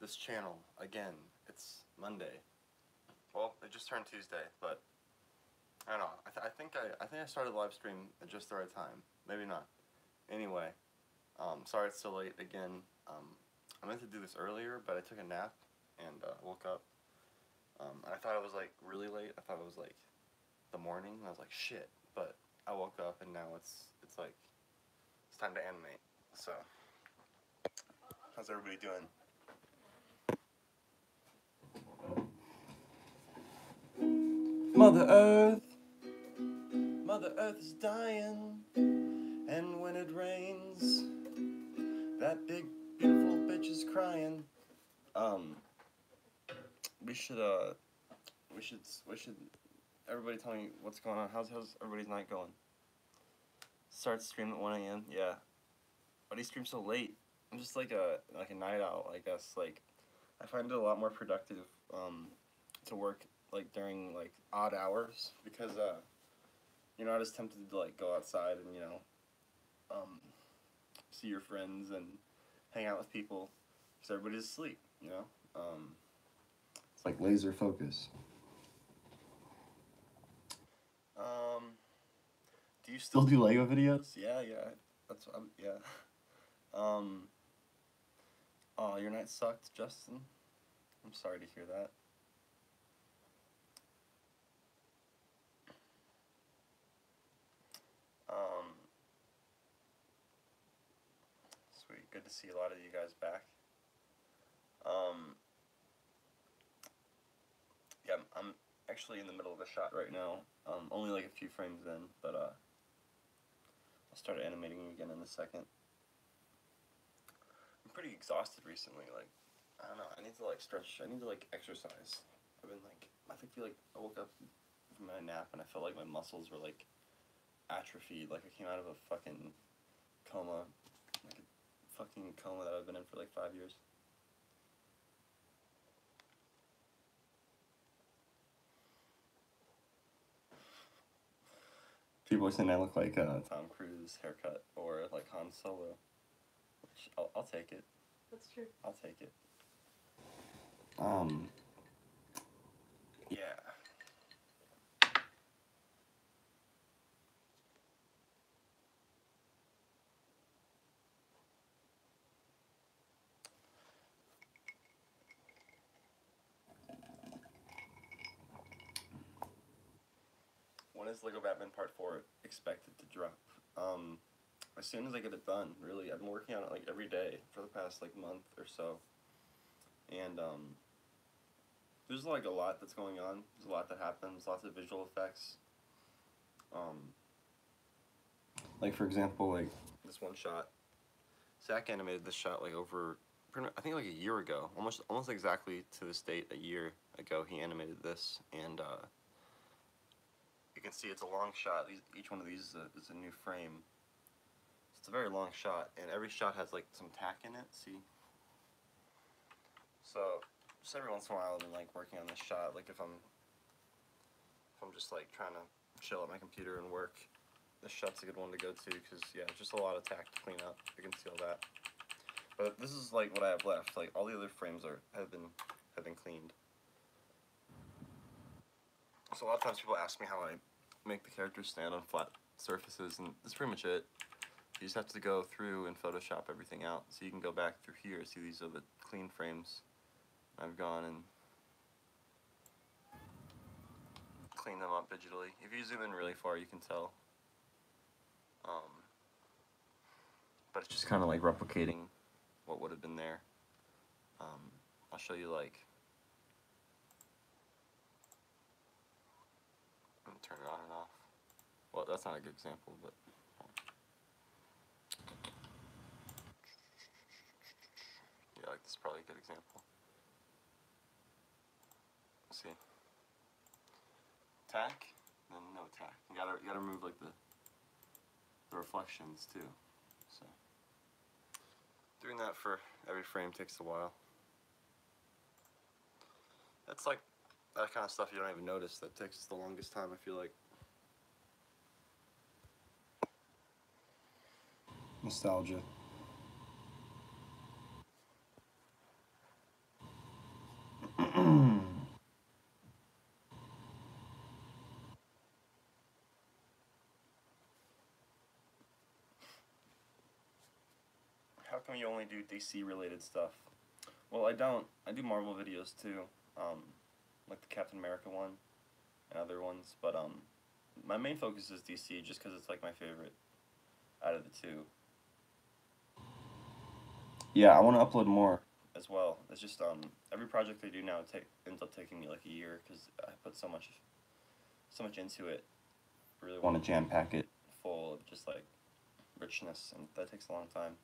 this channel again. It's Monday. Well, it just turned Tuesday, but I don't know. I think I started the live stream at just the right time. Maybe not. Anyway, sorry it's so late again. I meant to do this earlier, but I took a nap and woke up. And I thought it was like really late. I thought it was like the morning. And I was like, shit. But I woke up and now it's like it's time to animate. So, how's everybody doing? Mother Earth is dying, and when it rains, that big beautiful bitch is crying. We should everybody tell me what's going on. How's everybody's night going? Start stream at 1 a.m. Yeah. Why do you stream so late? I'm just like a night owl, I guess. Like, I find it a lot more productive to work like during like odd hours because you're not as tempted to like go outside and see your friends and hang out with people because everybody's asleep. It's like laser focus. Do you still do Lego videos? Yeah. That's what yeah. Oh, your night sucked, Justin. I'm sorry to hear that. Sweet. Good to see a lot of you guys back. Yeah, I'm actually in the middle of a shot right now. Only like a few frames in, but I'll start animating again in a second. I'm pretty exhausted recently. Like, I don't know. I need to like stretch. I need to like exercise. I've been like, I feel like I woke up from my nap and I felt like my muscles were like atrophied. Like I came out of a fucking coma, like a fucking coma that I've been in for like 5 years. People are saying I look like Tom Cruise haircut or like Han Solo. Which I'll take it. That's true. I'll take it. Yeah. When is Lego Batman Part 4 expected to drop? As soon as I get it done, really. I've been working on it like every day for the past like month or so. And there's like a lot that's going on. There's a lot that happens, lots of visual effects. Like for example, like this one shot. Zach animated this shot like over, I think like a year ago, almost exactly to this date, a year ago he animated this, and you can see it's a long shot. Each one of these is a new frame. It's a very long shot, and every shot has like some tack in it. See? So just every once in a while, I've been like working on this shot. Like if I'm just like trying to chill at my computer and work, this shot's a good one to go to because yeah, just a lot of tack to clean up. You can see all that. But this is like what I have left. Like all the other frames have been cleaned. So a lot of times people ask me how I make the characters stand on flat surfaces, and that's pretty much it. You just have to go through and Photoshop everything out. So you can go back through here, see these are the clean frames. I've gone and cleaned them up digitally. If you zoom in really far, you can tell. But it's just kind of like replicating what would have been there. I'll show you like, I'm gonna turn it on and off. Well, that's not a good example, but yeah, like this is probably a good example. See, tack, then no tack. You gotta remove like the reflections too. So doing that for every frame takes a while. That's like that kind of stuff you don't even notice. That takes the longest time, I feel like. Nostalgia. come you only do DC related stuff? Well, I don't. I do Marvel videos too, like the Captain America one and other ones. But my main focus is DC just because it's like my favorite out of the two. Yeah, I want to upload more as well. It's just every project I do now ends up taking me like a year because I put so much into it. I really want to jam pack it full of just like richness, and that takes a long time.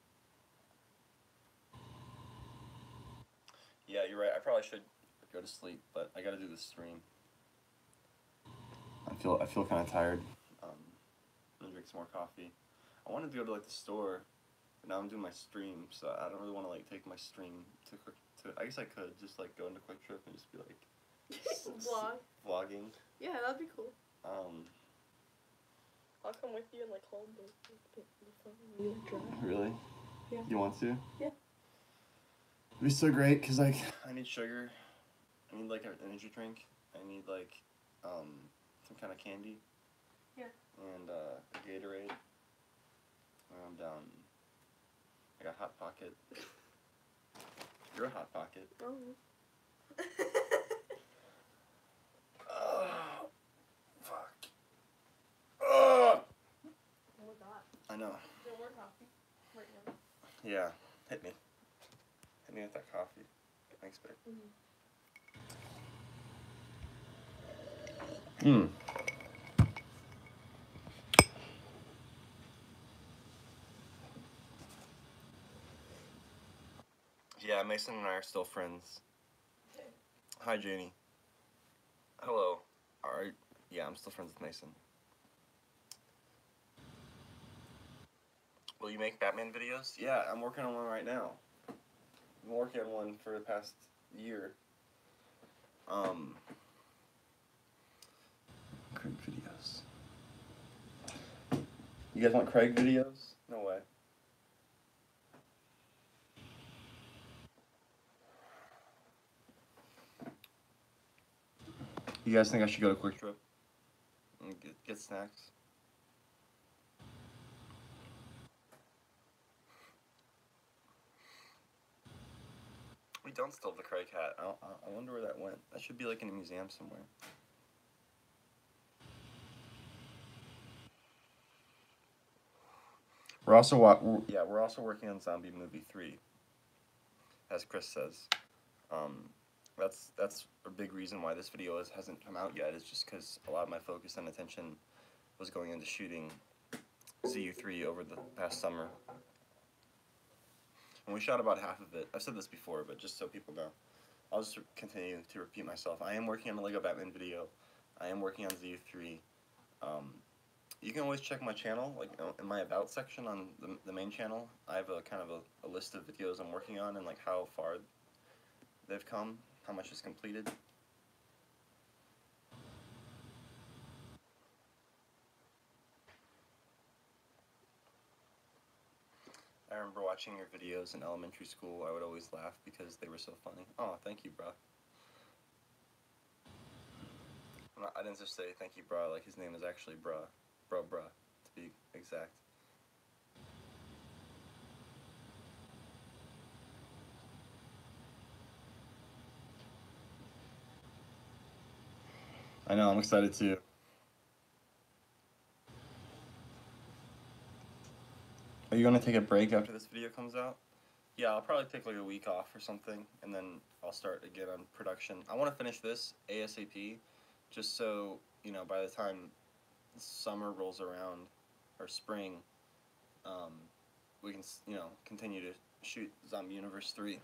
Yeah, you're right. I probably should go to sleep, but I gotta do the stream. I feel kind of tired. I'm gonna drink some more coffee. I wanted to go to like the store, but now I'm doing my stream, so I don't really want to like take my stream to. I guess I could just like go into Quick Trip and just be like vlogging. Yeah, that'd be cool. I'll come with you and like hold the phone when you drive. Really? Yeah. You want to? Yeah. It'd be so great because like I need sugar, I need like an energy drink, I need like some kind of candy. Yeah. And a Gatorade. And I got Hot Pocket. You're a Hot Pocket. Oh. Oh, fuck. Oh. Oh my god. I know. Don't work coffee right now. Yeah, hit me. Hit me with that coffee. Thanks, babe. Yeah, Mason and I are still friends. Okay. Hi, Janie. Hello. Alright. Yeah, I'm still friends with Mason. Will you make Batman videos? Yeah, I'm working on one right now. I've been working on one for the past year. Craig videos. You guys want Craig videos? No way. You guys think I should go to Quick Trip and get snacks? We don't still have the Craig hat. I wonder where that went. That should be like in a museum somewhere. We're also working on Zombie Movie 3, as Chris says. That's a big reason why this video hasn't come out yet. Is just because a lot of my focus and attention was going into shooting ZU3 over the past summer. And we shot about half of it. I've said this before, but just so people know, I'll just continue to repeat myself. I am working on a Lego Batman video. I am working on ZU3. You can always check my channel, like in my About section on the main channel. I have a kind of a list of videos I'm working on and like how far they've come, how much is completed. I remember watching your videos in elementary school. I would always laugh because they were so funny. Oh, thank you, bruh. I didn't just say thank you, bruh, like his name is actually bruh. Bruh, to be exact. I know, I'm excited too. Are you gonna take a break after this video comes out? Yeah, I'll probably take like a week off or something, and then I'll start again on production. I want to finish this ASAP, just so, you know, by the time summer rolls around, or spring, we can, you know, continue to shoot Zombie Universe 3.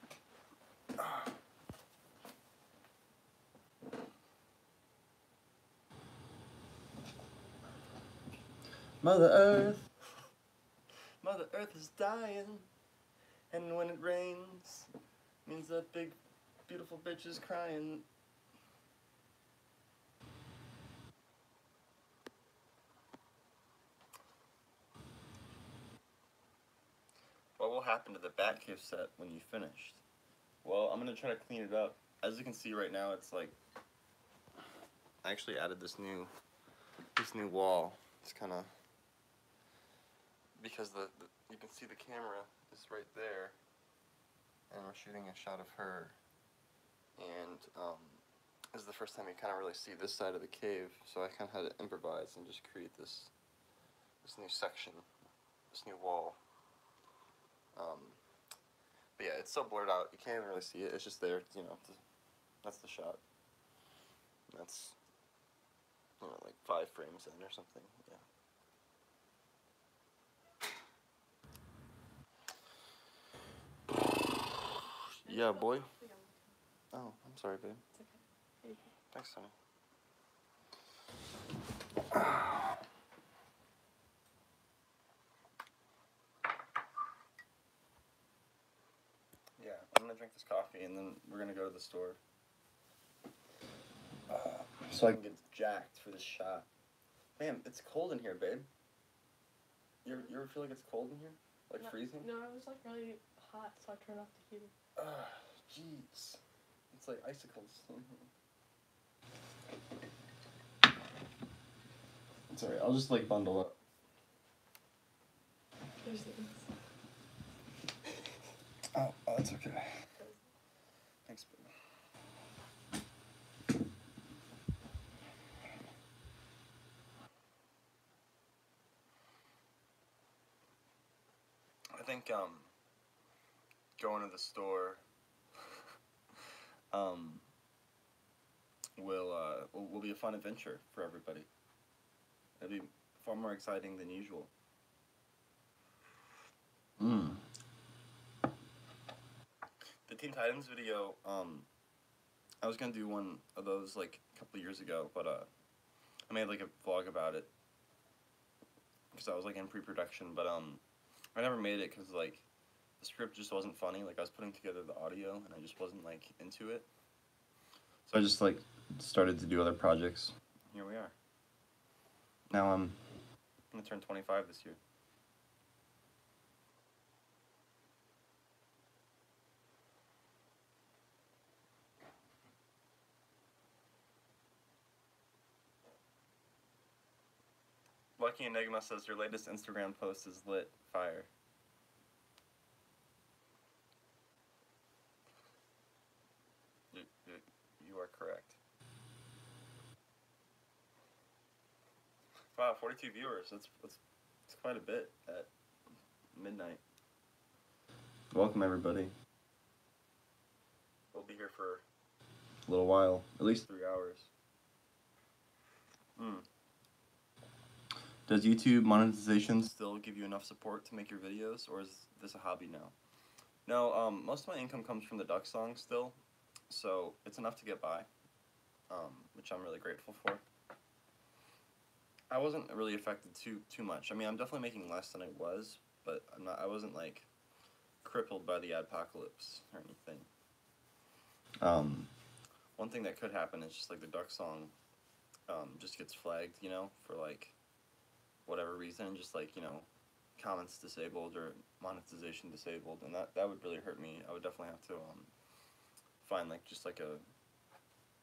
Mother Earth is dying, and when it rains, means that big, beautiful bitch is crying. What will happen to the Batcave set when you finished? Well, I'm gonna try to clean it up. As you can see right now, it's like, I actually added this new wall. It's kind of because you can see the camera is right there, and we're shooting a shot of her, and this is the first time you kind of really see this side of the cave, so I kind of had to improvise and just create this new section, this new wall. But yeah, it's so blurred out, you can't even really see it. It's just there, you know. That's the shot. That's, you know, like 5 frames in or something. Yeah. Yeah, boy. Oh, I'm sorry, babe. It's okay. Thanks, honey. Yeah, I'm gonna drink this coffee and then we're gonna go to the store. So I can get jacked for this shot. Man, it's cold in here, babe. You ever feel like it's cold in here? Like freezing? No, it was like really hot, so I turned off the heater. Jeez. It's like icicles. It's alright, I'll just like bundle up. There's the inside. Oh, that's okay. Thanks, babe. I think going to the store will be a fun adventure for everybody. It'll be far more exciting than usual. The Teen Titans video, I was gonna do one of those like a couple of years ago, but I made like a vlog about it because I was like in pre-production, but I never made it because like the script just wasn't funny. Like I was putting together the audio and I just wasn't like into it. So I just like started to do other projects. Here we are. Now I'm gonna turn 25 this year. Lucky Enigma says your latest Instagram post is lit fire. You are correct. Wow, 42 viewers. That's quite a bit at midnight. Welcome everybody. We'll be here for a little while, at least 3 hours. Does YouTube monetization still give you enough support to make your videos, or is this a hobby now? No, most of my income comes from the duck song still, so it's enough to get by, which I'm really grateful for. I wasn't really affected too much. I mean, I'm definitely making less than I was, but I wasn't like crippled by the adpocalypse or anything. One thing that could happen is just like the duck song just gets flagged, you know, for like whatever reason, just like, you know, comments disabled or monetization disabled, and that would really hurt me. I would definitely have to find like just like a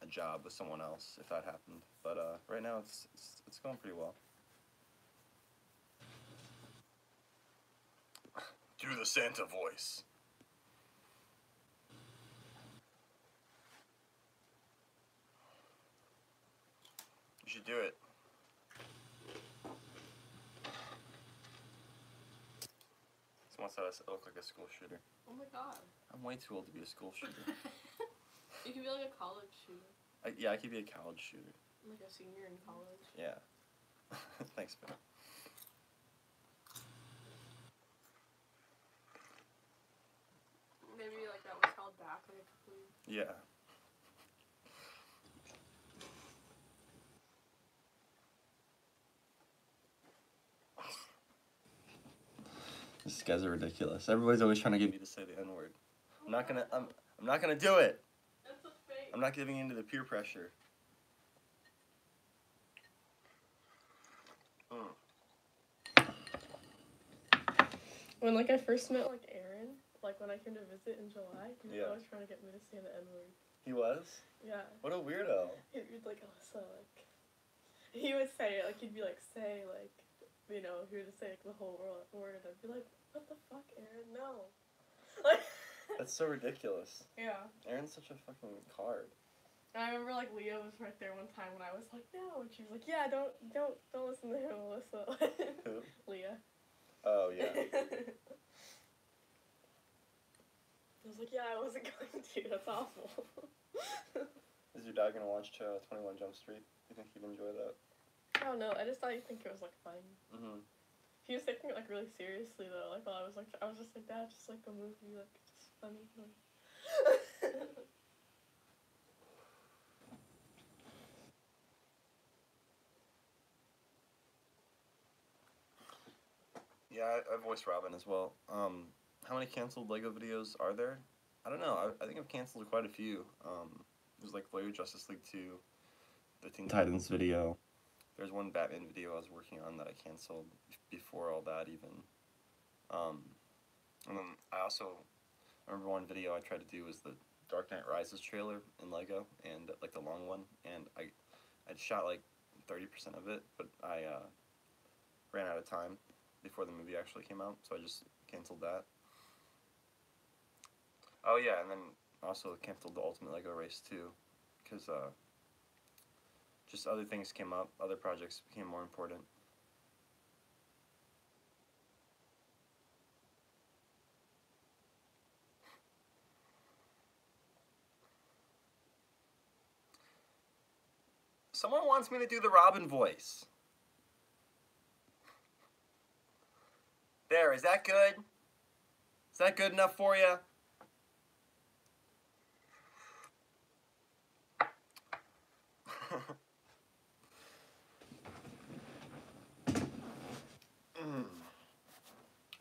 job with someone else if that happened. But right now it's going pretty well. Do the Santa voice. You should do it. Someone said I look like a school shooter. Oh my god. I'm way too old to be a school shooter. You could be like a college shooter. Yeah, I could be a college shooter. Like a senior in college. Yeah. Thanks, man. Maybe like that was held back like a couple years. Yeah. These guys are ridiculous. Everybody's always trying to get me to say the N-word. I'm not gonna do it. That's a fake. I'm not giving in to the peer pressure. When like I first met like Aaron, like when I came to visit in July, he was Yeah. always trying to get me to say the N-word. He was? Yeah. What a weirdo. He'd like also like he would say it, like he'd be like say like you know, he would just say like the whole word, I'd be like, what the fuck, Aaron? No. Like. That's so ridiculous. Yeah. Aaron's such a fucking card. And I remember like Leah was right there one time when I was like, no, and she was like, yeah, don't listen to him, Melissa. Who? Leah. Oh yeah. I was like, yeah, I wasn't going to. That's awful. Is your dad gonna watch 21 Jump Street? You think he'd enjoy that? I don't know. I just thought you'd think it was like fun. Mhm. He was taking it like really seriously though. Like I was just like, Dad, just like a movie, like just funny. Yeah, I voiced Robin as well. How many canceled Lego videos are there? I don't know. I think I've canceled quite a few. There's like Lego Justice League 2, the Teen Titans video. There's one Batman video I was working on that I canceled before all that even. And then I remember one video I tried to do was the Dark Knight Rises trailer in Lego, and like the long one, and I'd shot like 30% of it, but I ran out of time before the movie actually came out, so I just canceled that. Oh yeah, and then also canceled the Ultimate Lego Race too, because just other things came up, other projects became more important. Someone wants me to do the Robin voice. There, is that good? Is that good enough for you?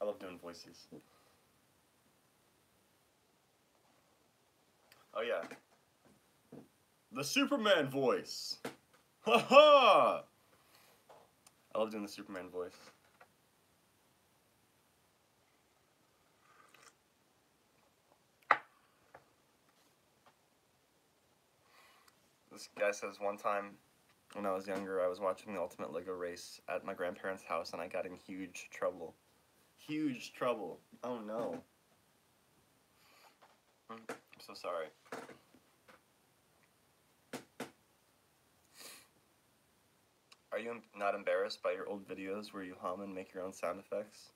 I love doing voices. Oh yeah. The Superman voice. Ha ha! I love doing the Superman voice. This guy says one time when I was younger, I was watching the Ultimate Lego Race at my grandparents' house and I got in huge trouble. Huge trouble. Oh no. I'm so sorry. Are you not embarrassed by your old videos where you hum and make your own sound effects?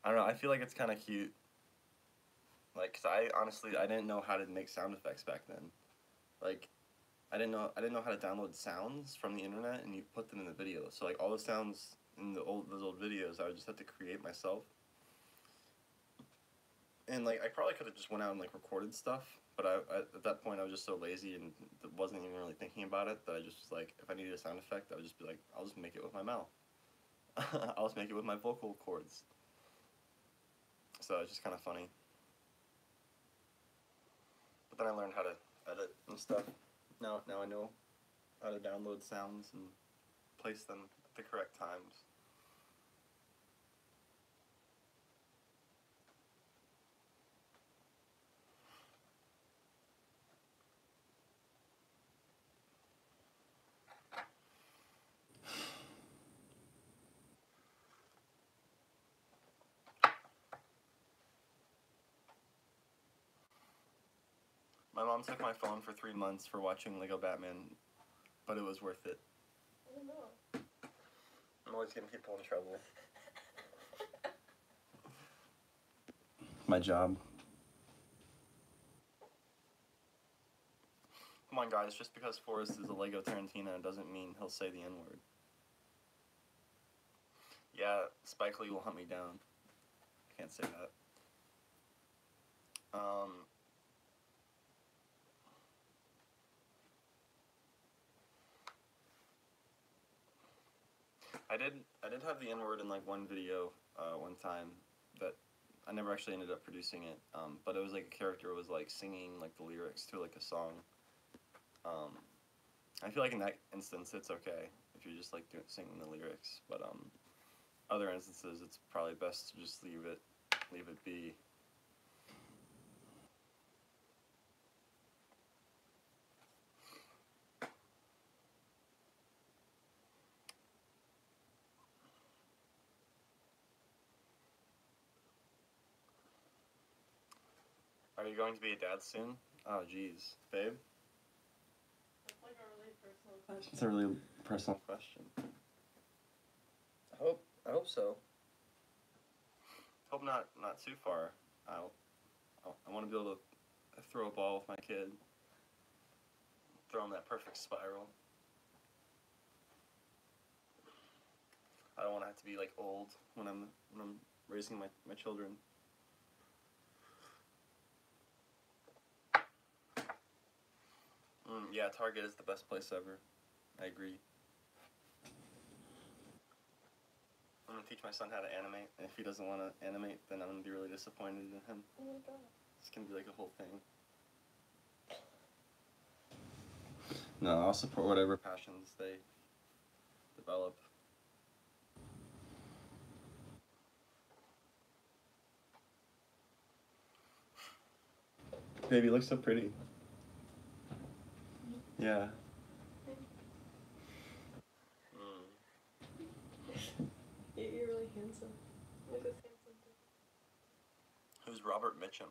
I don't know, I feel like it's kind of cute. Like, 'cause I honestly, I didn't know how to make sound effects back then. Like, I didn't know how to download sounds from the internet and you put them in the video. So like all the sounds in those old videos, I would just have to create myself. And like I probably could have just went out and like recorded stuff, but at that point I was just so lazy and wasn't even really thinking about it that I just was like, if I needed a sound effect, I would just be like, I'll just make it with my mouth. I'll just make it with my vocal cords. So it's just kind of funny. But then I learned how to edit and stuff. Now I know how to download sounds and place them at the correct times. My mom took my phone for 3 months for watching Lego Batman, but it was worth it. Oh no. I'm always getting people in trouble. My job. Come on guys, just because Forrest is a Lego Tarantino doesn't mean he'll say the N-word. Yeah, Spike Lee will hunt me down. I can't say that. I did have the N-word in like one video one time that I never actually ended up producing it, but it was like a character was like singing like the lyrics to like a song. I feel like in that instance it's okay if you're just like singing the lyrics, but other instances it's probably best to just leave it be. Are you going to be a dad soon? Oh, jeez. Babe? That's like a really personal question. It's a really personal question. I hope so. Hope not too far out. I want to be able to throw a ball with my kid. Throw him that perfect spiral. I don't want to have to be like old when I'm raising my children. Yeah, Target is the best place ever. I agree. I'm gonna teach my son how to animate, and if he doesn't want to animate, then I'm gonna be really disappointed in him. Oh my god. It's gonna be like a whole thing. No, I'll support whatever passions they develop. Baby, you look so pretty. Yeah. You're really handsome. Look at this handsome dude. Who's Robert Mitchum?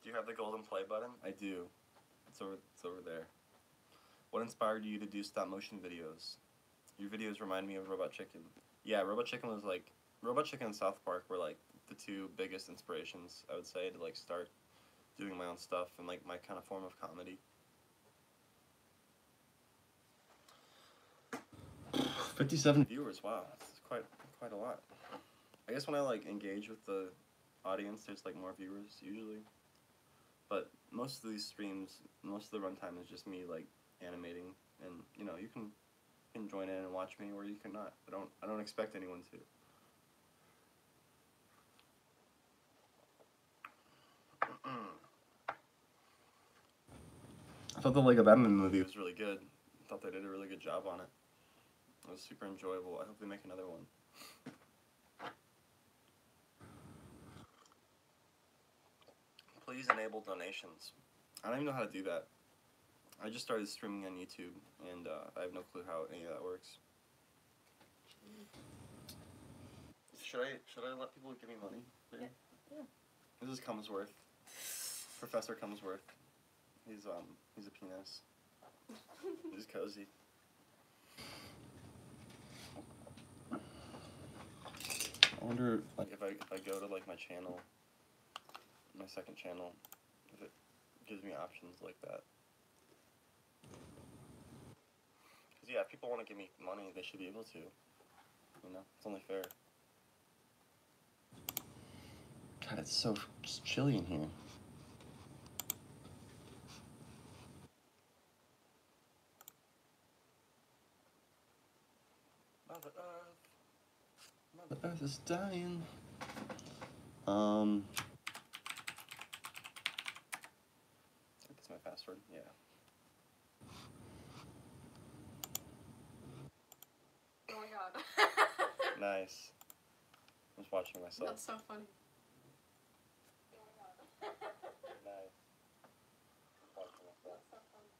Do you have the golden play button? I do. It's over there. What inspired you to do stop motion videos? Your videos remind me of Robot Chicken. Yeah, Robot Chicken and South Park were like the two biggest inspirations, I would say, to like start doing my own stuff and like my kind of form of comedy. 57 viewers, wow, that's quite a lot. I guess when I like engage with the audience, there's like more viewers usually. But most of these streams, most of the runtime is just me like animating, and you know, you can join in and watch me, or you can not. I don't expect anyone to. I thought the Lego Batman movie was really good. I thought they did a really good job on it. It was super enjoyable. I hope they make another one. Please enable donations. I don't even know how to do that. I just started streaming on YouTube, and I have no clue how any of that works. Should I let people give me money? Yeah. This is Cumsworth. Professor Cumsworth. He's a penis. He's cozy. I wonder, like, if I go to like my channel, my second channel, if it gives me options like that. Cause yeah, if people want to give me money, they should be able to. You know, it's only fair. God, it's so just chilly in here. Mother Earth is dying. That's my password. Yeah. Oh my god. Nice. I was watching myself. That's so funny. Oh my god. Nice. Watching myself. That's so funny.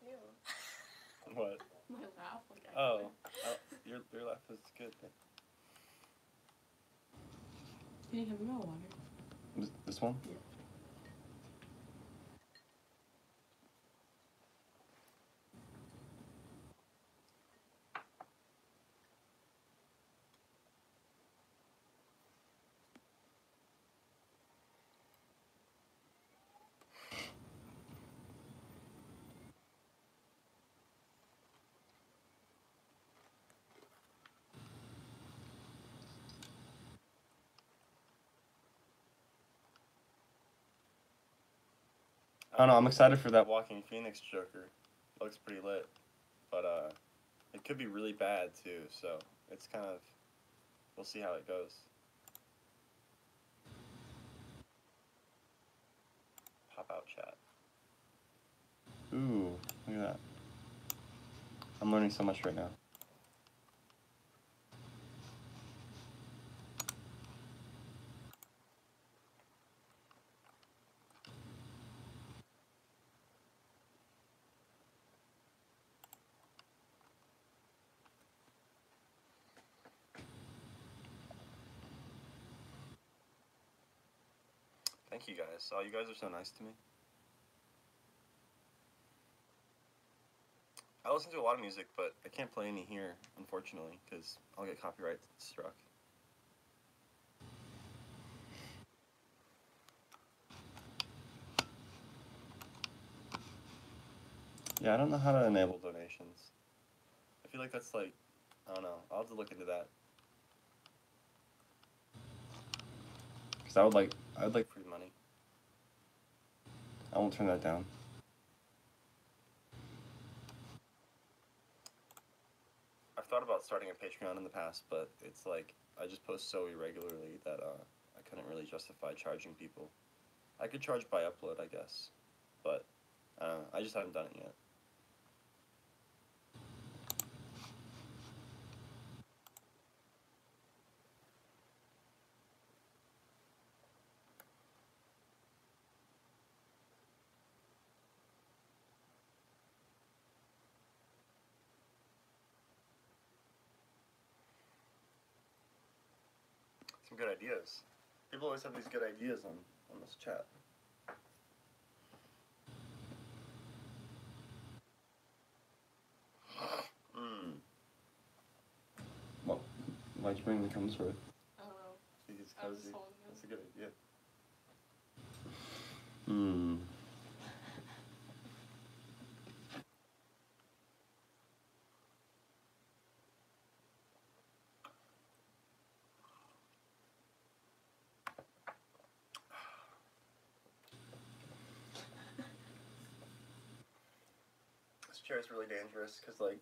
Ew. What? My laugh. Like, Oh, your laugh is good. Can you have a water? This one? Yeah. I don't know, I'm excited for that Walking Phoenix Joker. It looks pretty lit. But it could be really bad too, so it's kind of, we'll see how it goes. Pop out chat. Ooh, look at that. I'm learning so much right now. Thank you guys. Oh, you guys are so nice to me. I listen to a lot of music, but I can't play any here, unfortunately, because I'll get copyright struck. Yeah, I don't know how to enable donations. I feel like that's like, I don't know. I'll have to look into that. Because I would like free money. I won't turn that down. I've thought about starting a Patreon in the past, but it's like, I just post so irregularly that I couldn't really justify charging people. I could charge by upload, I guess, but I just haven't done it yet. Some good ideas. People always have these good ideas on this chat. Well, why'd you bring the comes with? I don't know. He's I was cozy. just holding him. That's a good idea. This chair is really dangerous because, like,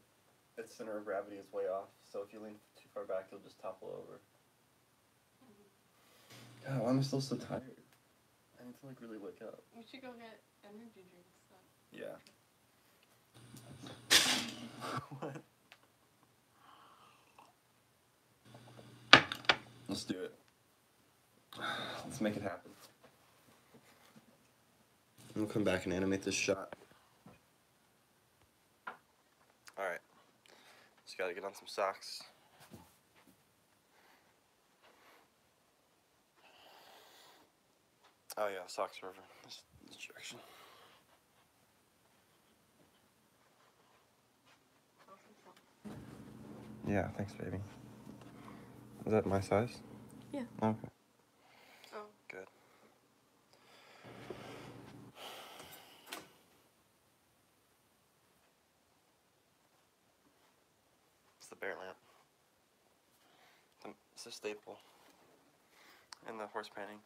its center of gravity is way off. So if you lean too far back, you'll just topple over. God, why am I still so tired? I need to, like, really wake up. We should go get energy drinks then. Yeah. What? Let's do it. Let's make it happen. We'll come back and animate this shot. Alright. Just gotta get on some socks. Oh yeah, socks are over this direction. Yeah, thanks, baby. Is that my size? Yeah. Okay. Oh. Good. It's the bear lamp. It's a staple in the horse painting.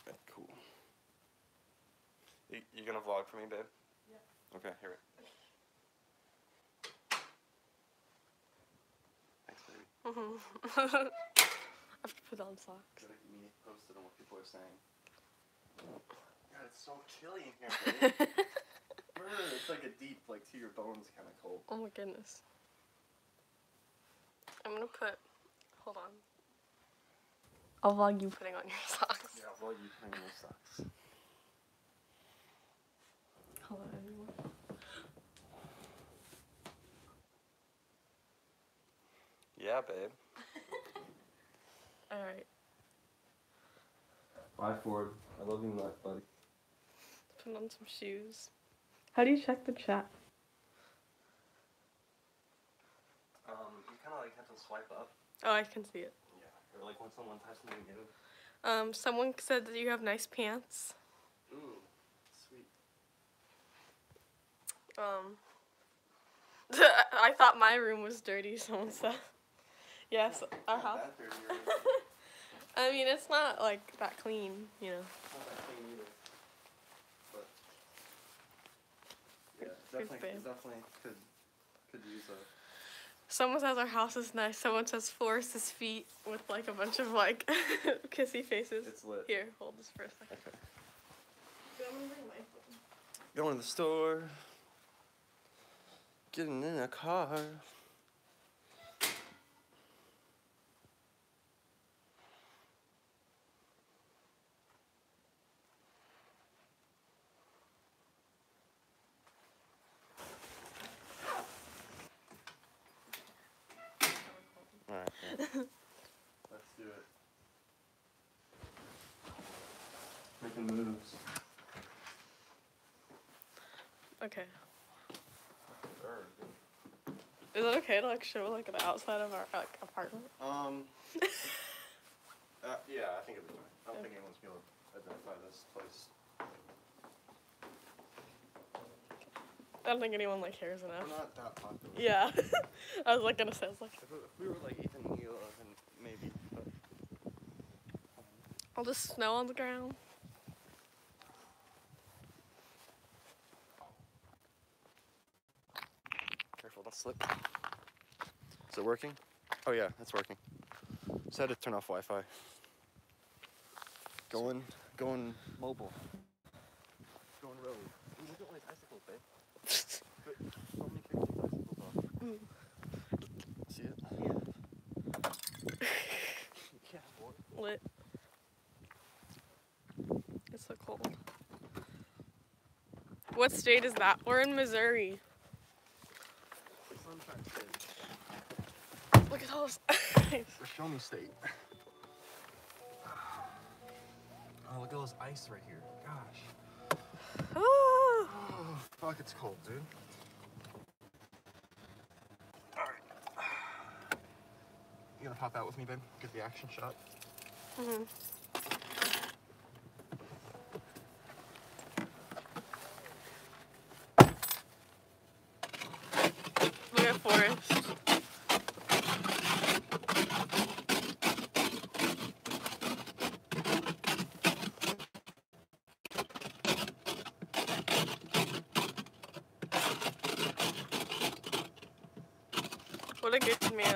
Okay, cool. You gonna vlog for me, babe? Yeah. Okay, here it. Thanks, baby. I have to put on socks. Gotta keep me posted on what people are saying. God, it's so chilly in here, babe. It's like a deep, like to your bones kind of cold. Oh my goodness. I'm gonna put, hold on. I'll vlog you putting on your socks. Yeah, I'll vlog you putting on your socks. Hold on anymore. Yeah, babe. Alright. Bye, Ford. I love you much, buddy. Put on some shoes. How do you check the chat? You kind of like have to swipe up. Oh, I can see it. Yeah, or like when someone types something new. Someone said that you have nice pants. Ooh, sweet. I thought my room was dirty, someone said. Yes, our house. Not that dirty, or anything. I mean, it's not like that clean, you know. It's not that clean either. But yeah, Pretty definitely could use a. Someone says our house is nice. Someone says Forrest's feet with like a bunch of like kissy faces. It's lit. Here, hold this for a second. Okay. I'm gonna bring my phone. Going to the store. Getting in a car. Alright, yeah. Let's do it. making moves. Okay. Is it okay to like show like the outside of our like apartment? Yeah, I think it'll be fine. I don't think anyone's gonna identify this place. I don't think anyone like cares enough. We're not that popular. Yeah. I was like gonna say, I was like, If we were like Ethan and Hila, then maybe. But all this snow on the ground. careful, don't slip. Is it working? Oh yeah, it's working. Just had to turn off Wi-Fi. Going mobile. Going road. Ooh, look at all these icicles, babe. But how many kids these icicles are? See it? Yeah. Yeah, boy. Lit. It's so cold. What state is that? We're in Missouri. Sunshine State. Look at all this ice. The Show Me State. Oh, look at all this ice right here. Gosh. Ah. Oh, fuck, it's cold, dude. Alright. You gonna pop out with me, babe? Get the action shot? Mm-hmm. Look at Forrest. What a good man.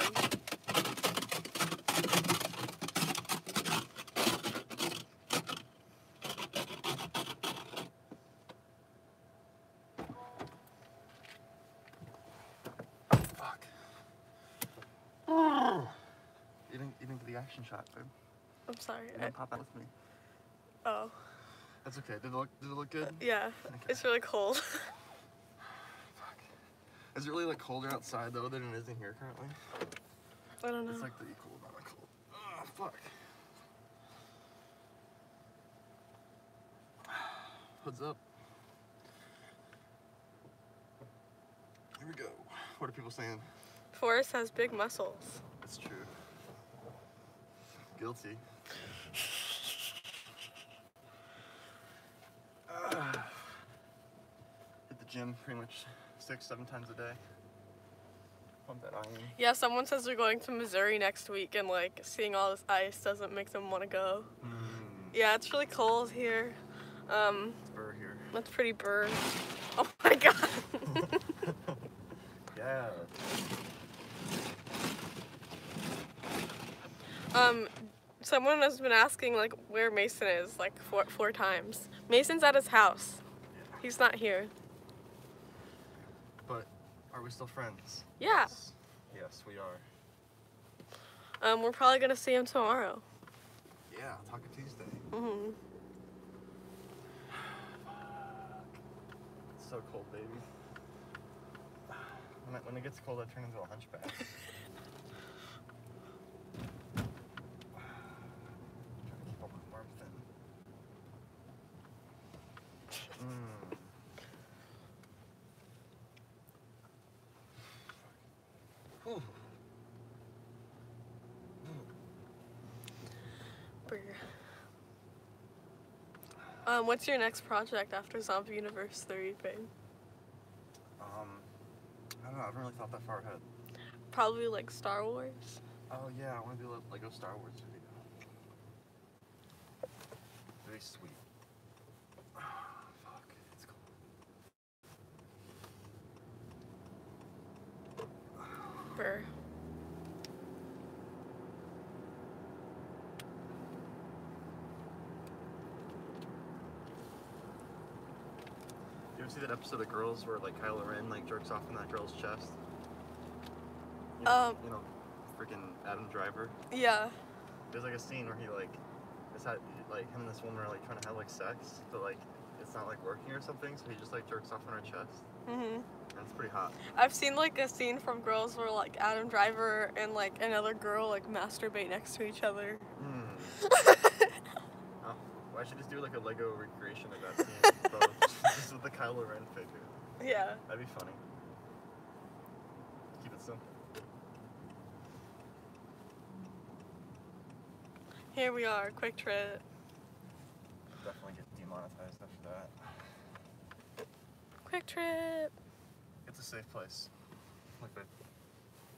Fuck. You didn't get the action shot, babe. I'm sorry. You didn't pop out with me. Oh. That's okay. Did it look good? Yeah. Okay. It's really cold. Fuck. Is it really like colder outside though than it is in here currently? I don't know. It's like the equal amount of cold. Oh, fuck. Hood's up. Here we go. What are people saying? Forrest has big muscles. It's true. Guilty. Hit the gym pretty much 6-7 times a day. Pump that iron. Yeah, someone says they're going to Missouri next week and like seeing all this ice doesn't make them want to go. Yeah, it's really cold here. It's burr here. That's pretty burr. Oh my god. Yeah. Someone has been asking like where Mason is like four times. Mason's at his house. Yeah. He's not here. But are we still friends? Yeah. Yes, yes we are. We're probably gonna see him tomorrow. Yeah, Taco Tuesday. Mhm. It's so cold, baby. When it gets cold, I turn into a hunchback. Trying to keep all my warmth in. Whew. What's your next project after Zombie Universe 3, babe? I don't know. I haven't really thought that far ahead. Probably like Star Wars. Oh yeah, I want to do a Lego Star Wars video. Very sweet. Fuck, it's cold. Brr. You ever see that episode of Girls where like Kylo Ren like jerks off in that girl's chest? You know, freaking Adam Driver. Yeah. There's like a scene where he like, like him and this woman are like trying to have like sex, but like it's not like working or something, so he just like jerks off on her chest. Mhm. And it's pretty hot. I've seen like a scene from Girls where like Adam Driver and like another girl like masturbate next to each other. Oh, why should just do like a Lego recreation of that scene, both, just with the Kylo Ren figure. Yeah. That'd be funny. Keep it simple. Here we are, quick trip. Definitely get demonetized after that. Quick trip. It's a safe place. Like that.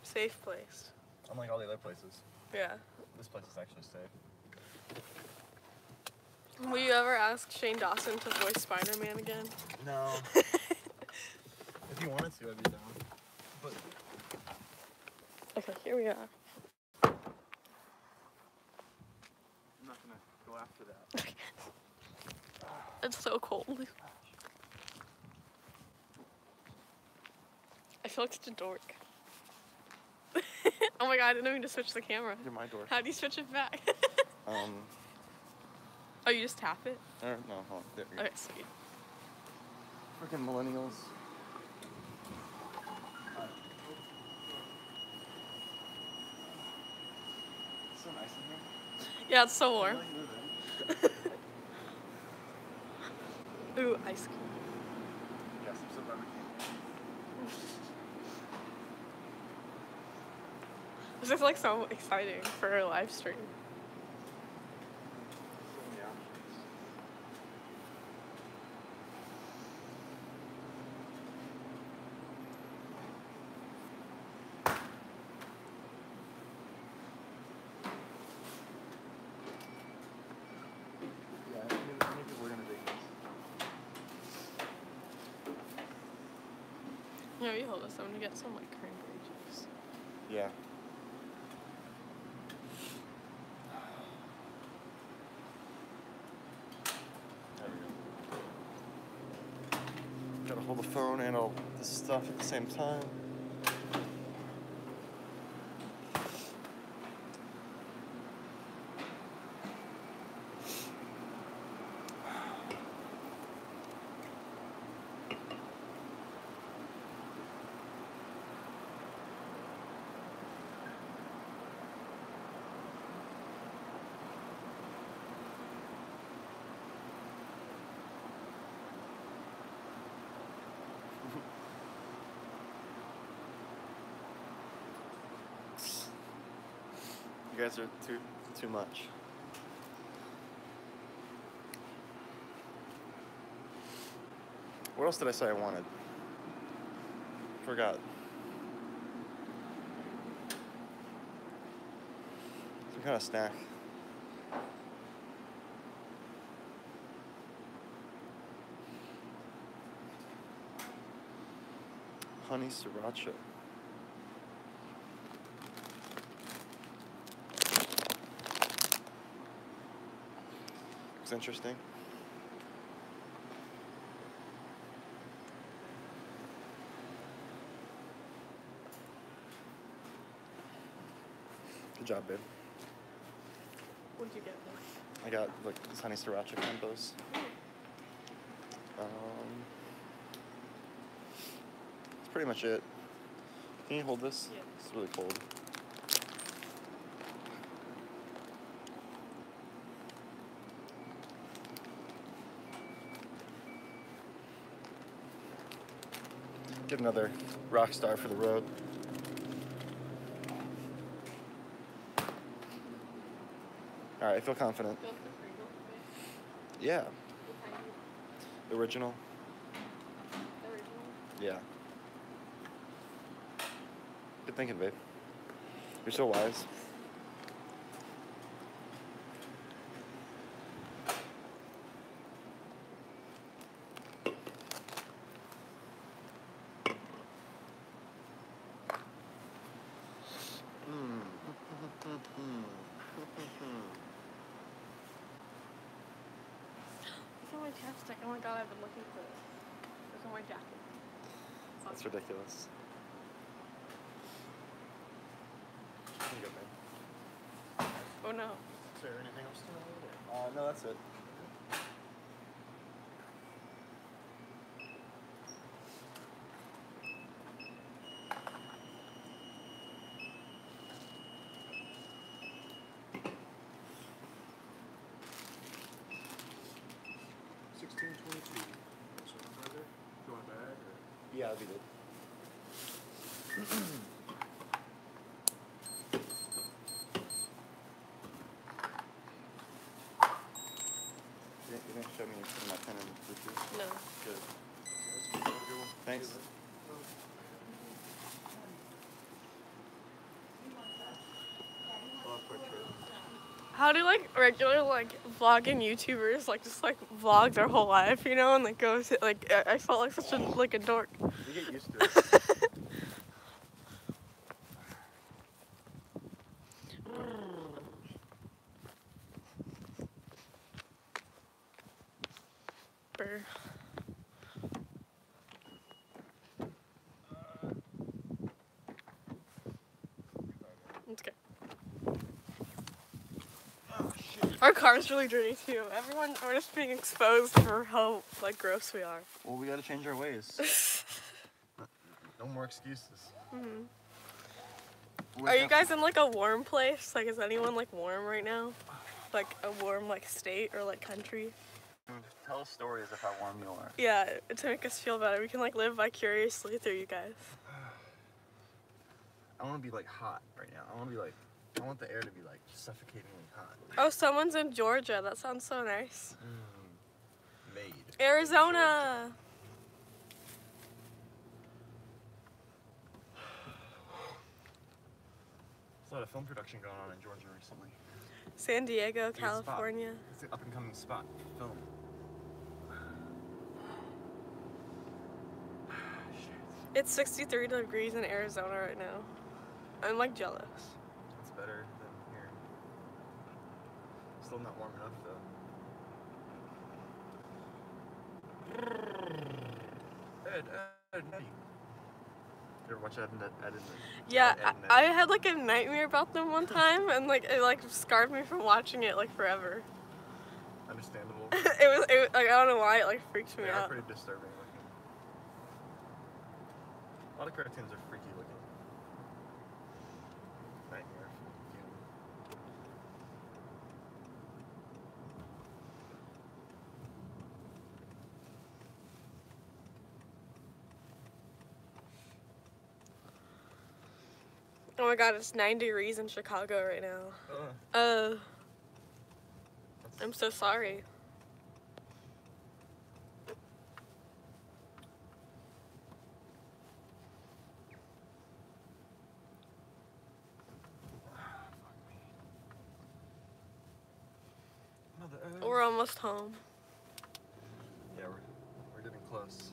Safe place. Unlike all the other places, Yeah. this place is actually safe. Will you ever ask Shane Dawson to voice Spider-Man again? No. If you wanted to, I'd be down. But Okay, here we are. I'm not gonna go after that. It's so cold. I feel like such a dork. Oh my god, I didn't mean to switch the camera. You're my door. How do you switch it back? Oh, you just tap it? No, hold on. There we go. Okay, sweet. Freaking millennials. It's so nice in here. Yeah, it's so warm. You really live in. Ooh, ice cream. Yes, I'm so glad we came here. This is like so exciting for a live stream. So many options. Yeah, I knew people were gonna dig this. Yeah, you hold us. I'm gonna get some like cranberry juice. Yeah. There we go. Gotta hold the phone and all this stuff at the same time. You guys are too much. What else did I say I wanted? Forgot. Some kind of snack. Honey sriracha. It's interesting. Good job, babe. What did you get? I got like this honey sriracha combos. That's pretty much it. Can you hold this? Yeah. It's really cold. Get another rock star for the road. All right, I feel confident. Yeah. The original. Yeah. Good thinking, babe. You're so wise. It's on my chapstick. Oh my god, I've been looking for this. It's on my jacket. That's ridiculous. Here you go, babe. Oh no. Is there anything else to know? No, that's it. 1622. So further. Do you want a bag? Or? Yeah, that'd be good. You didn't show me my pen and Bluetooth? No. Good. Thanks. How do like regular like vlogging YouTubers like just like vlog their whole life, you know, and like go to, like I felt like such a like a dork. You get used to it. Brr. It's good. Our car's really dirty too. Everyone, we're just being exposed for how like gross we are. Well, we gotta change our ways. No more excuses. Mm-hmm. Are you guys in like a warm place? Like, is anyone like warm right now? Like a warm like state or like country? Tell us stories of how warm you are. Yeah, to make us feel better. We can like live vicariously through you guys. I want to be like hot right now. I want the air to be like suffocatingly hot. Oh, someone's in Georgia. That sounds so nice. Made. Arizona. There's a lot of film production going on in Georgia recently. San Diego, It's a California. spot. It's an up and coming spot for film. It's 63 degrees in Arizona right now. I'm like jealous. It's better than here. Still not warm enough though. Ed, Eddie. You ever watch Ed and Ed? Yeah, I had like a nightmare about them one time, and like it like scarred me from watching it like forever. Understandable. it was like I don't know why it like freaked me They are out. pretty disturbing looking. A lot of cartoons are freaky looking. Nightmare. Oh my god, it's 9 degrees in Chicago right now. I'm so sorry. We're almost home. Yeah, we're getting close.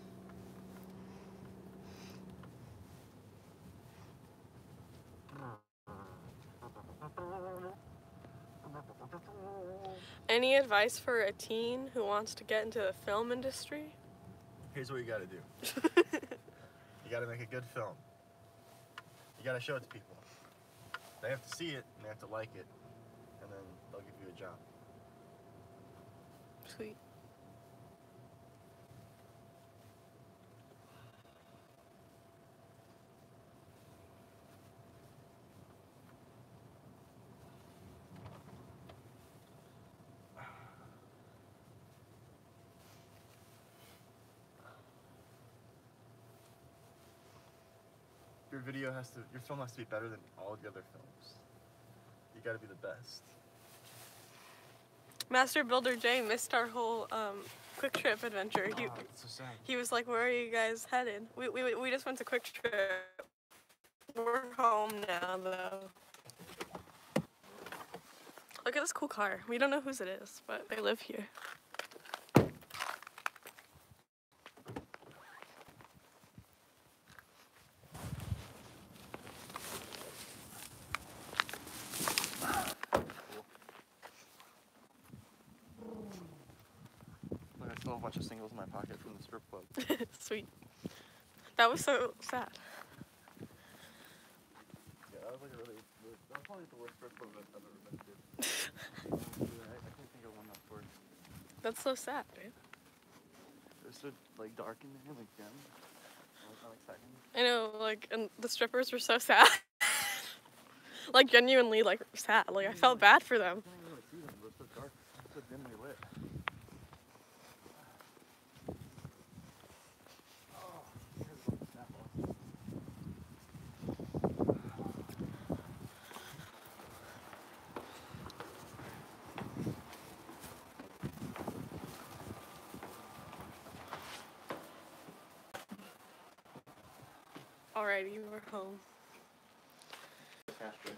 Any advice for a teen who wants to get into the film industry? Here's what you gotta do. You gotta make a good film. You gotta show it to people. They have to see it, and they have to like it, and then they'll give you a job. Sweet. Your film has to be better than all the other films. You gotta be the best. Master Builder Jay missed our whole Quick Trip adventure. It's so sad. He was like, "Where are you guys headed?" We just went to Quick Trip. We're home now though. Look at this cool car. We don't know whose it is, but they live here. Look, I still have a bunch of singles in my pocket from the strip club. Sweet. That was so sad. Yeah, that was like that was probably the worst strip club I've ever been to. I can't think of one that's worse. That's so sad, dude. It's so like dark in there, like dim. Not exciting. I know, like, and the strippers were so sad. Like, genuinely, like, sad. Like, I felt bad for them. I can't even really see them, but it's so dark. It's so dimly lit. Alrighty, we're home. Faster.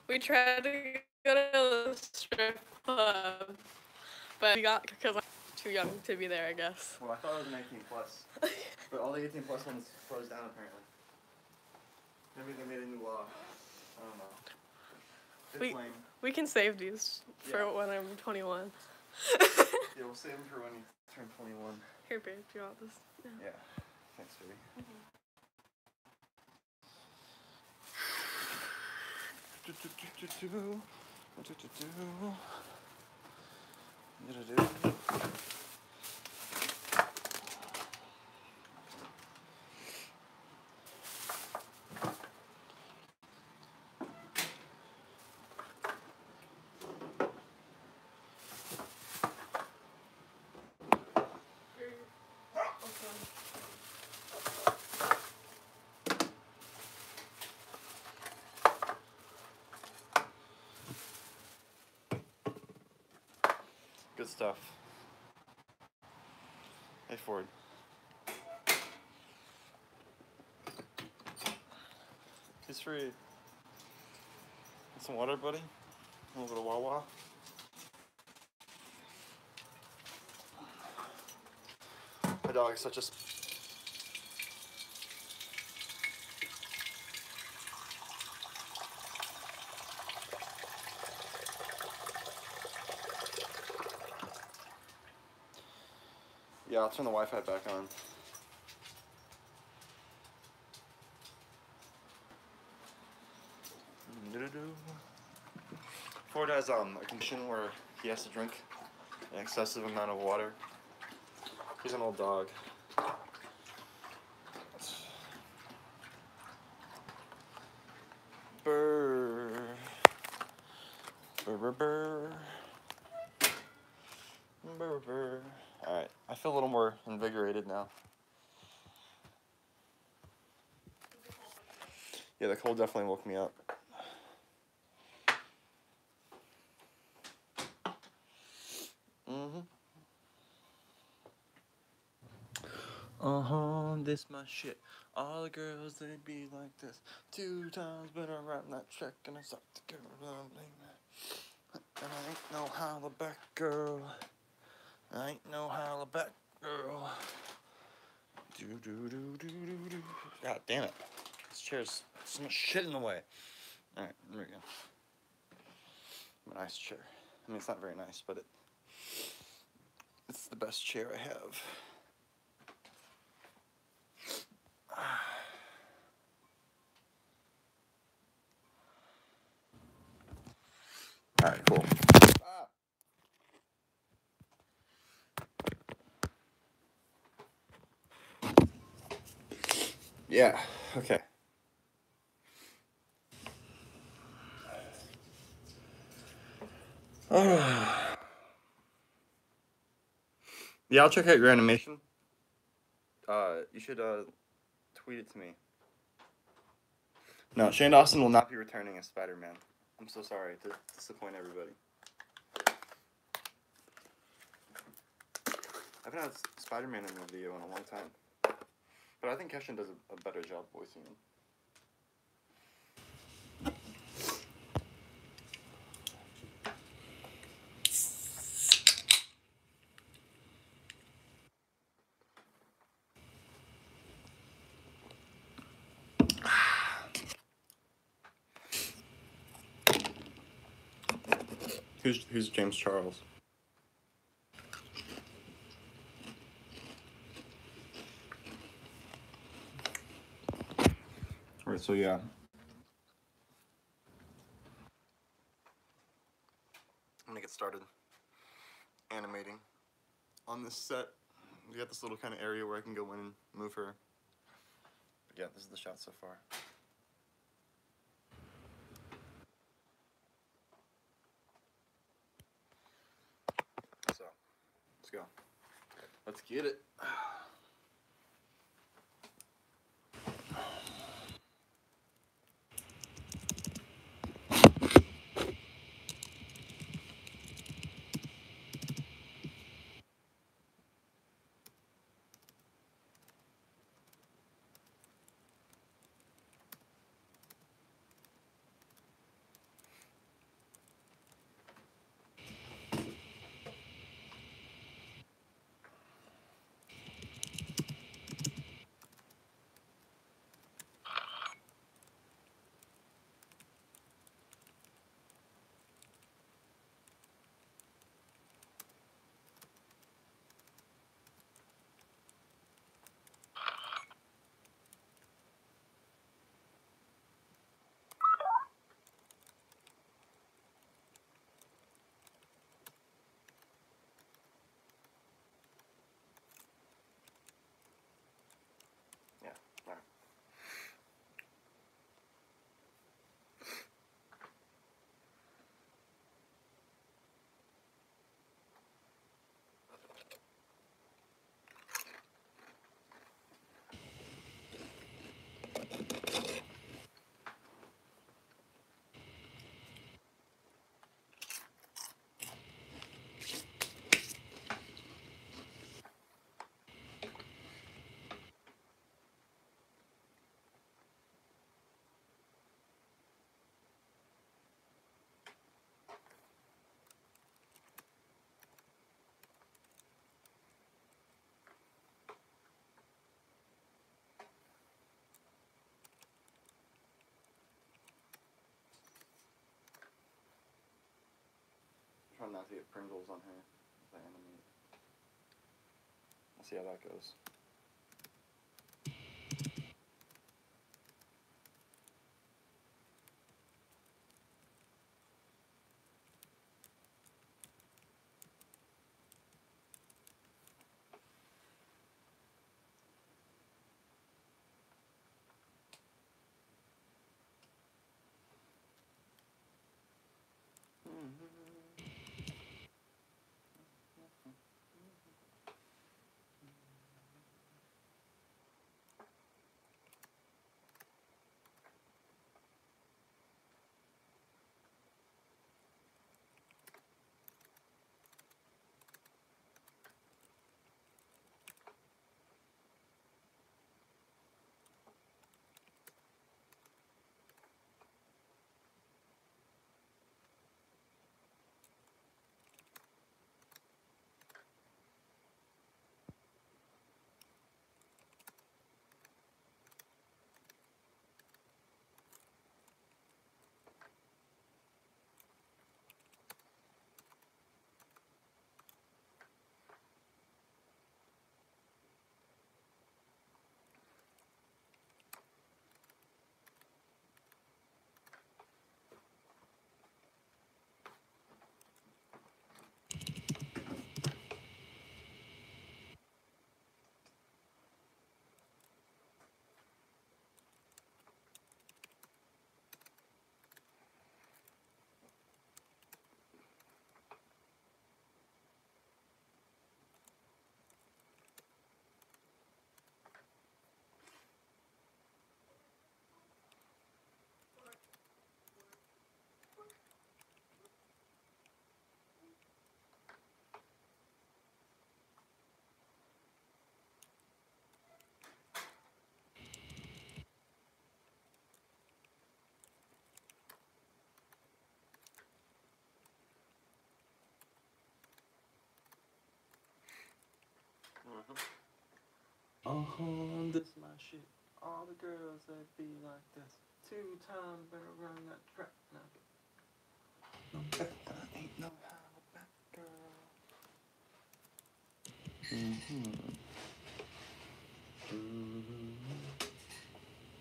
We tried to go to the strip club, but we got because I'm too young to be there, I guess. Well, I thought it was an 18 plus, but all the 18 plus ones closed down apparently. Maybe they made a new law. I don't know. It's lame. We can save these for when I'm 21. Yeah, we'll save them for when you turn 21. Here, babe, do you want this? Yeah. Thanks, baby. Good stuff. Hey, Ford. He's free. Want some water, buddy? A little bit of Wawa? My dog is such a... Yeah, I'll turn the Wi-Fi back on. Ford has a condition where he has to drink an excessive amount of water. He's an old dog. Brr. Brr, brr, brr. Brr, brr. Alright, I feel a little more invigorated now. Yeah, the cold definitely woke me up. This my shit. All the girls, they be like this. 2 times been around that track and I sucked the girl. And I ain't no holla back girl. I ain't no holla back girl. Do do do do do do. God damn it. This chair's so much shit in the way. Alright, there we go. A nice chair. I mean, it's not very nice, but it's the best chair I have. Alright, cool. Yeah, okay. Yeah, I'll check out your animation. You should tweet it to me. No, Shane Dawson will not be returning as Spider-Man. I'm so sorry to disappoint everybody. I haven't had Spider-Man in a video in a long time. But I think Keshin does a better job voicing him. Who's James Charles? Alright, so yeah. I'm gonna get started animating. On this set, we got this little kind of area where I can go in and move her. But yeah, this is the shot so far. So, let's go. Let's get it. trying not to get Pringles on here. The animate. We'll see how that goes. This my shit. All the girls that be like this. 2 times better run that track now. No better, ain't no how back girl.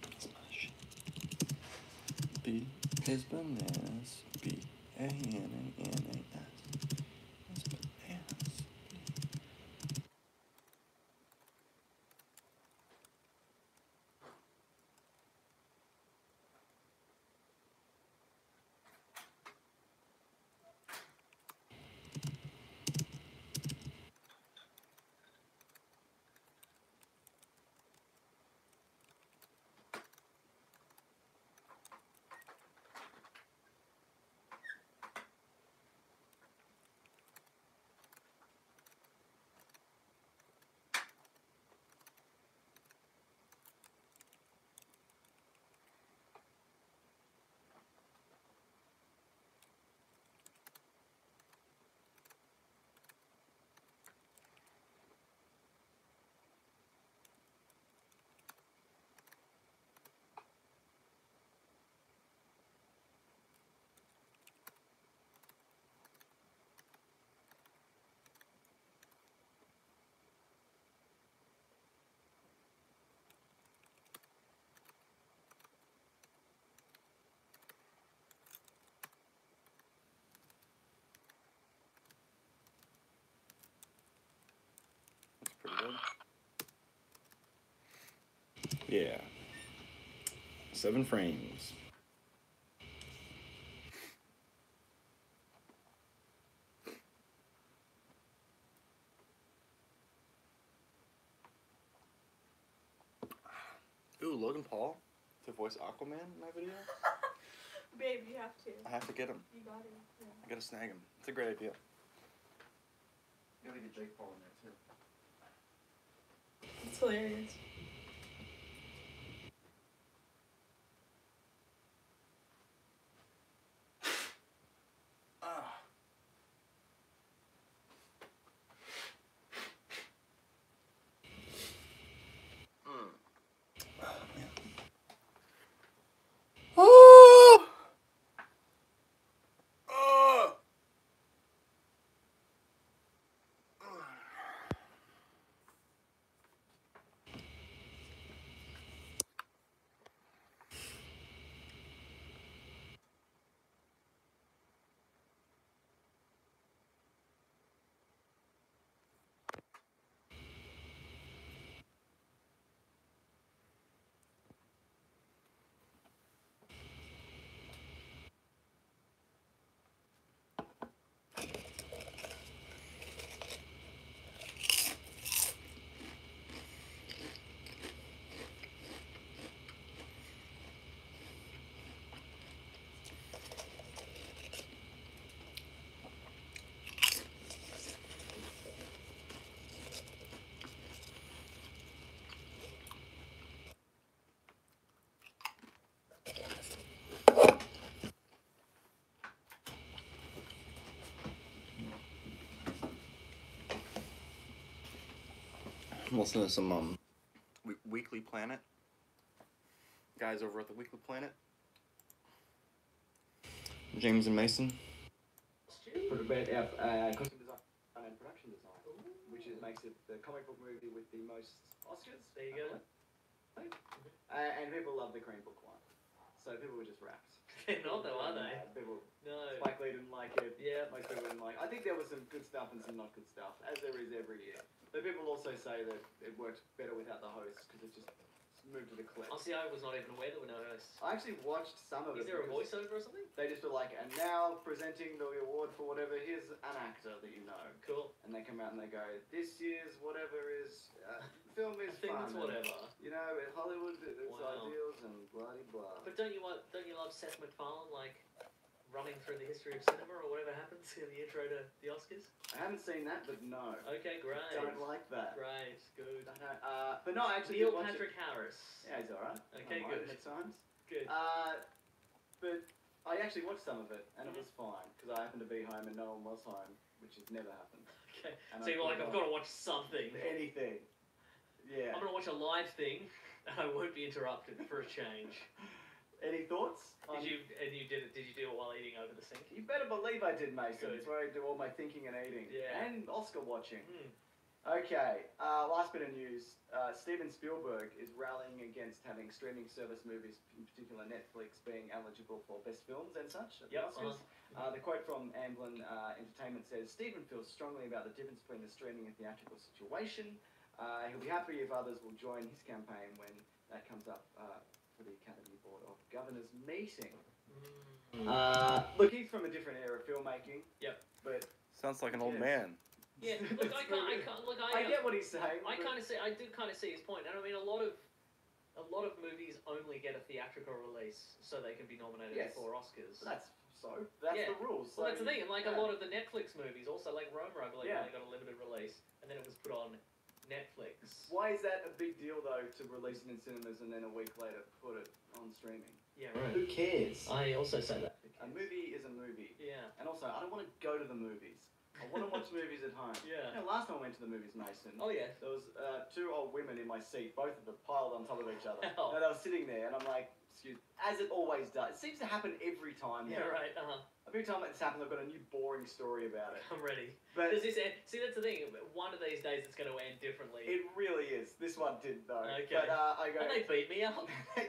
That's my shit. B is bananas. B-A-N-A-N-A-S. It's bananas. Pretty good. Yeah. 7 frames. Ooh, Logan Paul to voice Aquaman in my video? Babe, you have to. I have to get him. You got it. Yeah. I gotta snag him. It's a great idea. You gotta get Jake Paul in there too. It's hilarious. listen to some Weekly Planet. Guys over at the Weekly Planet. James and Mason. For about our costume design and production design, which makes it the comic book movie with the most Oscars. There you go. And people love the Green Book one, so people were just rapt. They're not though, are they? People, No. Spike Lee didn't like it. Yeah. Most people didn't like it. I think there was some good stuff and some not good stuff, as there is every year. But people also say that it worked better without the hosts because it just moved to the clip. Oh, see, I was not even aware there were no hosts. I actually watched some of it. Is there a because voiceover or something? They just were like, and now presenting the award for whatever, here's an actor that you know. Cool. And they come out and they go, this year's whatever is, film is I think fun. it's whatever. You know, in Hollywood, it's Wow. ideals and blah blah. But don't you love Seth MacFarlane, like, running through the history of cinema or whatever happens in the intro to the Oscars? I haven't seen that, but no. Okay, great. Don't like that. Great, good. I don't, but no, I actually Neil did watch Patrick it. Harris. Yeah, he's alright. Okay, Alright good. At times. Good. But I actually watched some of it, and it was fine, because I happened to be home and no one was home, which has never happened. Okay. And So I you're like, thought, I've got to watch something. Anything. Yeah. I'm going to watch a live thing, and I won't be interrupted for a change. Any thoughts? Did you do it while eating over the sink? You better believe I did, Mason. Good. It's where I do all my thinking and eating. Yeah. And Oscar watching. Hmm. Okay, last bit of news. Steven Spielberg is rallying against having streaming service movies, in particular Netflix, being eligible for best films and such at the Yep, Oscars. The quote from Amblin Entertainment says, Steven feels strongly about the difference between the streaming and theatrical situation. He'll be happy if others will join his campaign when that comes up for the Academy Board of Governors meeting. Look, he's from a different era of filmmaking. Yep. But Sounds like an old Yes. man. Yeah, look, I get what he's saying. I do kind of see his point, and I mean a lot of movies only get a theatrical release so they can be nominated Yes. for Oscars. That's Yeah. the rules. Well, that's the thing, and like yeah. a lot of the Netflix movies, also like Roma, I believe, Yeah. only got a limited release, and then it was put on Netflix. Why is that a big deal though to release it in cinemas and then a week later put it on streaming? Yeah, Who cares? I also say that. A movie is a movie. Yeah. And also, I don't want to go to the movies. I want to watch movies at home. Yeah. You know, last time I went to the movies, Mason, Oh yeah. there was two old women in my seat, both of them piled on top of each other. Hell. And they were sitting there, and I'm like, excuse, as it always does. It seems to happen every time. Yeah, now. right. Every time it's happened, I've got a new boring story about it. I'm ready. But Does this end? See, that's the thing. One of these days, it's going to end differently. it really is. This one didn't though. Okay. But I go. And they beat me up. They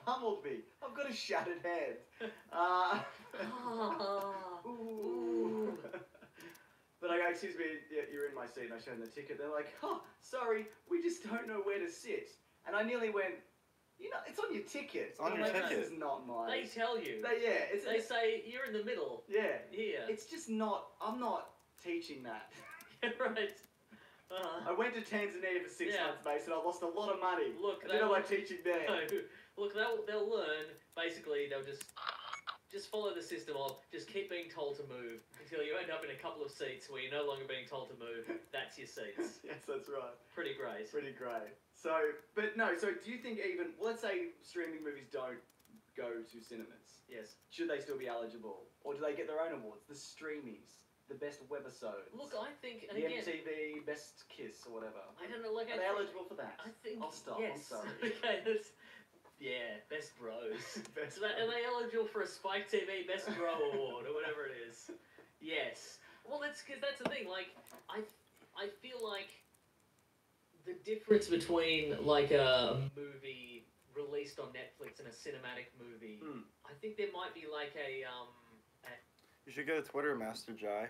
pummeled me. I've got a shattered hand. Ooh. But I go, excuse me, you're in my seat, and I show them the ticket. They're like, oh, sorry, we just don't know where to sit. And I nearly went, you know, it's on your ticket. It's on I'm your like, ticket. This is not mine. They tell you. They They say you're in the middle. yeah. Here. It's just not, I'm not teaching that. Right. I went to Tanzania for 6 Yeah. months, Mason. I lost a lot of money. Look, I did all my teaching there. Look, they'll learn. Basically, they'll just follow the system of just keep being told to move until you end up in a couple of seats where you're no longer being told to move. That's your seats. Yes, that's right. Pretty great. Pretty great. So, but no, so do you think even, well, let's say streaming movies don't go to cinemas. Yes. Should they still be eligible? Or do they get their own awards? The streamies, the best webisodes. Look, I think, and the again, MTV Best Kiss or whatever. I don't know. Like, Are they eligible for that? I think. I'll stop, Yes. I'm sorry. Okay. That's. Yeah. Best bros. Best So are they eligible for a Spike TV Best Bro Award or whatever it is? Yes. Well, that's because that's the thing. Like, I feel like the difference between like a movie released on Netflix and a cinematic movie, I think there might be like a You should go to Twitter, Master Jai,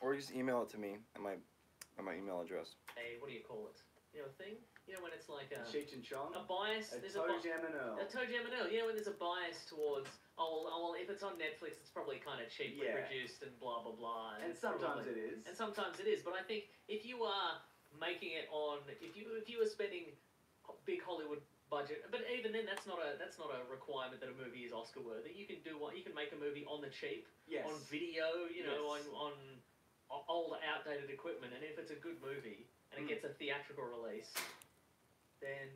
or just email it to me at my email address. what do you call it? You know, a thing. You know, when it's like a Cheech and Chong? bias. A There's Toe a Jam and Earl. Toe Jam and Earl. You know, when there's a bias towards well, if it's on Netflix, it's probably kind of cheaply Yeah. produced and blah blah blah. And it's sometimes probably- it is. And sometimes it is, but I think if you are making it on, if you are spending big Hollywood budget, but even then, that's not a requirement that a movie is Oscar worthy. You can make a movie on the cheap, Yes. on video, you know, Yes. on old outdated equipment, and if it's a good movie and it gets a theatrical release, then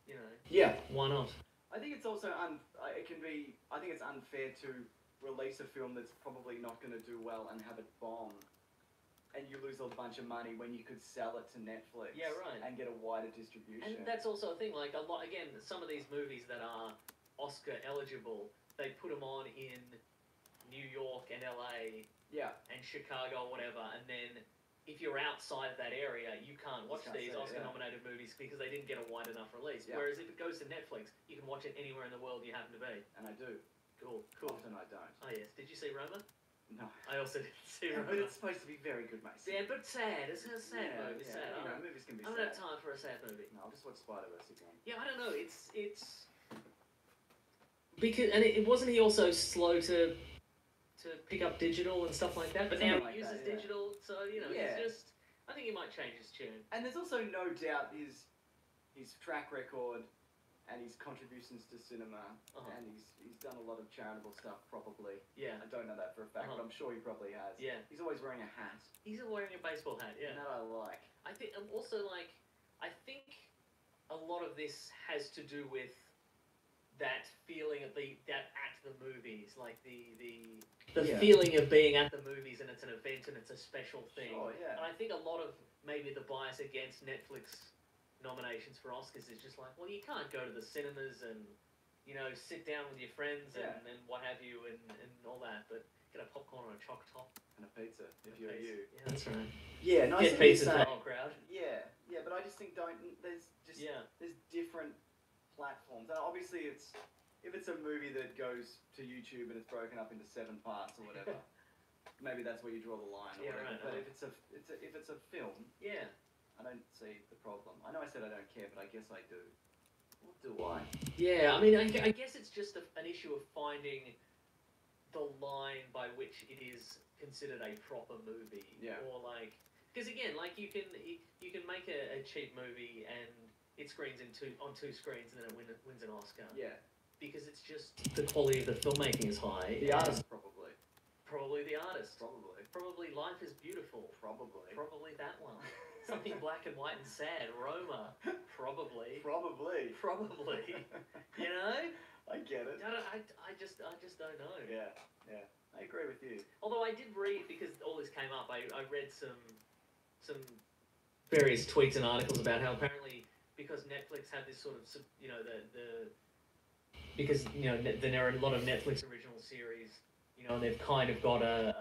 you know, Yeah. why not? I think it's also I think it's unfair to release a film that's probably not going to do well and have it bomb, and you lose a bunch of money when you could sell it to Netflix. Yeah, right. And get a wider distribution. And that's also a thing. Like a lot, again, some of these movies that are Oscar eligible, they put them on in New York and LA yeah. and Chicago or whatever, and then if you're outside of that area, you can't watch these Oscar-nominated movies because they didn't get a wide enough release. Yeah. Whereas if it goes to Netflix, you can watch it anywhere in the world you happen to be. And I do. Cool. Often I don't. Oh yes. Did you see Roma? No. I also didn't see Yeah, Roma. but it's supposed to be very good, mate. Yeah, but sad. It's a sad movie. Yeah, Sad. you know, movies can be I sad. don't have time for a sad movie. No, I'll just watch Spider-Verse again. Yeah, I don't know. It's because it wasn't he also slow to pick up digital and stuff like that. But now he uses digital, so you know he's just. I think he might change his tune. And there's also no doubt his track record and his contributions to cinema, and he's done a lot of charitable stuff, probably. Yeah. I don't know that for a fact, but I'm sure he probably has. Yeah. He's always wearing a hat. He's wearing a baseball hat, yeah. And that I like. I think also like I think a lot of this has to do with that feeling of that at the movies, like the feeling of being at the movies and it's an event and it's a special thing. Sure, yeah. And I think a lot of maybe the bias against Netflix nominations for Oscars is just like, well, you can't go to the cinemas and, you know, sit down with your friends and what have you and all that, but get a popcorn and a choc top. And a pizza, if you're you. Yeah, that's right. Yeah, nice. Get pizza for the whole crowd. Yeah, but I just think there's different platforms. And obviously if it's a movie that goes to YouTube and it's broken up into 7 parts or whatever, maybe that's where you draw the line or whatever. Right, but if it's a film, I don't see the problem. I know I said I don't care, but I guess I do. What do I? Yeah, I mean, I guess it's just an issue of finding the line by which it is considered a proper movie. Yeah. Or like, because again, like you can make a cheap movie and it screens on 2 screens and then it wins an Oscar. Yeah. Because it's just the quality of the filmmaking is high. The artist probably. Probably the artist. Probably. Probably Life is Beautiful. Probably. Probably that one. Something black and white and sad. Roma. Probably. Probably. You know? I get it. I just don't know. Yeah. I agree with you. Although I did read, because all this came up, I read some various tweets and articles about how apparently because Netflix had this sort of, you know, because, you know, there are a lot of Netflix original series, you know, and they've kind of got a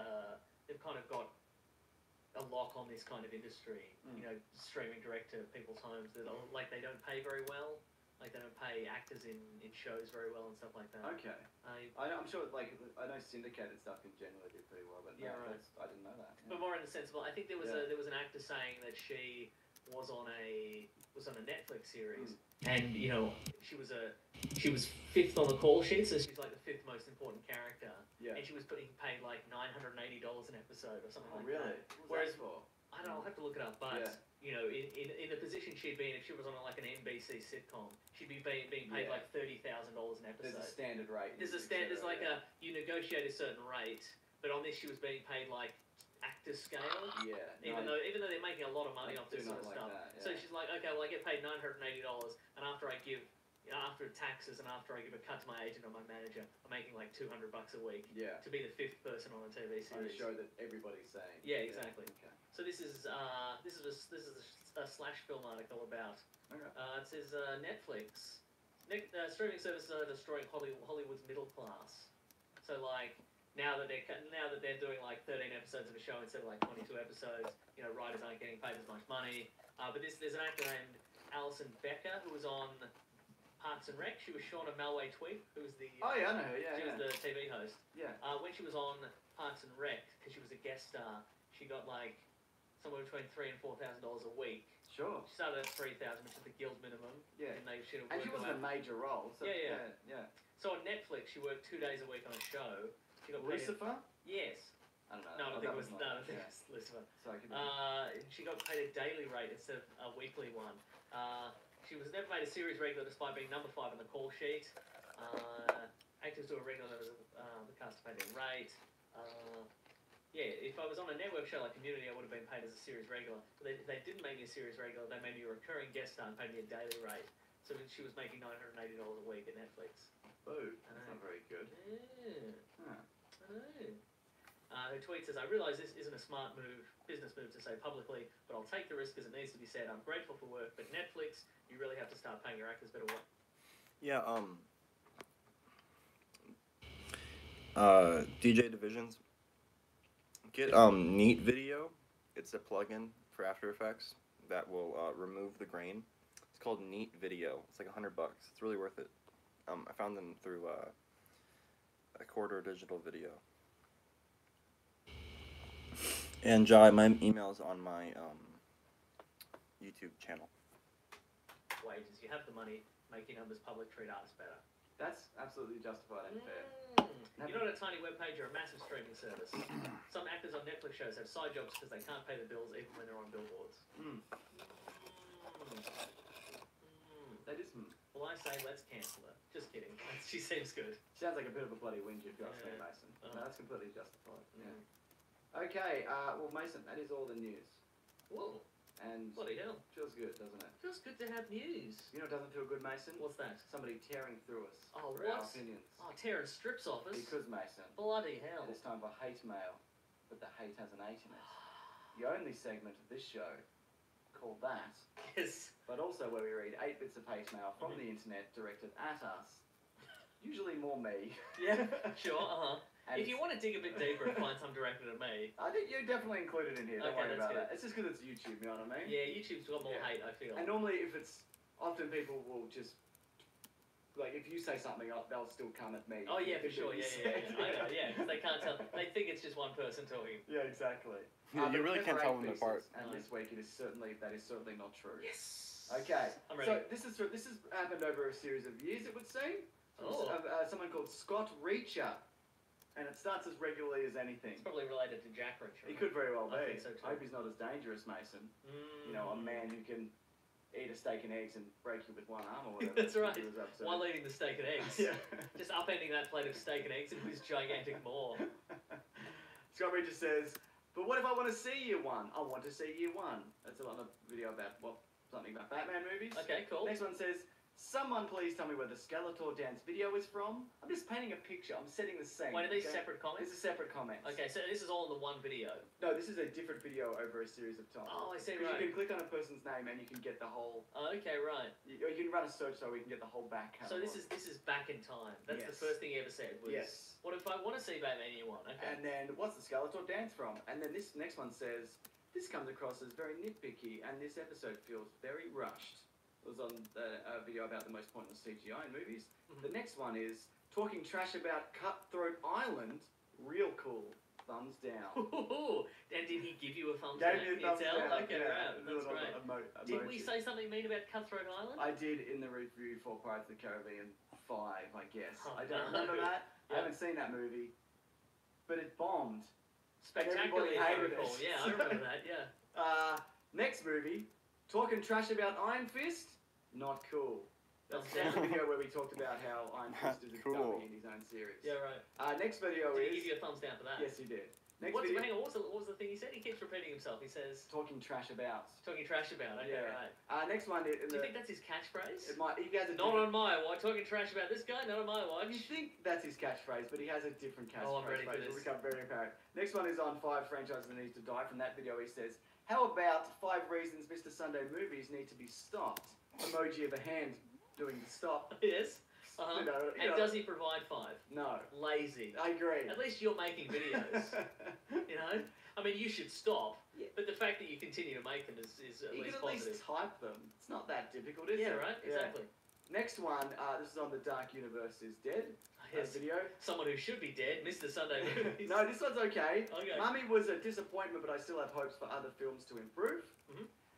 lock on this kind of industry, you know, streaming direct to people's homes that are, like, they don't pay very well. Like, they don't pay actors in shows very well and stuff like that. Okay. I'm sure, like, I know syndicated stuff can generally do pretty well, but I didn't know that. Yeah. But more in the sense of, I think there was an actor saying that she was on a Netflix series, and you know she was 5th on the call sheet, so she's like the 5th most important character. Yeah. And she was being paid like $980 an episode or something like really? that. Whereas I don't know, I'll have to look it up, but you know, in the position she'd be in if she was on like an NBC sitcom, she'd be being paid like $30,000 an episode. There's a standard rate. There's like you negotiate a certain rate, but on this she was being paid like actor scale. Yeah. Even though they're making a lot of money off this sort of stuff. That, So she's like, okay, well I get paid $980, and after I give, you know, after taxes and after I give a cut to my agent or my manager, I'm making like $200 a week. Yeah. To be the 5th person on a TV series. On a show that everybody's saying. Yeah, exactly. Okay. So this is a Slash film article about. Okay. It says Netflix. Streaming services are destroying Hollywood's middle class. So like. Now that they're doing like 13 episodes of a show instead of like 22 episodes, you know, writers aren't getting paid as much money. But there's an actor named Alison Becker who was on Parks and Rec. She was Shauna Malwae-Tweep, who was the I know her. Yeah, she was the TV host. Yeah. When she was on Parks and Rec, because she was a guest star, she got like somewhere between $3,000 and $4,000 a week. Sure. She started at $3,000, which is the guild minimum. Yeah. And she wasn't a major role. So yeah. So on Netflix, she worked 2 days a week on a show. Lucifer? Yes. I don't know. No, I think it was Lucifer. So she got paid a daily rate instead of a weekly one. She was never made a series regular despite being number 5 on the call sheet. Actors who are regular members of the cast are paid their rate. If I was on a network show like Community, I would have been paid as a series regular. But they didn't make me a series regular. They made me a recurring guest star and paid me a daily rate. So she was making $980 a week at Netflix. Boo. That's not very good. Yeah. Huh. I know. who tweets says, I realise this isn't a smart business move to say publicly, but I'll take the risk because it needs to be said. I'm grateful for work, but Netflix, you really have to start paying your actors better work. Yeah, DJ Divisions. Get Neat Video. It's a plugin for After Effects that will remove the grain. It's called Neat Video. It's like $100. It's really worth it. I found them through a Quarter Digital Video. And Jai, my email's on my YouTube channel. Wages. You have the money. Make your numbers public. Treat artists better. That's absolutely justified and fair. You're not a tiny web page, you're a massive streaming service. Some actors on Netflix shows have side jobs because they can't pay the bills even when they're on billboards. That is. Well, I say let's cancel her. Just kidding. She seems good. Sounds like a bit of a bloody whinge if you ask me, Mason. No, that's completely justified. Yeah. Okay, well, Mason, that is all the news. Whoa. And bloody hell. Feels good, doesn't it? Feels good to have news. You know what doesn't feel good, Mason? What's that? Somebody tearing through us. Oh, for what? our opinions. Oh, tearing strips off us. Because, Mason. Bloody hell. It's time for hate mail, but the hate has an 8 in it. The only segment of this show called that. Yes. But also where we read 8 bits of hate mail from the internet directed at us. Usually more me. Yeah, sure, And if you want to dig a bit deeper and find some directed at me. I think you're definitely included in here, don't Okay, worry that's about good. that. It's just because it's YouTube, you know what I mean? Yeah, YouTube's got more hate, I feel. And normally if it's, often people will just, like if you say something, they'll still come at me. Oh yeah, for sure, yeah. I know, yeah, because they can't tell, they think it's just one person talking. Yeah, exactly. You really can't tell them apart. And this week that is certainly not true. Yes! Okay, I'm ready. so this has happened over a series of years, it would seem. Oh. Someone called Scott Reacher. And it starts as regularly as anything. It's probably related to Jack Reacher. He could very well be. I think so too. I hope he's not as dangerous, Mason. You know, a man who can eat a steak and eggs and break you with one arm or whatever. That's right. He was up to. While eating the steak and eggs. Yeah. Just upending that plate of steak and eggs into this gigantic maw. Scott Reacher says, but what if I want to see year one? I want to see year one. That's another video about, something about Batman movies. Okay, cool. Next one says, someone please tell me where the Skeletor dance video is from. I'm just painting a picture. I'm setting the scene. Wait, are these separate comments? These are separate comments. Okay, so this is all in the one video. No, this is a different video over a series of time. Oh, I see, Because right. you can click on a person's name and you can get the whole... Oh, okay, right. You can run a search so we can get the whole back So catalogue. this is back in time. That's the Yes. first thing he ever said was, Yes. what if I want to see Batman Year One? Okay. And then, what's the Skeletor dance from? And then this next one says, this comes across as very nitpicky and this episode feels very rushed. It was on a video about the most pointless CGI in movies. The next one is talking trash about Cutthroat Island. Real cool. Thumbs down. And did he give you a thumbs down? Gave me a Can thumbs you tell? down. Okay, Yeah, right. That's great. Did we emoji. say something mean about Cutthroat Island? I did in the review for Pirates of the Caribbean 5, I guess. Oh, I don't no. remember that. Yeah. I haven't seen that movie. But it bombed. Spectacularly, Everybody I hated recall. it. Yeah, I remember that, yeah. Next movie, talking trash about Iron Fist. Not cool. That's Thumbs the down. video where we talked about how Iron Fist is a Cool. dummy in his own series. Yeah, right. Next video Did is... he give you a thumbs down for that? Yes, he did. Next Hang video... on, what was the thing he said? He keeps repeating himself. He says... Talking trash about. Talking trash about. Okay, Yeah. right. Next one... Do you think that's his catchphrase? It might... He has a Not on different- my watch. Talking trash about this guy? Not on my watch. You think that's his catchphrase, but he has a different catchphrase. Oh, I'm ready for It will this. become very apparent. Next one is on 5 franchises that need to die. From that video, he says, how about 5 reasons Mr. Sunday movies need to be stopped? Emoji of a hand doing the stop. Yes. You know, And does he provide 5? No. Lazy. I agree. At least you're making videos. You know? I mean, you should stop. Yeah. But the fact that you continue to make them is at You least can at positive. least type them. It's not that difficult, is Yeah, it? right? Exactly. Next one, this is on the Dark Universe is Dead Yes. video. Someone who should be dead, Mr. Sunday movies. No, this one's okay. Okay. Mummy was a disappointment, but I still have hopes for other films to improve.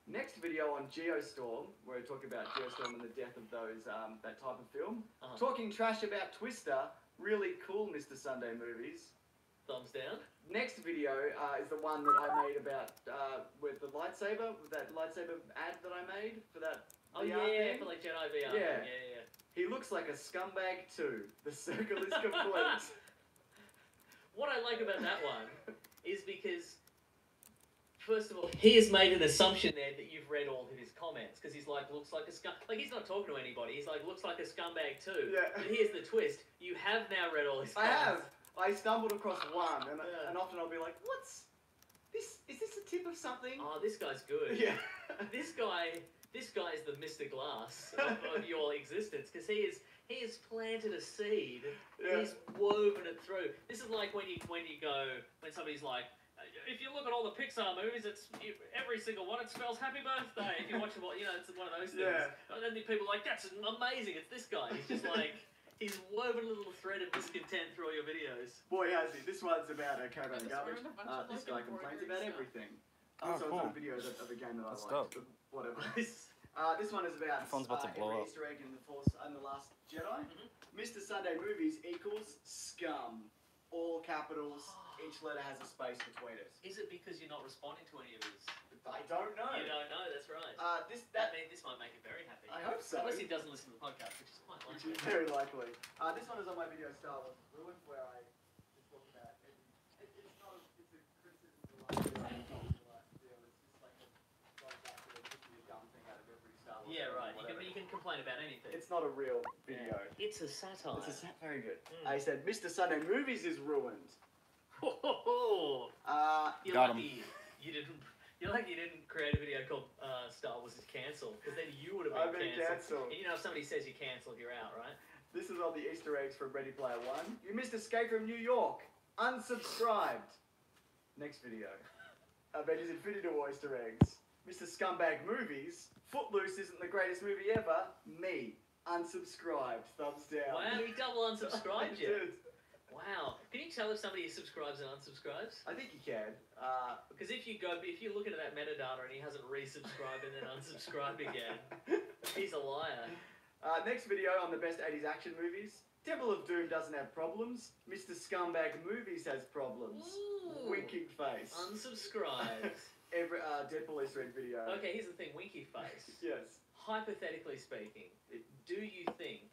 Next video on Geostorm, where we talk about Geostorm and the death of those that type of film. Talking trash about Twister, really cool Mr. Sunday movies. Thumbs down. Next video is the one that I made about with the lightsaber, that lightsaber ad that I made for that. Oh VR yeah, thing. for like Jedi VR. Yeah. Yeah. He looks like a scumbag too. The circle is complete. What I like about that one is because, first of all, he has made an assumption there that you've read all of his comments, because he's like, looks like a scum. Like, he's not talking to anybody. He's like, looks like a scumbag too. Yeah. But here's the twist: you have now read all his I comments. I stumbled across one, and, Yeah. and often I'll be like, "What's this? Is this a tip of something?" Oh, this guy's good. Yeah. This guy is the Mr. Glass of your existence because he has planted a seed. Yeah. He's woven it through. This is like when somebody's like, if you look at all the Pixar movies, every single one it spells happy birthday. If you watch them, it's one of those things. Yeah. And then the people are like, that's amazing. It's this guy. He's just like. He's woven a little thread of discontent through all your videos. Boy, has he. This one's about a caravan Just garbage. wearing a bunch of, This guy like, complains embroidery about stuff. everything. Oh, Also, cool. it's a video of a game that That's I liked. dope. But whatever. Nice. This one is about Phone's about to blow every up. Easter egg in the Last Jedi. Mr. Sunday Movies equals scum. All capitals. Each letter has a space between it. Is it because you're not responding to any of his? I don't know. You don't know. That's right. This This might make him very happy. I hope so. Unless he doesn't listen to the podcast, which is quite Which likely. is very likely. This one is on my video Star Wars Ruined, where I just talk about it's a criticism of the last deal. It's just like going back to the dumb thing out of every Star Wars. Yeah, film, right. whatever. You can complain about anything. It's not a real video. Yeah. It's a satire. Very good. Mm. I said, Mr. Sunday Movies is ruined. Ho, ho, ho. You're Got him. lucky you didn't. You're lucky you didn't create a video called Star Wars is cancelled, because then you would have I've been been cancelled. cancelled. And you know, if somebody says you're cancelled, you're out, right? This is all the Easter eggs from Ready Player One. You missed Escape from New York. Unsubscribed. Next video. Avengers Infinity War Easter eggs. Mr. Scumbag Movies. Footloose isn't the greatest movie ever. Me. Unsubscribed. Thumbs down. Wow, he double unsubscribed I you. did. Wow. Can you tell if somebody subscribes and unsubscribes? I think you can. Because if you look into that metadata and he hasn't resubscribed and then unsubscribed again, he's a liar. Next video on the best 80s action movies. Temple of Doom doesn't have problems. Mr. Scumbag Movies has problems. Ooh. Winking face. Unsubscribed. Every Deadpool Easter egg video. Okay, here's the thing, winky face. Yes. Hypothetically speaking, do you think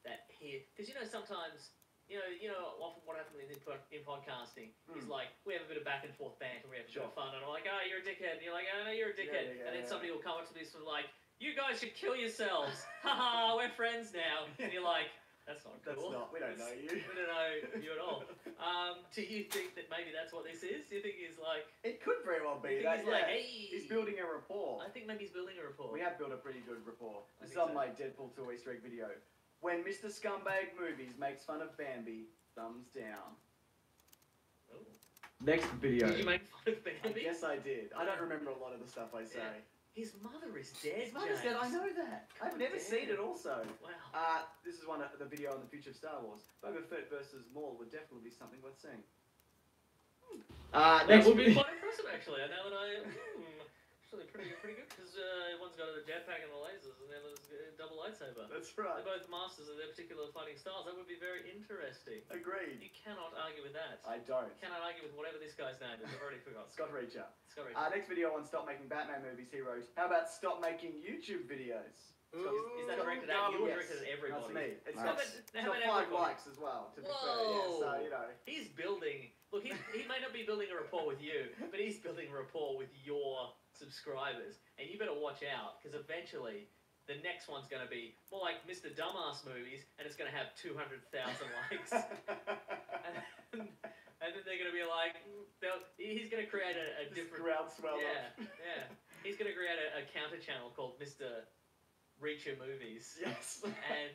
that because sometimes, often what happens in podcasting is like, we have a bit of back and forth banter, we have a bit of fun, and I'm like, oh, you're a dickhead, and you're like, oh, no, you're a dickhead, and then somebody will come up to me and like, you guys should kill yourselves, haha, we're friends now, and you're like, that's not cool. We don't know you. We don't know you at all. Do you think that maybe that's what this is? Do you think he's like... It could very well be You that, think he's like, hey... He's building a rapport. I think maybe he's building a rapport. We have built a pretty good rapport. I This is think on so. my Deadpool 2 Easter egg video. When Mr. Scumbag Movies makes fun of Bambi, thumbs down. Ooh. Next video. Did you make fun of I Bambi? guess I did. I don't remember a lot of the stuff I say. Yeah. His mother is dead, His mother's dead, I James. know that. I've God never damn. seen it also. Wow. This is one of the video on the future of Star Wars. Boba Fett versus Maul would definitely be something worth seeing. That Next would be video. quite impressive, actually. Now that actually pretty good, because one's got a jetpack and the lasers, and the other's got a double lightsaber. That's right. They're both masters of their particular fighting styles. That would be very interesting. Agreed. You cannot argue with that. I don't. You cannot argue with whatever this guy's name is. I've already forgot. Scott Reacher. Scott Reacher. Next video on stop making Batman movies, he wrote, how about stop making YouTube videos? Is that directed at you or Yes, directed at everybody? That's me. It's How got, about- it's how got about 5 everybody? likes as well, to be fair. Yeah, so, you know. He's building. Look, he may not be building a rapport with you, but he's building a rapport with your subscribers. And you better watch out, because eventually the next one's going to be more like Mr. Dumbass Movies, and it's going to have 200,000 likes. and then they're going to be like, he's going to create a Just different. groundswell. Yeah. He's going to create a counter channel called Mr. Reacher Movies. Yes. and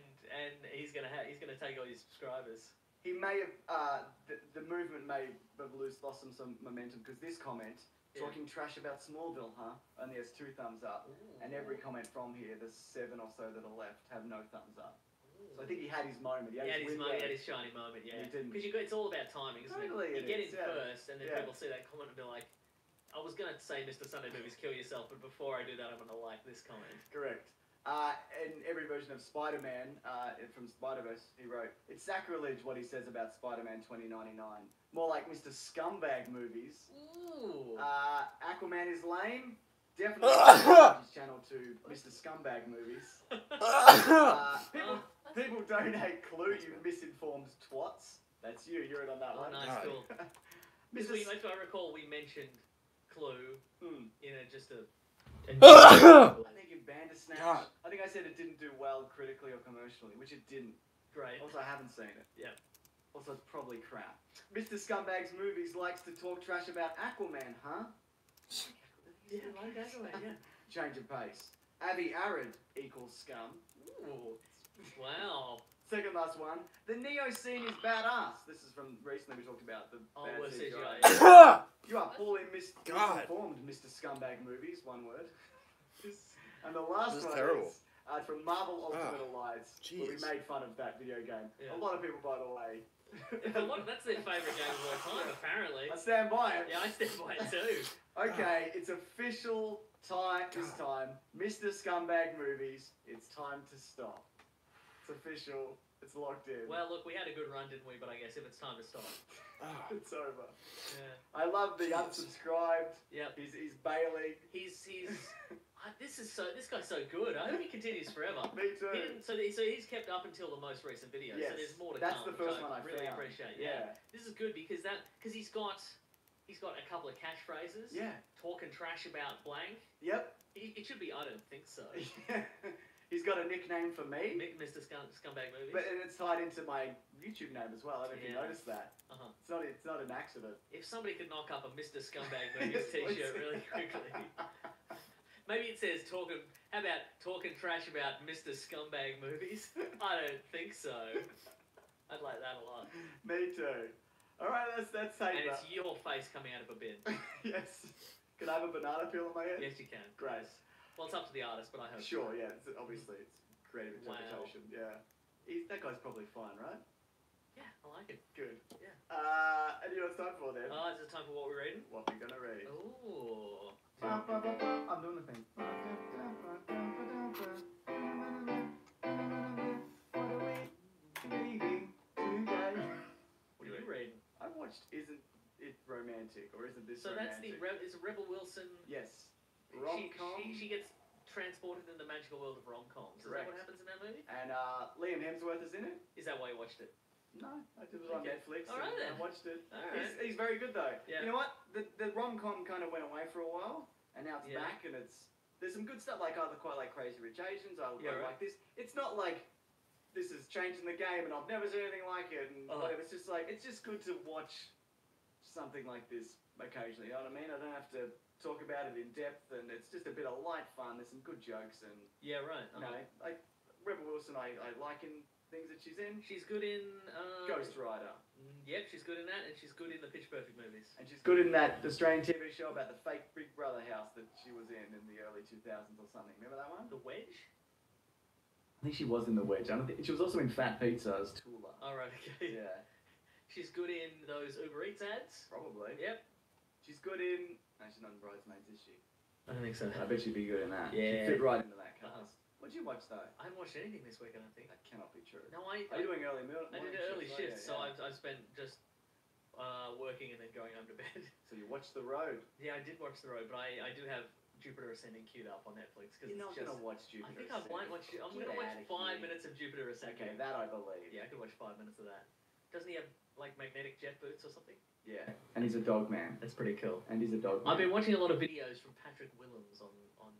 he's gonna take all your subscribers. He may have, the movement may have lost some momentum, because this comment, talking trash about Smallville, only has 2 thumbs up. Ooh. And every comment from here, there's 7 or so that are left, have no thumbs up. So I think he had his moment. He had his moment, window. he had his shiny moment, yeah. He didn't. Because it's all about timing, isn't Totally it? You it get is, in yeah. first, and then Yeah. people see that comment and be like, I was going to say Mr. Sunday Movies, kill yourself, but before I do that, I'm going to like this comment. Correct. In every version of Spider-Man from Spider-Verse, he wrote, it's sacrilege what he says about Spider-Man 2099. More like Mr. Scumbag Movies. Ooh. Aquaman is lame. Definitely change his channel to Mr. Scumbag Movies. People donate Clue, you misinformed twats. That's you, you're in on that Oh, one. nice, Alright. cool. Mr. If I recall, we mentioned Clue in just a I think in Bandersnatch, God. I think I said it didn't do well critically or commercially, which it didn't. great. Also, I haven't seen it. Yeah. Also, it's probably crap. Mr. Scumbag's Movies likes to talk trash about Aquaman, huh? Yeah, like Aquaman, yeah. Change of pace. Abby Arid equals scum. Ooh. Wow. Second last one. The Neo scene is badass. This is from recently we talked about the bad well, CGI. CGI. You are poorly God. misinformed, Mr. Scumbag Movies. One word. And the last This is one terrible. is from Marvel Ultimate Alliance, where we jeez. made fun of that video game. Yeah. A lot of people, by the way. That's their favourite game of all time, apparently. I stand by it. Yeah, I stand by it too. Okay, it's official time this time. Mr. Scumbag Movies, it's time to stop. It's official. It's locked in. Well, look, we had a good run, didn't we? But I guess if it's time to stop. It's over. Yeah. I love the unsubscribed. Yep. He's bailing. He's this guy's so good. I hope he continues forever. Me too. He didn't, so he's kept up until the most recent video. Yes. So there's more to That's come. the first which one I really found. appreciate. Yeah. This is good because he's got a couple of catchphrases. Yeah. Talking trash about blank. Yep. It should be. I don't think so. He's got a nickname for me. Mr. Scumbag Movies. But it's tied into my YouTube name as well. I don't know if you Yeah. noticed that. Uh-huh. It's not an accident. If somebody could knock up a Mr. Scumbag Movies t-shirt really quickly. Maybe it says how about talking trash about Mr. Scumbag Movies? I don't think so. I'd like that a lot. Me too. Alright, that's tape. And it's your face coming out of a bin. Yes. Can I have a banana peel on my head? Yes, you can. Great. Well, it's up to the artist, but I hope Sure, so. yeah. Obviously, it's creative Wow. interpretation. Yeah. That guy's probably fine, right? Yeah, I like it. Good. Yeah. And you know what it's time for then? Is it time for what we're reading? What we're gonna read. Ooh. I'm doing the thing. What are you reading? I watched Isn't It Romantic, or Isn't This So that's Romantic? is Rebel Wilson. Yes. She Rom-com. gets transported in the magical world of rom-coms. Is that Correct. what happens in that movie? And Liam Hemsworth is in it? Is that why you watched it? No, I did it on Okay. Netflix. All right and then. I watched it. All right. He's very good though. Yeah. You know what? The rom-com kind of went away for a while, and now it's Yeah. back, and there's some good stuff. Like I quite like Crazy Rich Asians. I Yeah, right. like this. It's not like this is changing the game, and I've never seen anything like it, and whatever. It's just like it's just good to watch something like this occasionally. You know what I mean? I don't have to talk about it in depth, and it's just a bit of light fun. There's some good jokes, and Yeah, right. you know, like Rebel Wilson, I like in things that she's in. She's good in Ghost Rider. Yep, she's good in that, and she's good in the Pitch Perfect movies. And she's good in that Australian TV show about the fake Big Brother house that she was in the early 2000s or something. Remember that one? The Wedge. I think she was in The Wedge. I don't think she was also in Fat Pizza as Tula. All right. Okay. Yeah, She's good in those Uber Eats ads. probably. Yep. She's good in. No, she's not in Bridesmaids, is she? I don't think so. I bet she'd be good in that. Yeah. She'd fit right into that cast. Uh-huh. What'd you watch though? I haven't watched anything this week. I don't think. That cannot be true. No, Are you doing early morning I did early shifts, so I've spent just working and then going home to bed. So you watched The Road. Yeah, I did watch The Road, but I do have Jupiter Ascending queued up on Netflix because You're not it's just. going to watch Jupiter. I think I might watch. I'm Get going to watch outta 5 here. minutes of Jupiter Ascending. Okay, that I believe. Yeah, I could watch 5 minutes of that. Doesn't he have like magnetic jet boots or something? Yeah. And he's a dog man. That's pretty cool. And he's a dog man. I've been watching a lot of videos from Patrick Willems on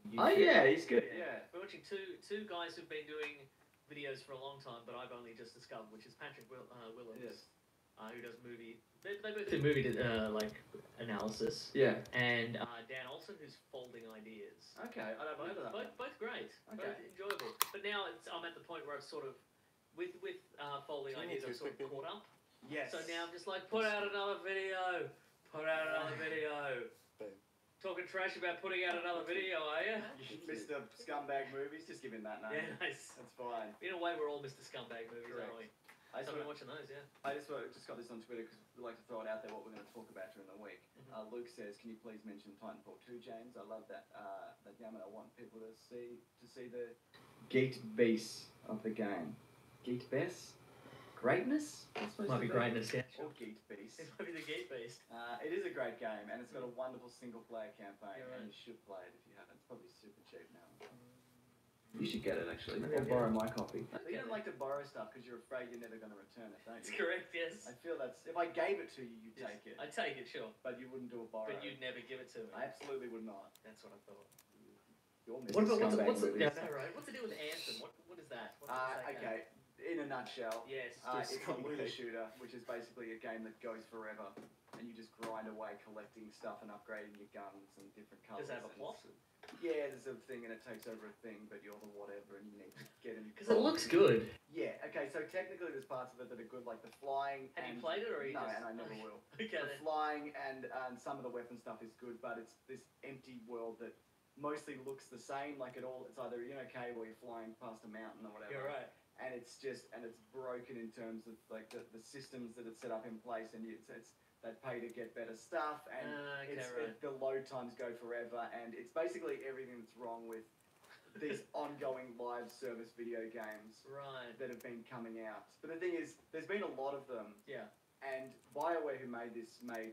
YouTube. Oh yeah, he's good. Yeah. We're watching two guys who've been doing videos for a long time, but I've only just discovered, which is Patrick Willems, Yes. who does movie. They both do movie like analysis, Yeah. and Dan Olsen, who's folding ideas. Okay, I don't know that. Both great, Okay. both enjoyable. But now I'm at the point where I've sort of, with folding Do you need ideas, I've sort of toothpick, caught up. Yes. So now I'm just like, put out another video. Put out another video. Boom. Talking trash about putting out another video, are you? Mr. Scumbag Movies, just give him that name. Yeah, nice. That's fine. In a way, we're all Mr. Scumbag movies, aren't we? I So just, I've been watching those, yeah. just got this on Twitter because we like to throw it out there what we're going to talk about during the week. Luke says, "Can you please mention Titanfall 2, James? I love that game, and I want people to see the geeked beast of the game. Geeked best, greatness. Might be greatness, yeah. Or geeked beast. It might be the Gate Beast. It is a great game, and it's got a wonderful single-player campaign, Yeah, right. and you should play it if you haven't. It's probably super cheap now. You should get it actually, Maybe or I'll get borrow it. my copy. Okay. You don't like to borrow stuff because you're afraid you're never going to return it, don't That's you? correct, yes. I feel that's if I gave it to you, you'd Yes. take it, I'd take it, sure. but you wouldn't do a borrow. But you'd never give it to me. I absolutely would not. That's what I thought. You're Mr. What about Scumbag what's the movies. yeah, no, right. What's the deal with Anthem? What is that? What is that game? Okay, in a nutshell, Yes. it's a looter shooter, which is basically a game that goes forever, and you just grind away collecting stuff and upgrading your guns and different colours. Does it have a plot? Yeah, there's a thing and it takes over a thing, but you're the whatever and you need to get in. Because it looks good. Yeah, okay, so technically there's parts of it that are good, like the flying. Have you played it or you No, just... and I never will. Okay The then. flying and some of the weapon stuff is good, but it's this empty world that mostly looks the same, like it's either you're in a cave or you're flying past a mountain or whatever. You're right. And it's broken in terms of like the systems that it's set up in place, and they pay to get better stuff, and the load times go forever, and it's basically everything that's wrong with these ongoing live service video games that have been coming out. But the thing is, there's been a lot of them. Yeah. And BioWare, who made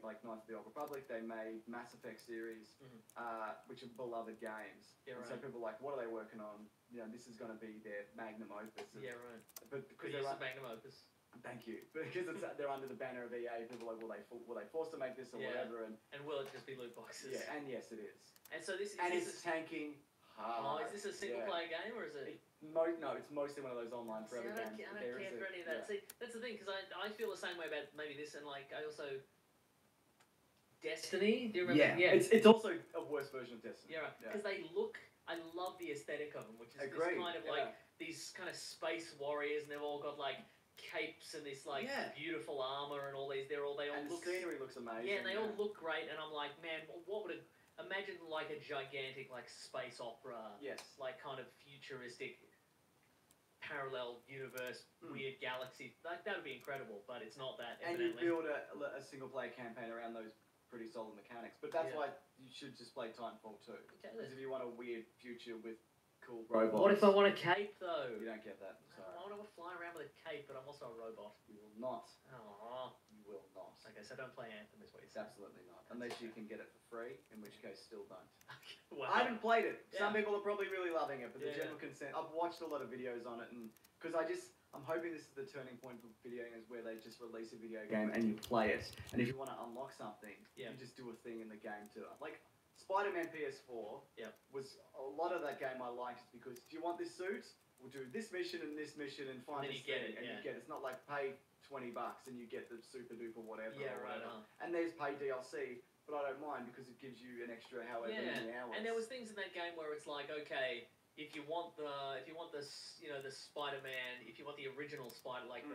like Knights of the Old Republic, they made Mass Effect series, which are beloved games. Yeah, and so people are like, what are they working on? You know, this is going to be their magnum opus. Yeah, right. But because they're magnum opus. Thank you. Because they're under the banner of EA, people are like, were they forced to make this or whatever? And will it just be loot boxes? Yeah, and yes, it is. And so this is... And it's tanking hard. Oh, is this a single-player game, or is it... No, it's mostly one of those online forever games. I don't care for any of that. See, that's the thing, because I feel the same way about maybe this, and like, I also... Destiny? Do you remember? Yeah. It's also a worse version of Destiny. Yeah, right. Because they look... I love the aesthetic of them, which is this kind of like... These kind of space warriors, and they've all got like... capes and this like beautiful armor and all these. They all and look. The scenery looks amazing. Yeah, and they all look great. And I'm like, man, what would imagine like a gigantic like space opera? Yes. Like kind of futuristic, parallel universe, weird galaxy. Like that would be incredible. But it's not that. And you build a single player campaign around those pretty solid mechanics. But that's why you should just play Titanfall 2. Because if you want a weird future with cool robots. What if I want a cape though? You don't get that. Sorry. I want to fly around with a cape, but I'm also a robot. You will not. Aww. You will not. Okay, so don't play Anthem, is what you're saying. Absolutely not. Unless you can get it for free, in which case still don't. Wow. I haven't played it. Some people are probably really loving it, but the general consent... I've watched a lot of videos on it, and because I'm hoping this is the turning point for video games where they just release a video game and you play it. And if you want to unlock something, you just do a thing in the game to it. Like... Spider-Man PS4 was a lot of that game I liked because if you want this suit, we'll do this mission and find this thing, and you get it. It's not like pay $20 and you get the super duper whatever. Yeah, right. And there's pay DLC, but I don't mind because it gives you an extra however many hours. And there was things in that game where it's like, okay, if you want the Spider-Man, if you want the original Spider, like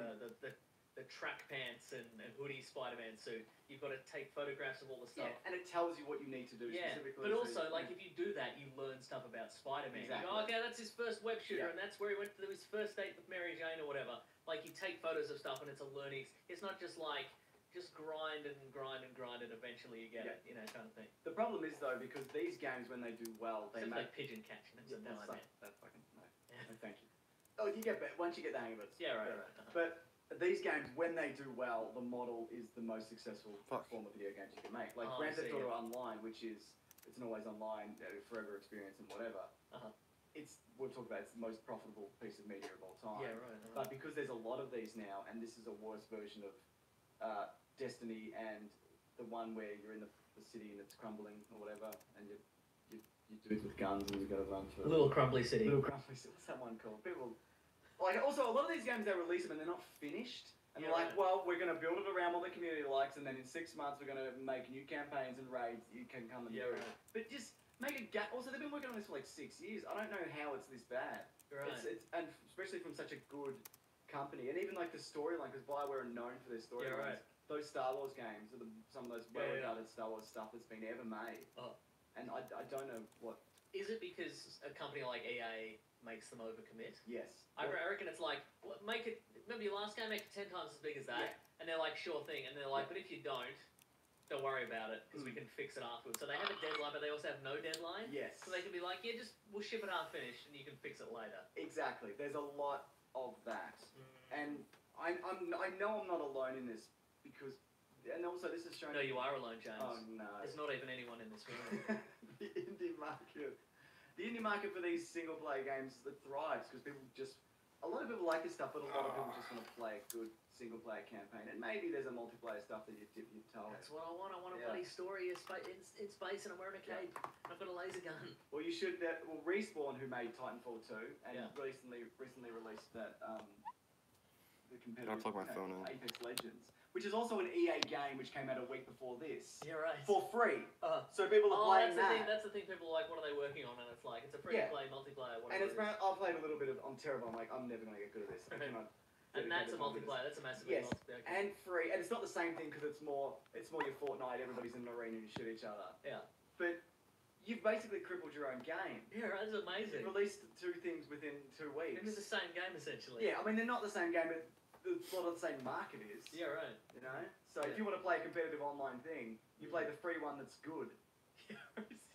the track pants and hoodie Spider-Man suit, you've got to take photographs of all the stuff. Yeah, and it tells you what you need to do specifically. But also, like, if you do that, you learn stuff about Spider-Man. Exactly. You go, okay, that's his first web shooter, and that's where he went to his first date with Mary Jane or whatever. Like, you take photos of stuff, and it's a learning. It's not just like, just grind and eventually you get it, you know, kind of thing. The problem is, though, because these games, when they do well, they make... like pigeon catching. That's a nightmare. That fucking... No. No, thank you. Oh, once you get the hang of it. Yeah, right. But... These games, when they do well, the model is the most successful form of video games you can make. Like Grand Theft Auto Online, which is, it's an always online, forever experience and whatever. We'll talk about it's the most profitable piece of media of all time. Yeah, right. But because there's a lot of these now, and this is a worse version of Destiny and the one where you're in the city and it's crumbling or whatever, and you dudes with guns and you've got to run through. Little Crumbly City. Little Crumbly City. What's that one called? People... Like, also, a lot of these games, they release them and they're not finished. And they're like, well, we're going to build it around what the community likes, and then in 6 months we're going to make new campaigns and raids that you can come and do. Right. But just make a game. Also, they've been working on this for like 6 years. I don't know how it's this bad. Right. And especially from such a good company. And even like the storyline, because BioWare are known for their storylines. Yeah, right. Those Star Wars games are some of those well-regarded Star Wars stuff that's been ever made. And I don't know what... Is it because a company like EA makes them overcommit? Yes. I reckon it's like, make it, remember your last game, make it 10 times as big as that, and they're like, sure thing, and they're like, but if you don't worry about it, because we can fix it afterwards. So they have a deadline, but they also have no deadline. Yes. So they can be like, yeah, we'll ship it half finished, and you can fix it later. Exactly. There's a lot of that. And I know I'm not alone in this, because, and also this is showing... No, you are alone, James. Oh, no. There's not even anyone in this room. The indie market for these single player games that thrives because a lot of people like this stuff, but a lot of people just want to play a good single player campaign. And maybe there's a multiplayer stuff that you dip your toe. That's what I want. I want a bloody story in space, and I'm wearing a cape. And I've got a laser gun. Well, you should. Respawn, who made Titanfall 2, and recently released that the competitive. plug my phone in. Apex Legends, which is also an EA game which came out a week before this. Yeah, right. For free. Uh, So people are playing that's the that. thing. That's the thing. People are like, what are they working on? And it's like, it's a free-to-play multiplayer. And Whatever. I've played a little bit of. I'm terrible. I'm like, I'm never gonna get good at this. I cannot. And that's a multiplayer. That's a massive multiplayer. And free, and it's not the same thing because it's more your Fortnite. Everybody's in an arena and you shoot each other. Yeah. But you've basically crippled your own game. Yeah, that's amazing. You released 2 things within 2 weeks. It was the same game essentially. Yeah, I mean they're not the same game, but a lot of the same market is. Yeah, right. You know. So if you want to play a competitive online thing, you play the free one that's good.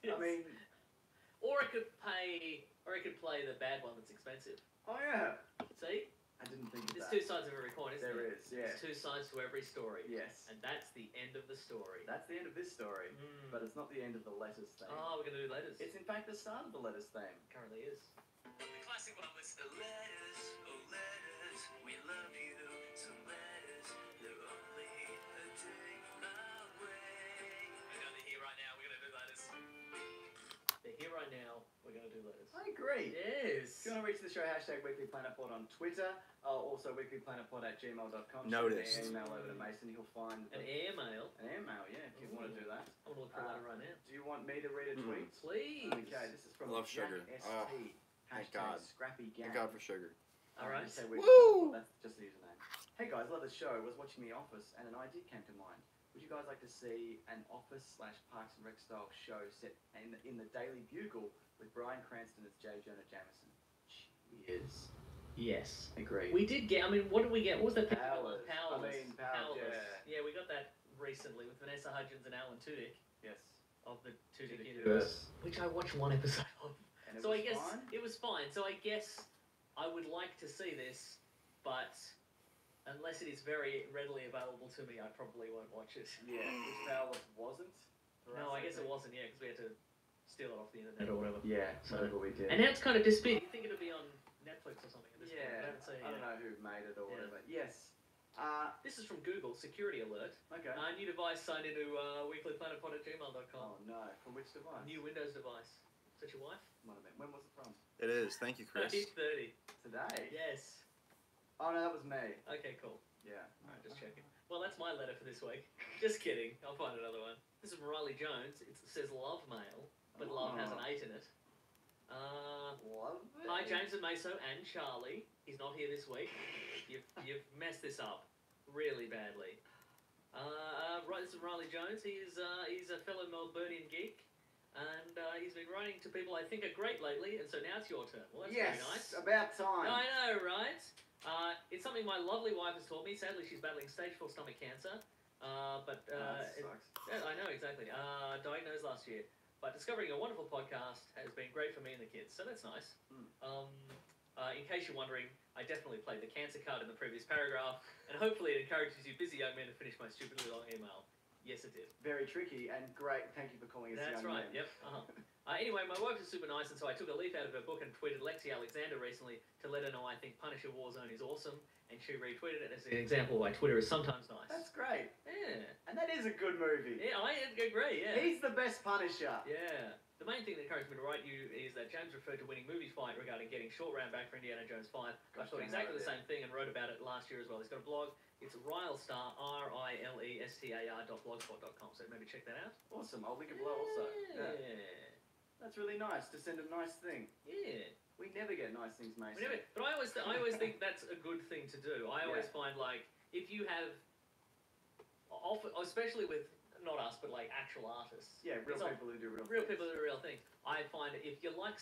Yes. I mean. Or it could play the bad one that's expensive. Oh yeah. See? I didn't think of There's that. 2 sides of every coin, isn't there? There is, yeah. There's 2 sides to every story. Yes. And that's the end of the story. That's the end of this story, but it's not the end of the letters thing. Oh, we're going to do letters. It's in fact the start of the letters theme. Currently is. The classic one was the letters, oh letters, we love you, so letters, they're only a day away. They're here right now, we're gonna do letters. They're here right now, we're going to do letters. I agree. Yes. If you want to reach the show, hashtag WeeklyPlanetPod on Twitter, also weeklyplanetpod@gmail.com. No Send this. an email over to Mason, he'll find An airmail. an airmail, yeah, if you want to do that. I'm going to look for a letter right now. Do you want me to read a tweet? Please. Okay, this is from I love Jack sugar. ST. Oh, thank God. Scrappy Gang. Thank God for sugar. Alright. Say Woo! That's just the username. Hey guys, love the show. Was watching The Office and an idea came to mind. Would you guys like to see an Office/Parks and Rec style show set in the Daily Bugle with Bryan Cranston as J. Jonah Jameson? Cheers. Yes. Agree. We did get, what did we get? What was that picture? Powers. Powers. I mean, Powers, Yeah, we got that recently with Vanessa Hudgens and Alan Tudyk Yes. of the Tudyk Tudyk universe, which I watched 1 episode of. And it So was I guess fine? it was fine. So I guess I would like to see this, but unless it is very readily available to me, I probably won't watch it. Yeah, which Powers wasn't. for No, us, I guess it think. wasn't, yeah, because we had to steal it off the internet or whatever. Yeah, So- whatever we did. And now it's kind of disappeared. You think it'll be on Netflix or something at this point? Yeah, I haven't seen it I don't yet. know who made it or Yeah. whatever. Yes. This is from Google, security alert. Okay. New device signed into weeklyplanetpod@gmail.com. Oh no, from which device? New Windows device. Is that your wife? Might have been. When was it from? It is. Thank you, Chris. 8:30. Today? Yes. Oh no, that was me. Okay, cool. Yeah. Alright, just checking. Well, that's my letter for this week. Just kidding. I'll find another one. This is from Riley Jones. It says love mail, but love has an 8 in it. Love it. Hi, James and Meso and Charlie. He's not here this week. You've messed this up really badly. Right, this is Riley Jones. He's a fellow Melburnian geek, and he's been writing to people I think are great lately, and so now it's your turn. Well, that's Yes, very nice. about time. I know, right? It's something my lovely wife has taught me. Sadly, she's battling stage 4 stomach cancer. That sucks. Yeah, I know, exactly. Diagnosed last year. But discovering a wonderful podcast has been great for me and the kids, so that's nice. In case you're wondering, I definitely played the cancer card in the previous paragraph, and hopefully it encourages you busy young men to finish my stupidly long email. Yes, it did. Very tricky and great. Thank you for calling us That's young right, men. yep. Anyway, my wife is super nice, and so I took a leaf out of her book and tweeted Lexi Alexander recently to let her know I think Punisher Warzone is awesome, and she retweeted it as an example why Twitter is sometimes nice. That's great. Yeah. And that is a good movie. Yeah, I agree, yeah. He's the best Punisher. Yeah. The main thing that encouraged me to write you is that James referred to winning movie fight regarding getting short round back for Indiana Jones 5. I Gosh, thought damn exactly right, the same thing and wrote about it last year as well. He's got a blog. It's Rilestar, RILESTAR.blogspot.com. So maybe check that out. Awesome. I'll link it below also. Yeah. That's really nice to send a nice thing. Yeah. We never get nice things, Mason. But I always think that's a good thing to do. I always find, like, if you have, especially with, not us, but like actual artists. Yeah, real It's people who do real Real things. people do real things. I find if you like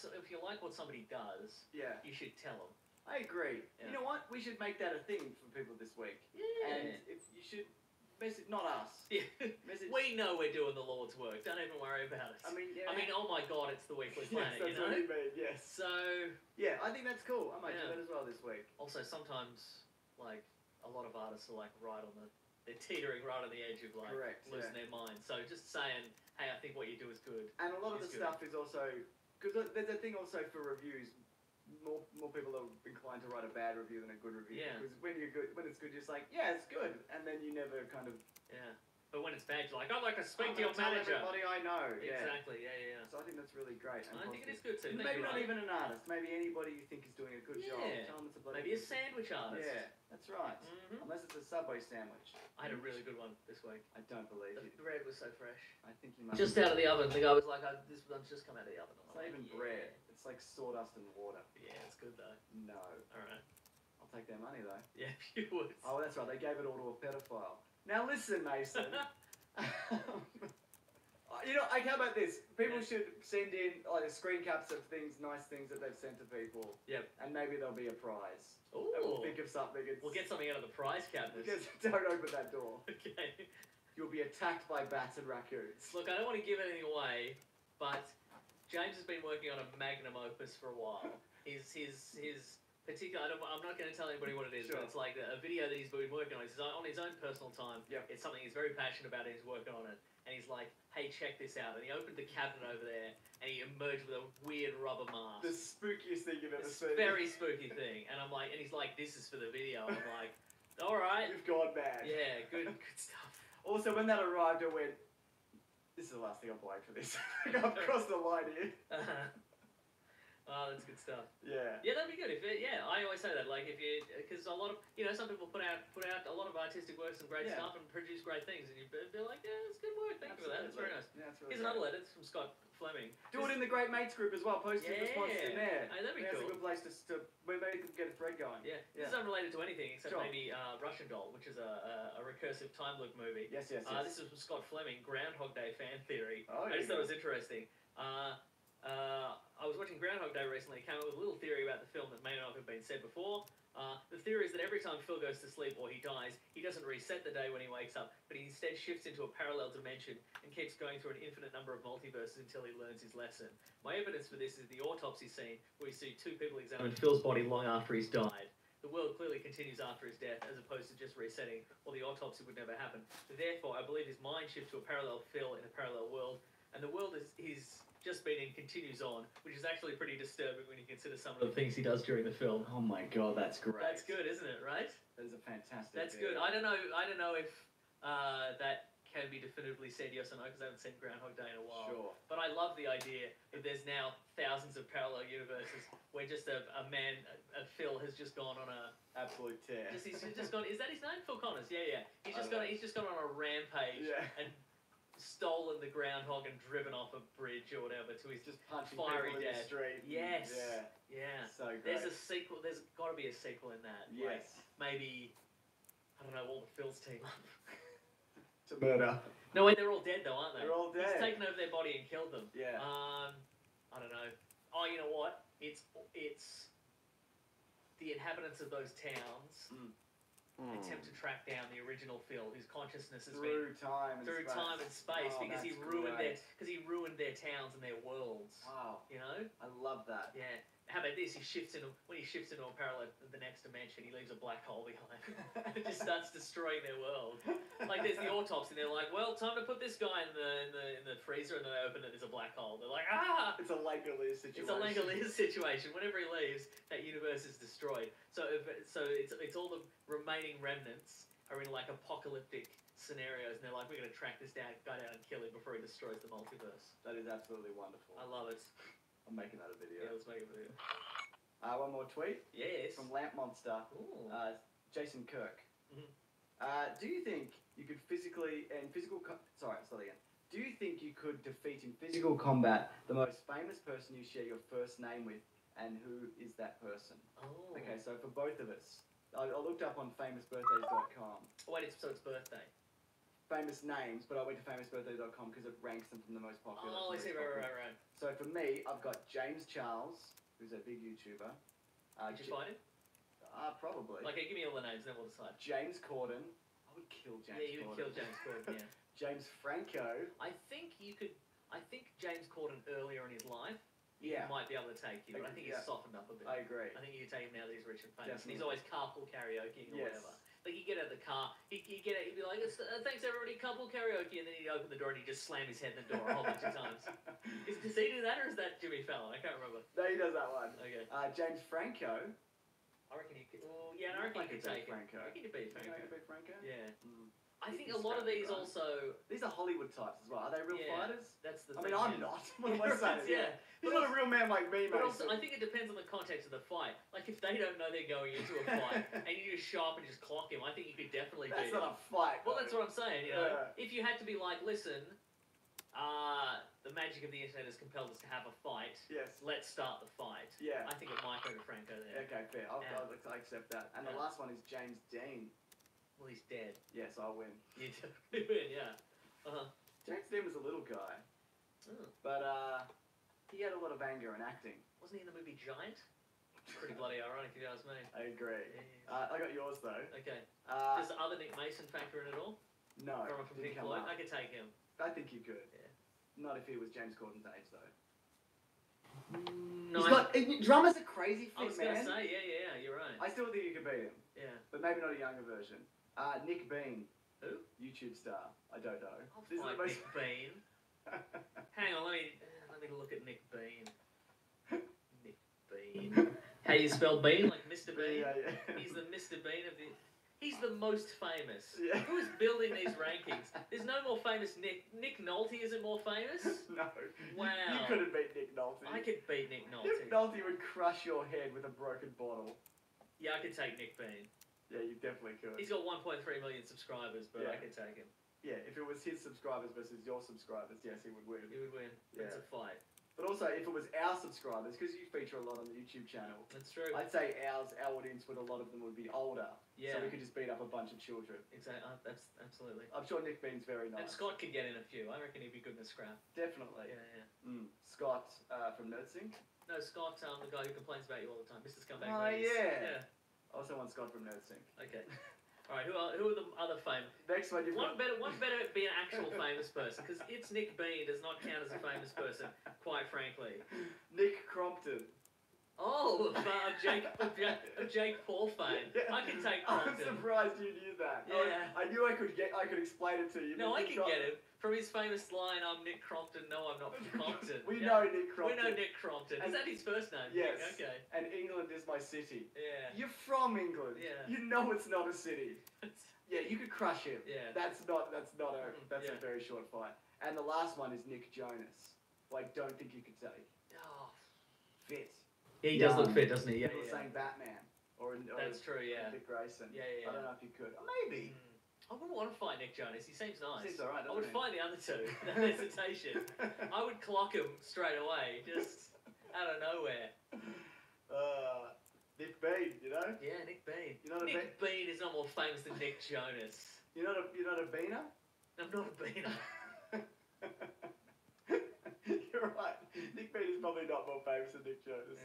what somebody does, Yeah. you should tell them. I agree. Yeah. You know what? We should make that a thing for people this week. Yeah. And if you should message, not us. Yeah. Message. We know we're doing the Lord's work. Don't even worry about it. I mean, yeah. Oh my God, it's the Weekly yes, Planet, that's you know? what he mean. Yes. So, Yeah, I think that's cool. I might do Yeah. that as well this week. also sometimes, like, a lot of artists are like they're teetering right on the edge of like Correct, losing their mind. So just saying, hey, I think what you do is good. And a lot of the It's good. stuff is also because there's a thing also for reviews. More people are inclined to write a bad review than a good review. Yeah. Because when it's good, you're just like, yeah, it's good, and then you never kind of Yeah. But when it's bad, you're like, I'd like to speak to I'm your gonna tell manager. everybody I know. Yeah. Exactly. Yeah. So I think that's really great. And I think it is positive. good too. Thank Maybe you, not Ryan. even an artist. Maybe anybody you think is doing a good job. Yeah. Tell them it's a bloody Maybe a good- sandwich artist. Yeah, that's right. Mhm. Unless it's a Subway sandwich. I had a really good one this week. I don't believe The you. bread was so fresh. I think you must. Just out of the oven. The guy was like, "This one's just come out of the oven." It's not even bread. It's like sawdust and water. Yeah, it's good though. No. All right. I'll take their money though. Yeah, if you would. Oh, that's right. They gave it all to a pedophile. Now listen, Mason. You know, how about this? People should send in like screen caps of nice things that they've sent to people. Yep. And maybe there'll be a prize. Ooh. And we'll think of something. We'll get something out of the prize cabinet. Don't open that door. Okay. You'll be attacked by bats and raccoons. Look, I don't want to give anything away, but James has been working on a magnum opus for a while. His particular, I'm not going to tell anybody what it is, Sure. but it's like a video that he's been working on. It's on his own personal time. Yep. It's something he's very passionate about and he's working on it. And he's like, hey, check this out. And he opened the cabinet over there and he emerged with a weird rubber mask. The spookiest thing you've ever It's seen. very spooky thing. And I'm like, and he's like, this is for the video. I'm like, all right. You've gone mad. Yeah, good stuff. Also, when that arrived, I went, this is the last thing I'm buying for this. I've crossed the line here. Oh, that's good stuff. Yeah. Yeah, that'd be good. I always say that. Like, because a lot of, some people put out a lot of artistic works and great Yeah. stuff and produce great things, and you'd be like, yeah, it's good work. Thank you for that. It's very nice. Yeah, that's really Here's great. another letter. It's from Scott Fleming. Do it in the Great Mates group as well. Post your responses in there. Hey, that'd be That's cool. a good place to maybe get a thread going. Yeah. This is unrelated to anything except Sure. maybe Russian Doll, which is a recursive time loop movie. Yes. This is from Scott Fleming, Groundhog Day fan theory. Oh, I just yeah. thought it was interesting. I was watching Groundhog Day recently. Came up with a little theory about the film that may not have been said before. The theory is that every time Phil goes to sleep or he dies, he doesn't reset the day when he wakes up, but he instead shifts into a parallel dimension and keeps going through an infinite number of multiverses until he learns his lesson. My evidence for this is the autopsy scene where we see two people examine Phil's body long after he's died. The world clearly continues after his death, as opposed to just resetting, or the autopsy would never happen. Therefore, I believe his mind shifts to a parallel Phil in a parallel world, and the world he's just been in continues on, which is actually pretty disturbing when you consider some of the things he does during the film. Oh my god, that's great. That's good, isn't it? Right? That is a fantastic. That's idea. good. I don't know if that can be definitively said yes or no, because I haven't seen Groundhog Day in a while. Sure. But I love the idea that there's now thousands of parallel universes where just a Phil has just gone on a Absolute tear. he's just gone. Is that his name? Phil Connors. Yeah. He's just gone on a rampage Yeah. and stolen the groundhog and driven off a bridge or whatever to his Just punching fiery people in the death. street. Yes. Yeah. Yeah. So great. There's a sequel. There's got to be a sequel in that. Like, Yes. maybe I don't know. All the Phils team up. To murder. No, wait, they're all dead though, aren't they? They're all dead. He's taken over their body and killed them. Yeah. I don't know. Oh, you know what? It's the inhabitants of those towns attempt to track down the original Phil, whose consciousness has been Through time and through space. time and space Oh, because he that's ruined their towns and their worlds. Wow. You know? I love that. Yeah. How about this? When he shifts into a parallel, the next dimension, he leaves a black hole behind. It just starts destroying their world. Like there's the autopsy, and they're like, "Well, time to put this guy in the freezer," and then they open it, there's a black hole. They're like, "Ah!" It's a Langoliers situation. It's a Langoliers situation. Whenever he leaves, that universe is destroyed. So it's all the remaining remnants are in like apocalyptic scenarios, and they're like, "We're going to track this guy down and kill him before he destroys the multiverse." That is absolutely wonderful. I love it. I'm making that a video. Yeah, let's make a video. One more tweet Yes. from Lamp Monster. Ooh. Jason Kirk. Mhm. Do you think you could Do you think you could defeat in physical combat the most famous person you share your first name with, and who is that person? Oh. Okay, so for both of us, I looked up on famousbirthdays.com. Wait, so it's birthday. Famous names, but I went to famousbirthday.com because it ranks them from the most popular. Oh, I to see. least popular. Right. So for me, I've got James Charles, who's a big YouTuber. Did you find him? Probably. Okay, give me all the names, then we'll decide. James Corden. I would kill James Corden. Yeah, you would kill James Corden, yeah. James Franco. I think James Corden earlier in his life, Yeah. might be able to take you, but I think Yeah. he's softened up a bit. I agree. I think you can take him now that he's rich and famous. And he's Definitely. always carpool karaoke or Yes. whatever. Like, he'd get out of the car, he'd be like, thanks everybody, carpool karaoke, and then he'd open the door and he'd just slam his head in the door a whole bunch of times. Does he do that, or is that Jimmy Fallon? I can't remember. No, he does that one. Okay. James Franco. I reckon you could, well, yeah, I reckon you could take him. Franco. I reckon you could beat You think I Franco. could beat Franco? Yeah. I think He's a lot of strapping, these right? also. These are Hollywood types as well. Are they real Yeah. fighters? That's the I thing. mean, I'm yeah. not. What am I saying? Yeah. He's But not a real man like me, But mate. also, I think it depends on the context of the fight. Like, if they don't know they're going into a fight and you just show up and just clock him, I think you could definitely That's beat not him. a fight. Well, that's what I'm saying, you know. Yeah. If you had to be like, listen, the magic of the internet has compelled us to have a fight. Yes. Let's start the fight. Yeah. I think it might go to Franco there. Okay, fair. Yeah. I accept that. And the Yeah. last one is James Dean. Well, he's dead. Yes, I win. You definitely win, yeah. James Dean was a little guy, Oh. but he had a lot of anger and acting. Wasn't he in the movie Giant? Pretty bloody ironic, if you ask me. I agree. Yeah. I got yours though. Okay. Uh, Does the other Nick Mason factor in at all? no, From didn't Pink come Floyd? up. I could take him. I think you could. Yeah. Not if he was James Corden's age though. No, He's got drummers are crazy I fit, was man. going to say, yeah, you're right. I still think you could beat him, Yeah. but maybe not a younger version. Nick Bean. Who? YouTube star. I don't know. I'll This is the fight most- Nick Bean. Hang on, let me look at Nick Bean. Nick Bean. How you spell Bean? Like Mr. Bean? Yeah. He's the Mr. Bean of the... He's the most famous. Yeah. Who is building these rankings? There's no more famous Nick. Nick Nolte isn't more famous? No. Wow. You couldn't beat Nick Nolte. I could beat Nick Nolte. Nick Nolte would crush your head with a broken bottle. Yeah, I could take Nick Bean. Yeah, you definitely could. He's got 1.3 million subscribers, but Yeah. I could take him. Yeah, if it was his subscribers versus your subscribers, yes, he would win. He would win. Yeah. It's a fight. But also, if it was our subscribers, because you feature a lot on the YouTube channel, That's true. I'd say our audience would, a lot of them would be older. Yeah. So we could just beat up a bunch of children. Exactly. That's absolutely. I'm sure Nick Bean's very nice. And Scott could get in a few. I reckon he'd be good in a scrap. Definitely. Yeah. Scott from NerdSync. No, Scott, the guy who complains about you all the time, Mr. Scumbag. Oh, Movies. yeah. I also want Scott from NerdSync. Okay. All right. Who are the other famous? Next one, you've One got... better be an actual famous person, because it's Nick Bean does not count as a famous person, quite frankly. Nick Crompton. Oh, of Jake Paul fame. Yeah. I can take I'm Crompton. surprised you knew that. Yeah. I knew I could explain it to you. No, I Nick can get Crompton. it. From his famous line, I'm Nick Crompton, no, I'm not Compton. We Yeah. know Nick Crompton. We know Nick Crompton. And- Is that his first name? Yes. Nick? Okay. And England is my city. Yeah. You're from England. Yeah. You know it's not a city. Yeah, you could crush him. Yeah. That's Yeah. a very short fight. And the last one is Nick Jonas. Like, don't think you could take. Oh. Fit. Yeah, he does does look look fit, fit, doesn't he? People saying Batman. Or That's true, yeah. Dick Grayson. Yeah. I don't know if you could. Or maybe. I wouldn't want to fight Nick Jonas. He seems nice. Seems alright, I would doesn't he? fight the other two. No hesitation. I would clock him straight away, just out of nowhere. Nick Bean, you know? Yeah, Nick Bean. You're not a Nick Bean is not more famous than Nick Jonas. You're not a beaner? I'm not a beaner. You're right. Nick Bean is probably not more famous than Nick Jonas.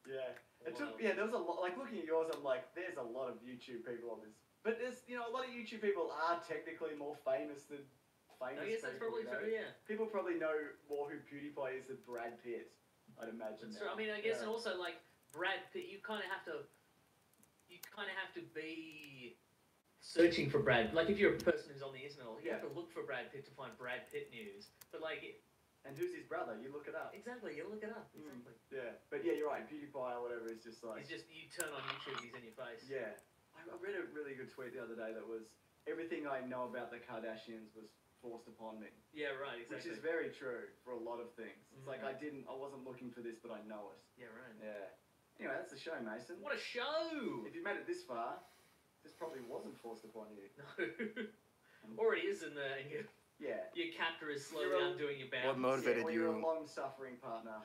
Yeah. Wow. There was a lot. Like looking at yours, I'm like, there's a lot of YouTube people on this. But there's, a lot of YouTube people are technically more famous than famous. I guess that's people, probably true, yeah. People probably know more who PewDiePie is than Brad Pitt. I'd imagine. That's true. now. I mean, I guess, Yeah. and also like Brad Pitt, you kind of have to be searching for Brad. Like if you're a person who's on the internet, you have to look for Brad Pitt to find Brad Pitt news. But like, And who's his brother? You look it up. exactly, you look it up. Exactly. Yeah. But yeah, you're right. PewDiePie or whatever is just like. It's just you turn on YouTube, he's in your face. Yeah. I read a really good tweet the other day that was, everything I know about the Kardashians was forced upon me. Yeah, right. Exactly. Which is very true for a lot of things. It's like Mhm. I wasn't looking for this, but I know it. Yeah, right. Yeah. Anyway, that's the show, Mason. What a show! If you made it this far, this probably wasn't forced upon you. No. Or it is in Yeah. your captor is slowly You're a- undoing your What boundaries. motivated Or you're a you? long-suffering partner.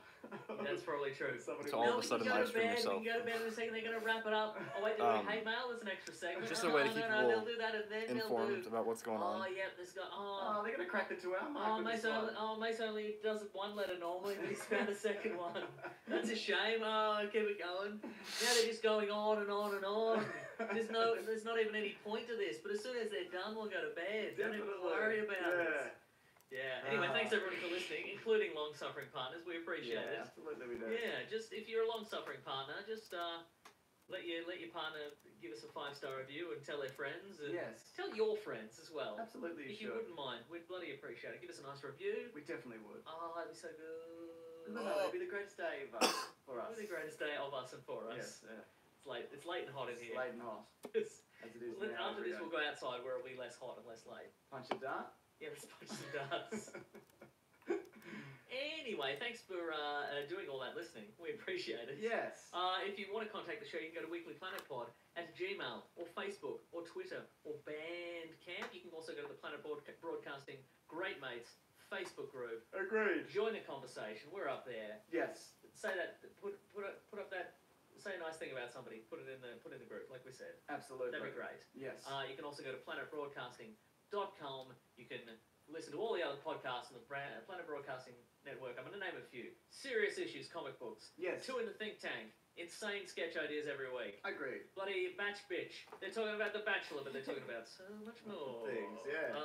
That's probably true. To Somebody who- all of a we sudden can go live to stream bed, yourself. We can go to bed in a second, they're going to wrap it up. Oh wait, they're Um, doing Hey Mail, there's an extra segment. just a way to keep no, people they'll do that and then Informed they'll do... about what's going Oh, on. yeah, this guy... Oh, they're going to crack the 2 hour mark. Mace only does one letter normally, but he's found a second one. That's a shame. Oh, keep it going. Now they're just going on and on and on. There's not even any point to this, but as soon as they're done, we'll go to bed. Don't even worry about it. Yeah. Anyway, thanks everyone for listening, including long-suffering partners. We appreciate it. Absolutely we do. Yeah, just if you're a long-suffering partner, just let your partner give us a 5-star review and tell their friends. And Yes. tell your friends as well. Absolutely you If you should. wouldn't mind, we'd bloody appreciate it. Give us a nice review. We definitely would. Oh, that'd be so good. No, it'd be the greatest day of us, for us. It'd be the greatest day of us and for us. Yes. It's late and hot in here. Late and hot, It's- as it is now. After every this, day. we'll go outside where it'll be less hot and less late. Punch a dart. Yeah, let's punch some darts. Anyway, thanks for doing all that listening. We appreciate it. Yes. If you want to contact the show, you can go to weeklyplanetpod at Gmail or Facebook or Twitter or Bandcamp. You can also go to the Planet Broadcasting Great Mates Facebook group. Agreed. Join the conversation. We're up there. Yes. Say that. Put up that. Say a nice thing about somebody. Put it in the group, like we said. Absolutely. That'd be great. Yes. You can also go to planetbroadcasting.com. You can listen to all the other podcasts on the Planet Broadcasting Network. I'm going to name a few. Serious Issues, comic books. Yes. Two in the Think Tank. Insane sketch ideas every week. Agreed. Bloody Batch Bitch. They're talking about The Bachelor, but they're talking about so much more. Things, yeah.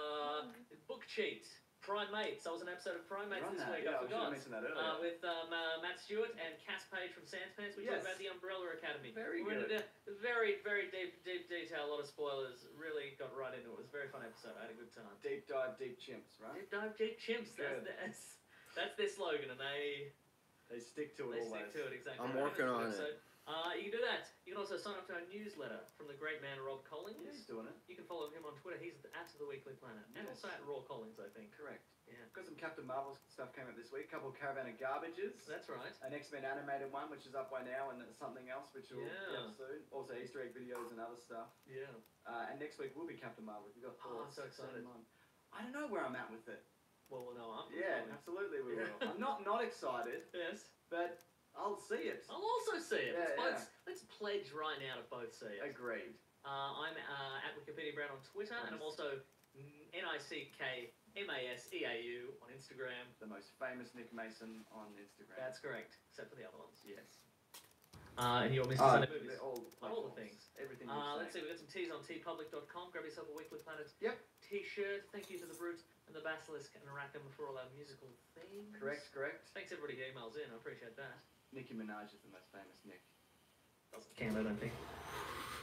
Book Cheat. Primates. I was an episode of Primates this week. Yeah, I forgot. mentioned that earlier. With Matt Stewart and Cass Page from Sans Pants. We talked about the Umbrella Academy. Very We're good. into very, very deep detail. A lot of spoilers. Really got right into it. It was a very fun episode. I had a good time. Deep dive, deep chimps, right? Deep dive, deep chimps. That's their slogan, and they stick to it always. stick to it exactly. I'm right. working on it. You can do that. You can also sign up to our newsletter from the great man Rob Collins. Yeah, he's doing it. You can follow him on Twitter. He's at The Weekly Planet. And Yes. also at Raw Collins, I think. Correct. Yeah. Got some Captain Marvel stuff came out this week. Couple of Caravan of Garbages. That's right. An X-Men animated one, which is up by now, and something else, which will be Yeah. up soon. Also Easter egg videos and other stuff. Yeah. And next week will be Captain Marvel. We've got Oh, I'm thoughts. so excited. same month. I don't know where I'm at with it. Well, we'll know after. Yeah, probably. absolutely we Yeah. will. I'm not excited, Yes. but I'll see it. I'll also see it. Yeah, Let's pledge right now to both see it. Agreed. I'm at Wikipedia Brown on Twitter, and I'm also NICKMASEAU on Instagram. The most famous Nick Mason on Instagram. That's correct, except for the other ones. Yes. And you're missing Sunday movies. they're all On all the platforms. things. Everything. Let's see, we've got some teas on tpublic.com. Grab yourself a Weekly Planet Yep. t-shirt. Thank you to the Brute and the Basilisk and Rackham for all our musical themes. Correct. Thanks everybody who emails in. I appreciate that. Nicki Minaj is the most famous Nick. Doesn't count, I don't think.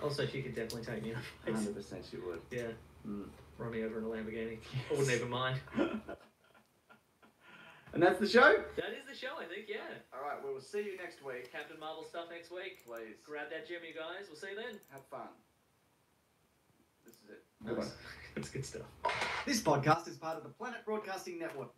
Also, she could definitely take me on a place. 100% she would. Yeah. Mm. Run me over in a Lamborghini. I wouldn't even mind. And that's the show. That is the show, I think, yeah. All right, we will see you next week. Captain Marvel stuff next week. Please. Grab that gym, you guys. We'll see you then. Have fun. This is it. Nice. That's good stuff. This podcast is part of the Planet Broadcasting Network.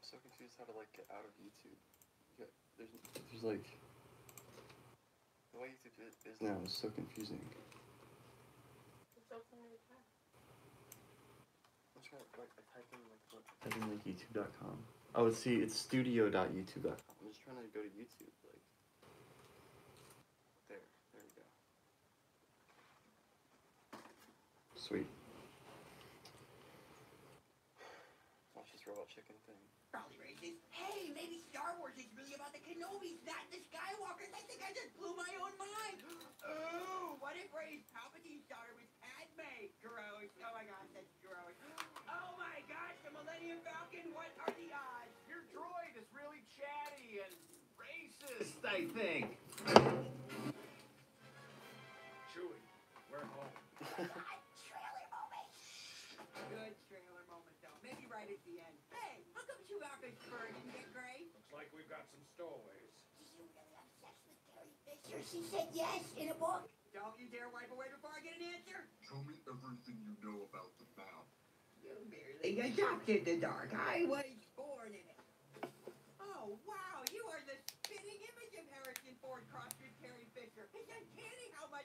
so confused how to like get out of YouTube. Yeah, there's like the way YouTube is now is so confusing. I'm trying to like I type in like YouTube.com. Oh, let's see, it's studio.youtube.com. I'm just trying to go to YouTube, like there we go. Sweet. Watch this robot chicken thing. Probably racist. Hey, maybe Star Wars is really about the Kenobis, not the Skywalkers. I think I just blew my own mind. Ooh, what if Rey's Palpatine's daughter was Padme? Gross. Oh my gosh, that's gross. Oh my gosh, the Millennium Falcon. What are the odds? Your droid is really chatty and racist, I think. Chewie, we're home. Trailer moment. Good trailer moment, though. Maybe right at the end. Hey, how come Chewbacca's fur didn't get gray? Looks like we've got some stowaways. Did you really have sex with Carrie Fisher? She said yes in a book. Don't you dare wipe away before I get an answer. Tell me everything you know about the map. You merely adopted the dark. I was born in it. Oh, wow. You are the spitting image of Harrison Ford crossed with Carrie Fisher. It's uncanny how much...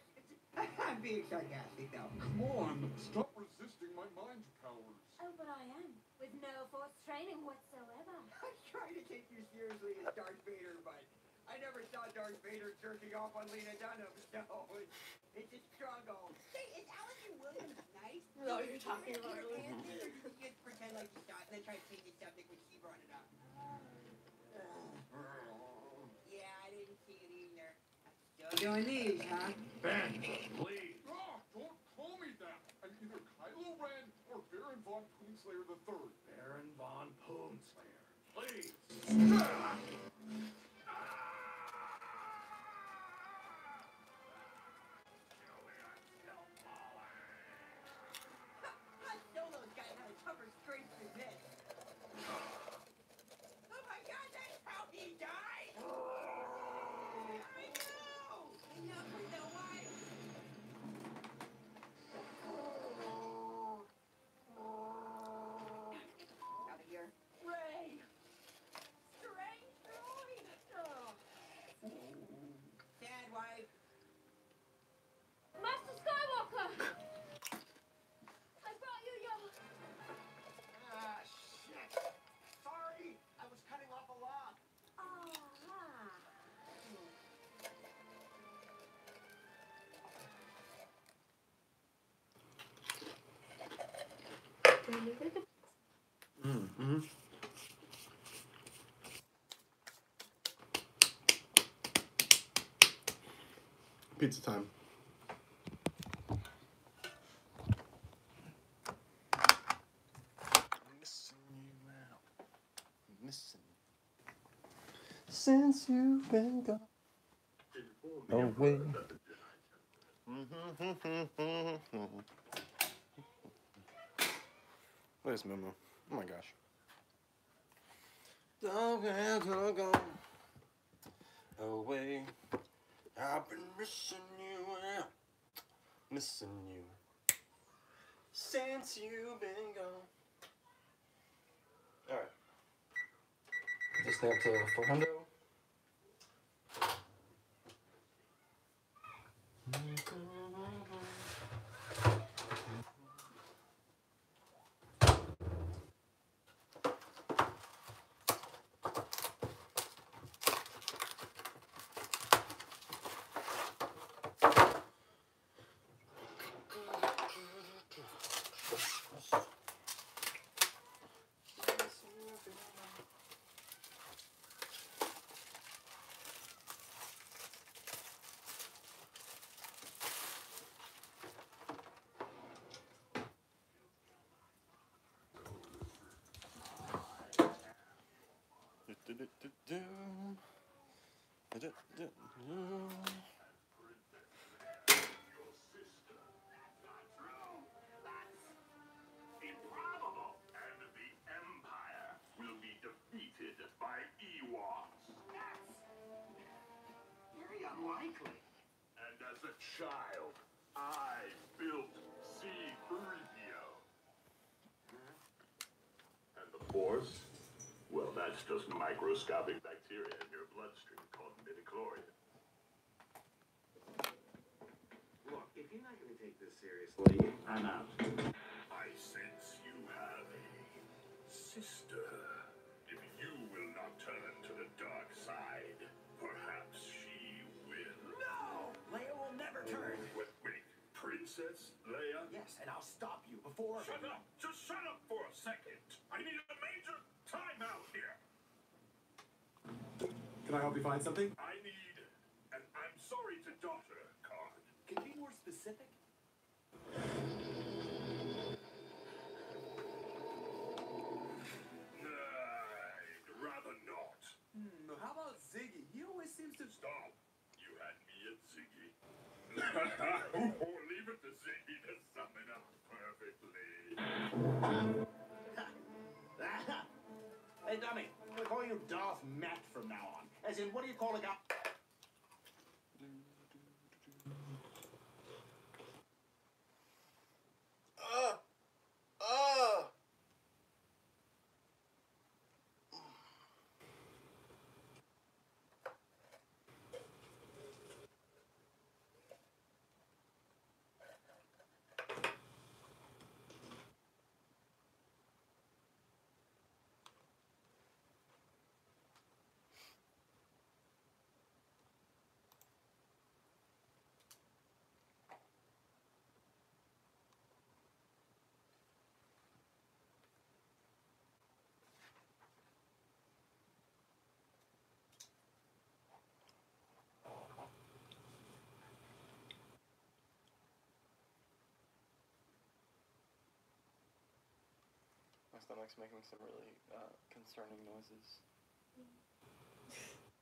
I'm being sarcastic, though. Come on, stop resisting my mind powers. Oh, but I am, with no forced training whatsoever. I'm trying to take you seriously as Darth Vader, but I never saw Darth Vader jerking off on Lena Dunham, so it's a struggle. Hey, is Allison Williams nice? No, you're talking about her. Or did you just pretend like you saw it and then try to change the subject when she brought it up? Yeah, I didn't see it either. Still doing these, huh? Ben, please. Ah, don't call me that. I'm either Kylo Ren or Baron von Poonslayer III. Baron von Poonslayer, please. Han Solo's got to have a tougher strength than this. Oh my god, that's how he died! I know! Enough with the wife! Out of here. Ray! Strange droid! Oh. Dad, wife. Master Skywalker! I brought you your... Ah, shit. Sorry, I was cutting off a log. Mm-hmm. Pizza time. I'm missing you now. I'm missing you. Since you've been gone away. Look at this memo. Oh my gosh. Don't have to go away. I've been missing you, missing you since you've been gone. All right. Just snap to 400. Improbable. And the Empire will be defeated by Ewoks. That's very unlikely. And as a child, I built C-3PO. And the Force? Well, That's just microscopic bacteria in your bloodstream called midichlorian. Look, if you're not going to take this seriously, I'm out. I sense you have a sister. If you will not turn to the dark side, perhaps she will. No! Leia will never turn. Wait, Princess Leia? Yes, and I'll stop you before... Shut up! Just shut up for a second. I need a major timeout here. Can I help you find something? I need an I'm sorry to daughter card. Can you be more specific? I'd rather not. How about Ziggy? He always seems to... Stop. You had me at Ziggy. Leave it to Ziggy to sum it up perfectly. Hey, dummy, we'll call you Darth Matt from now on. As in, what do you call a guy? My stomach's making some really concerning noises.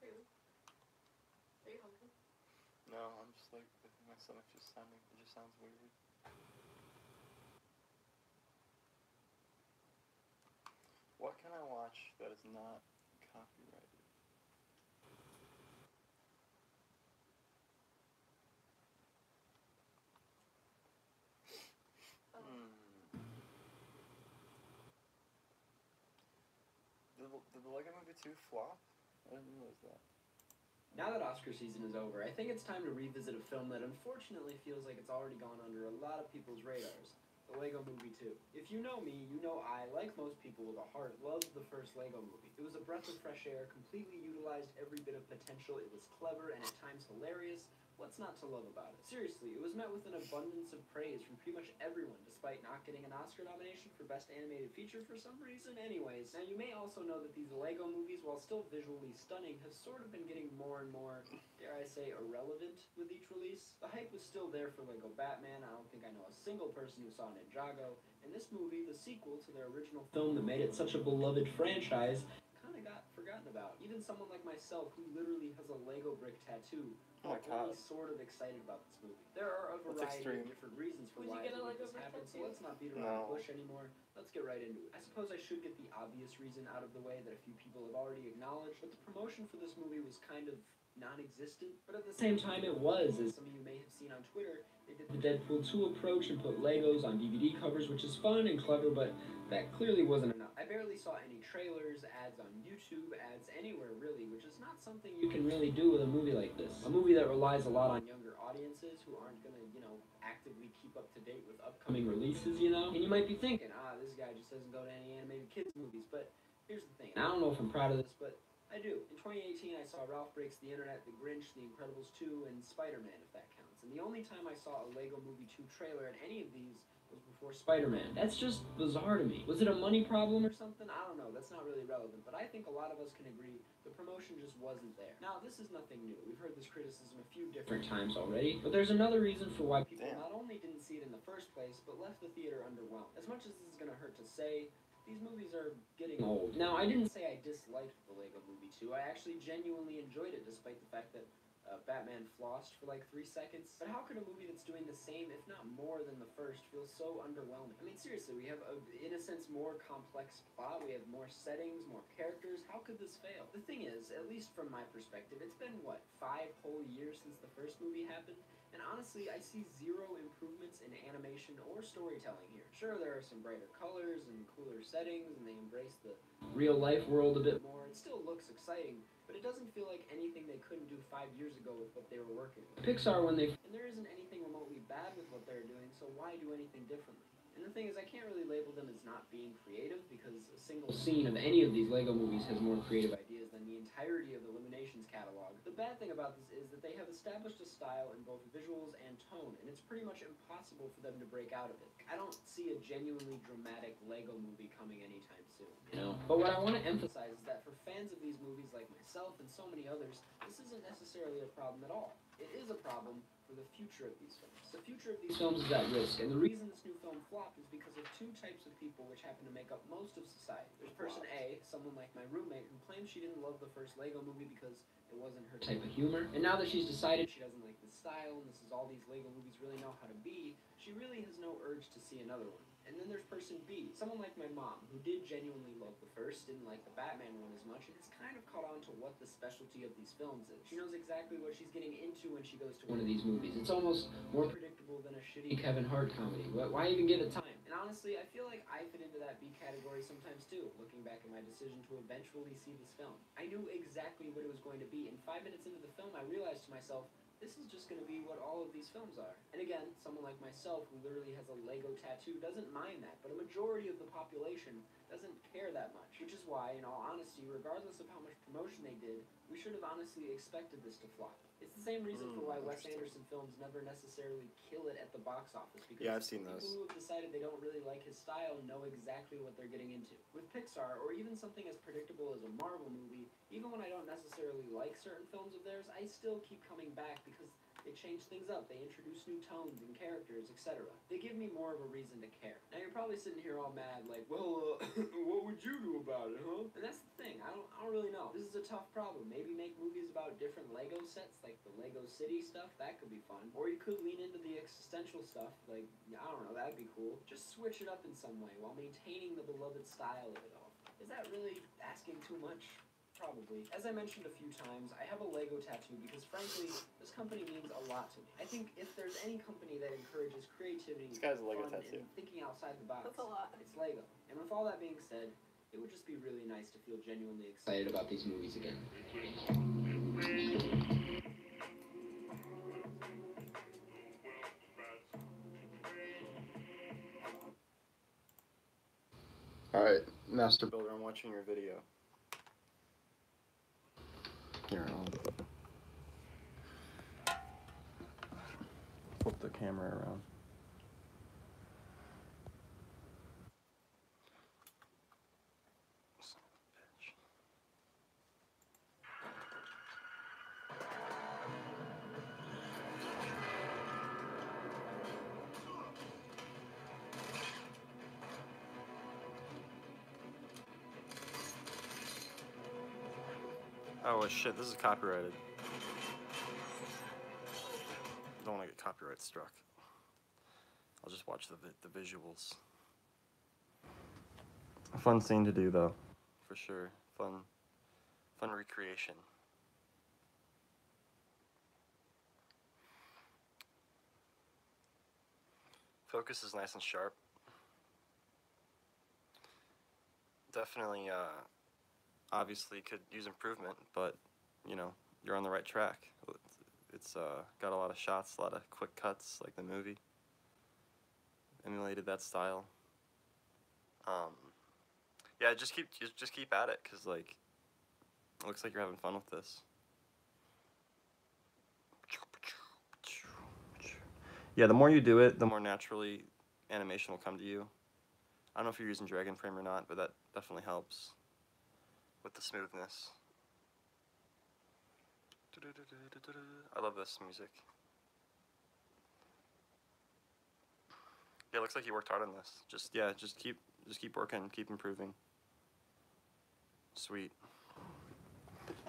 Really? Are you hungry? No, I'm just like, I think my stomach just sounds weird. What can I watch that is not copyrighted? Did the Lego Movie 2 flop? I didn't realize that. Now that Oscar season is over, I think it's time to revisit a film that unfortunately feels like it's already gone under a lot of people's radars. The Lego Movie 2. If you know me, you know I, like most people with a heart, loved the first Lego Movie. It was a breath of fresh air, completely utilized every bit of potential, it was clever and at times hilarious. What's not to love about it? Seriously, it was met with an abundance of praise from pretty much everyone, despite not getting an Oscar nomination for Best Animated Feature for some reason. Anyways, now you may also know that these Lego movies, while still visually stunning, have sort of been getting more and more, dare I say, irrelevant with each release. The hype was still there for Lego Batman. I don't think I know a single person who saw Ninjago. And this movie, the sequel to their original film that made it such a beloved franchise, kind of got forgotten about. Even someone like myself, who literally has a Lego brick tattoo, Oh my God. only sort of excited about this movie. There are a variety of different reasons for Would you why get a Lego this brick happened, so tattoo? let's not beat around No. the bush anymore. Let's get right into it. I suppose I should get the obvious reason out of the way that a few people have already acknowledged, but the promotion for this movie was kind of non-existent, but at the same time it was, as some of you may have seen on Twitter. They did the Deadpool 2 approach and put Legos on DVD covers, which is fun and clever, but that clearly wasn't enough. I barely saw any trailers, ads on YouTube, ads anywhere really, which is not something you can really do with a movie like this. A movie that relies a lot on younger audiences who aren't gonna, actively keep up to date with upcoming releases, And you might be thinking, this guy just doesn't go to any animated kids movies, but here's the thing, and I don't know if I'm proud of this, but I do. In 2018, I saw Ralph Breaks the Internet, The Grinch, The Incredibles 2, and Spider-Man, if that counts. And the only time I saw a Lego Movie 2 trailer at any of these was before Spider-Man. That's just bizarre to me. Was it a money problem or something? I don't know. That's not really relevant. But I think a lot of us can agree the promotion just wasn't there. Now, this is nothing new. We've heard this criticism a few different times already. But there's another reason for why people not only didn't see it in the first place, but left the theater underwhelmed. As much as this is going to hurt to say, these movies are getting old. Now, I didn't say I disliked the Lego Movie 2. I actually genuinely enjoyed it, despite the fact that Batman flossed for like 3 seconds. But how could a movie that's doing the same, if not more than the first, feel so underwhelming? I mean, seriously, we have, in a sense, more complex plot. We have more settings, more characters. How could this fail? The thing is, at least from my perspective, it's been, 5 whole years since the first movie happened? And honestly, I see zero improvements in animation or storytelling here. Sure, there are some brighter colors and cooler settings, and they embrace the real-life world a bit more. It still looks exciting, but it doesn't feel like anything they couldn't do 5 years ago with what they were working with. Pixar, and there isn't anything remotely bad with what they're doing, so why do anything differently? And the thing is, I can't really label them as not being creative, because a single scene of any of these LEGO movies has more creative ideas than the entirety of the Illuminations catalog. The bad thing about this is that they have established a style in both visuals and tone, and it's pretty much impossible for them to break out of it. I don't see a genuinely dramatic LEGO movie coming anytime soon, you know? But what I want to emphasize is that for fans of these movies like myself and so many others, this isn't necessarily a problem at all. It is a problem for the future of these films. The future of these films is at risk, and the reason this new film flopped is because of two types of people which happen to make up most of society. There's person A, someone like my roommate, who claims she didn't love the first LEGO movie because it wasn't her type of humor, and now that she's decided she doesn't like this style, and this is all these LEGO movies really know how to be, she really has no urge to see another one. And then there's person B, someone like my mom, who did genuinely love the first, didn't like the Batman one as much, and has kind of caught on to what the specialty of these films is. She knows exactly what she's getting into when she goes to one of these movies. It's almost more predictable than a shitty Kevin Hart comedy. Why even give it time? And honestly, I feel like I fit into that B category sometimes too, looking back at my decision to eventually see this film. I knew exactly what it was going to be, and 5 minutes into the film I realized to myself, this is just going to be what all of these films are. And again, someone like myself who literally has a Lego tattoo doesn't mind that, but a majority of the population doesn't care that much. Which is why, in all honesty, regardless of how much promotion they did, we should have honestly expected this to flop. It's the same reason for why Wes Anderson films never necessarily kill it at the box office, because Yeah, I've seen those. people who have decided they don't really like his style know exactly what they're getting into. With Pixar, or even something as predictable as a Marvel movie, even when I don't necessarily like certain films of theirs, I still keep coming back because they change things up, they introduce new tones and characters, etc. They give me more of a reason to care. Now you're probably sitting here all mad, like, well, what would you do about it, huh? And that's the thing, I don't really know. This is a tough problem. Maybe make movies about different Lego sets, like the Lego City stuff, that could be fun. Or you could lean into the existential stuff, like, I don't know, that'd be cool. Just switch it up in some way, while maintaining the beloved style of it all. Is that really asking too much? Probably. As I mentioned a few times, I have a Lego tattoo because, frankly, this company means a lot to me. I think if there's any company that encourages creativity, This guy's a Lego fun, tattoo. and thinking outside the box, That's a lot. it's Lego. And with all that being said, it would just be really nice to feel genuinely excited about these movies again. Alright, Master Builder, I'm watching your video. Here, I'll flip the camera around. Son of a bitch. Oh shit, this is copyrighted. Don't want to get copyright struck. I'll just watch the visuals. A fun scene to do though, for sure. Fun recreation. Focus is nice and sharp. Definitely, obviously could use improvement, but you know, you're on the right track. It's got a lot of shots, a lot of quick cuts, like the movie. Emulated that style. Yeah, just keep at it, cause like, it looks like you're having fun with this. Yeah, the more you do it, the more naturally animation will come to you. I don't know if you're using Dragon Frame or not, but that definitely helps with the smoothness. I love this music. Yeah, it looks like you worked hard on this. Just keep working, keep improving. Sweet.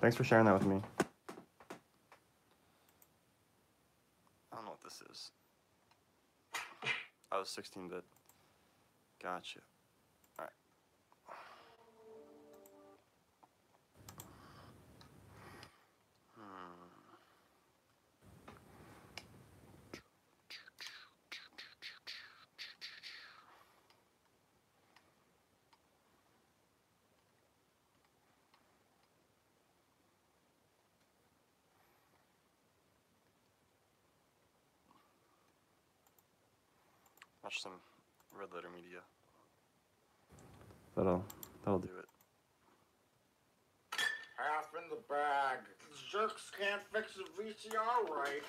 Thanks for sharing that with me. I don't know what this is. I was 16-bit. Gotcha. Alright. watch some Red Letter Media. That'll do it. Half in the bag. Jerks can't fix a VCR right.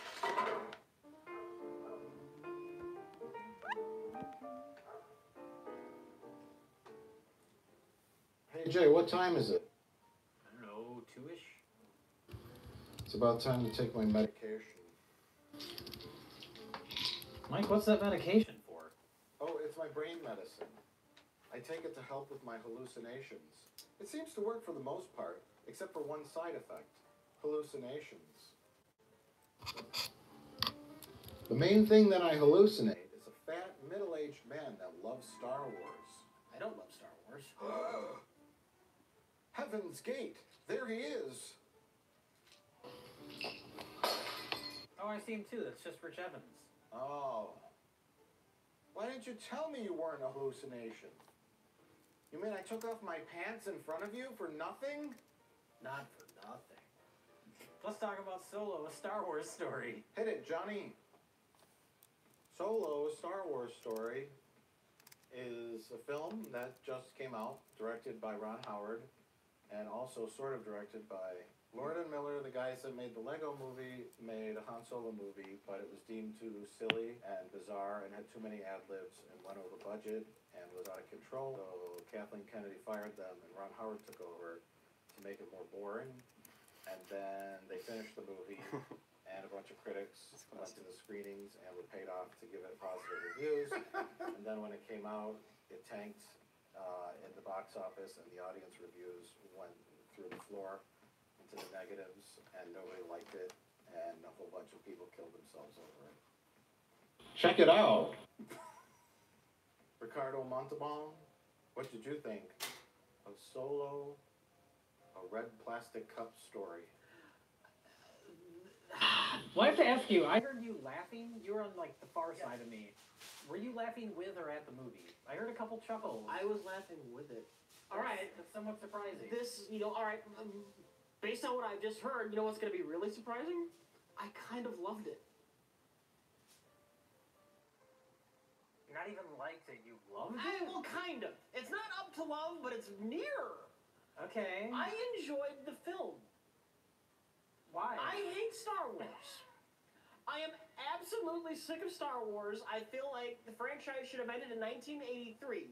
Hey Jay, what time is it? I don't know, 2-ish? It's about time to take my medication. Mike, what's that medication for? Oh, it's my brain medicine. I take it to help with my hallucinations. It seems to work for the most part, except for one side effect. Hallucinations. The main thing that I hallucinate is a fat, middle-aged man that loves Star Wars. I don't love Star Wars. Heaven's Gate! There he is! Oh, I see him too. That's just Rich Evans. Oh. Why didn't you tell me you weren't a hallucination? You mean I took off my pants in front of you for nothing? Not for nothing. Let's talk about Solo, a Star Wars story. Hit it, Johnny. Solo, a Star Wars story, is a film that just came out, directed by Ron Howard, and also sort of directed by Lord and Miller, the guys that made the Lego movie, made a Han Solo movie, but it was deemed too silly and bizarre and had too many ad-libs and went over budget and was out of control. So Kathleen Kennedy fired them and Ron Howard took over to make it more boring. And then they finished the movie and a bunch of critics went to the screenings and were paid off to give it positive reviews. And then when it came out, it tanked in the box office and the audience reviews went through the floor into the negatives, and nobody liked it, and a whole bunch of people killed themselves over it. Check it out! Ricardo Montalban, what did you think of Solo, a red plastic cup story? Well, I have to ask you, I heard you laughing. You were on, like, the far side of me. Were you laughing with or at the movie? I heard a couple chuckles. I was laughing with it. All right. That's somewhat surprising. This, all right, based on what I've just heard, you know what's going to be really surprising? I kind of loved it. Not even liked it, you loved it? Well, kind of. It's not up to love, but it's near. Okay. I enjoyed the film. Why? I hate Star Wars. I am absolutely sick of Star Wars. I feel like the franchise should have ended in 1983.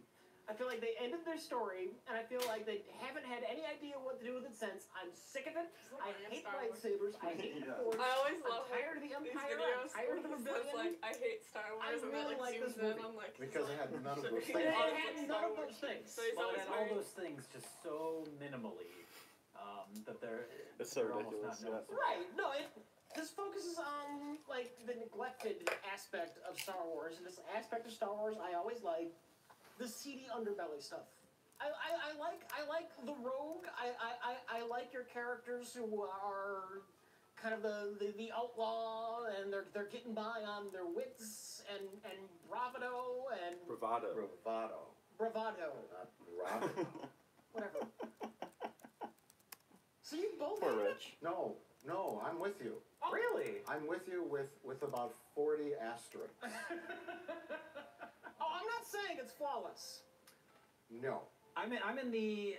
I feel like they ended their story, and I feel like they haven't had any idea what to do with it since. I'm sick of it. I hate lightsabers. I hate the Force. I always love I'm tired of the these Empire. videos I'm tired of the where he says, Rebellion. like, I hate Star Wars, and really then, like zooms this in movie. on, like, Because it had none of those It things. had none of those things. So he's Well, always and all very... those things just so minimally that they're It's so they're almost ridiculous, not noticeable. Right. No, this focuses on, like, the neglected aspect of Star Wars, and this aspect of Star Wars I always like, the seedy underbelly stuff. I like the rogue. I like your characters who are kind of the outlaw, and they're getting by on their wits and bravado and Bravado. bravado. Not bravado. Whatever. So you both Poor hate it? Rich. No, I'm with you. Oh. Really? I'm with you with about 40 asterisks. Oh, I'm not saying it's flawless. No. I'm in the.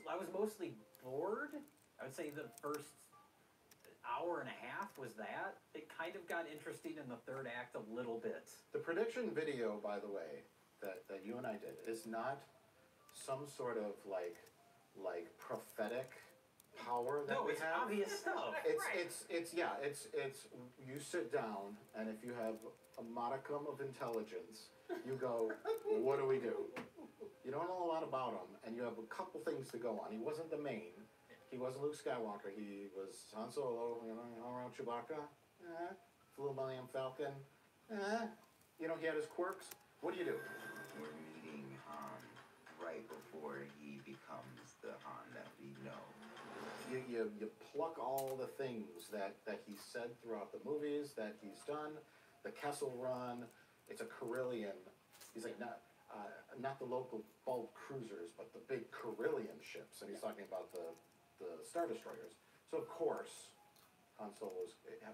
I was mostly bored. I would say the first hour and a half was that. It kind of got interesting in the third act a little bit. The prediction video, by the way, that you and I did is not some sort of like prophetic power that No, we it's have. obvious stuff. It's you sit down, and if you have a modicum of intelligence, you go, what do we do? You don't know a lot about him, and you have a couple things to go on. He wasn't the main. He wasn't Luke Skywalker. He was Han Solo, around Chewbacca. Flew Millennium Falcon. He had his quirks. What do you do? We're meeting Han right before he becomes the Han that we know. You pluck all the things that he said throughout the movies that he's done. The Kessel Run. It's a Carillion. He's like, not the local bulk cruisers, but the big Carillion ships. And he's talking about the Star Destroyers. So, of course, Han Solo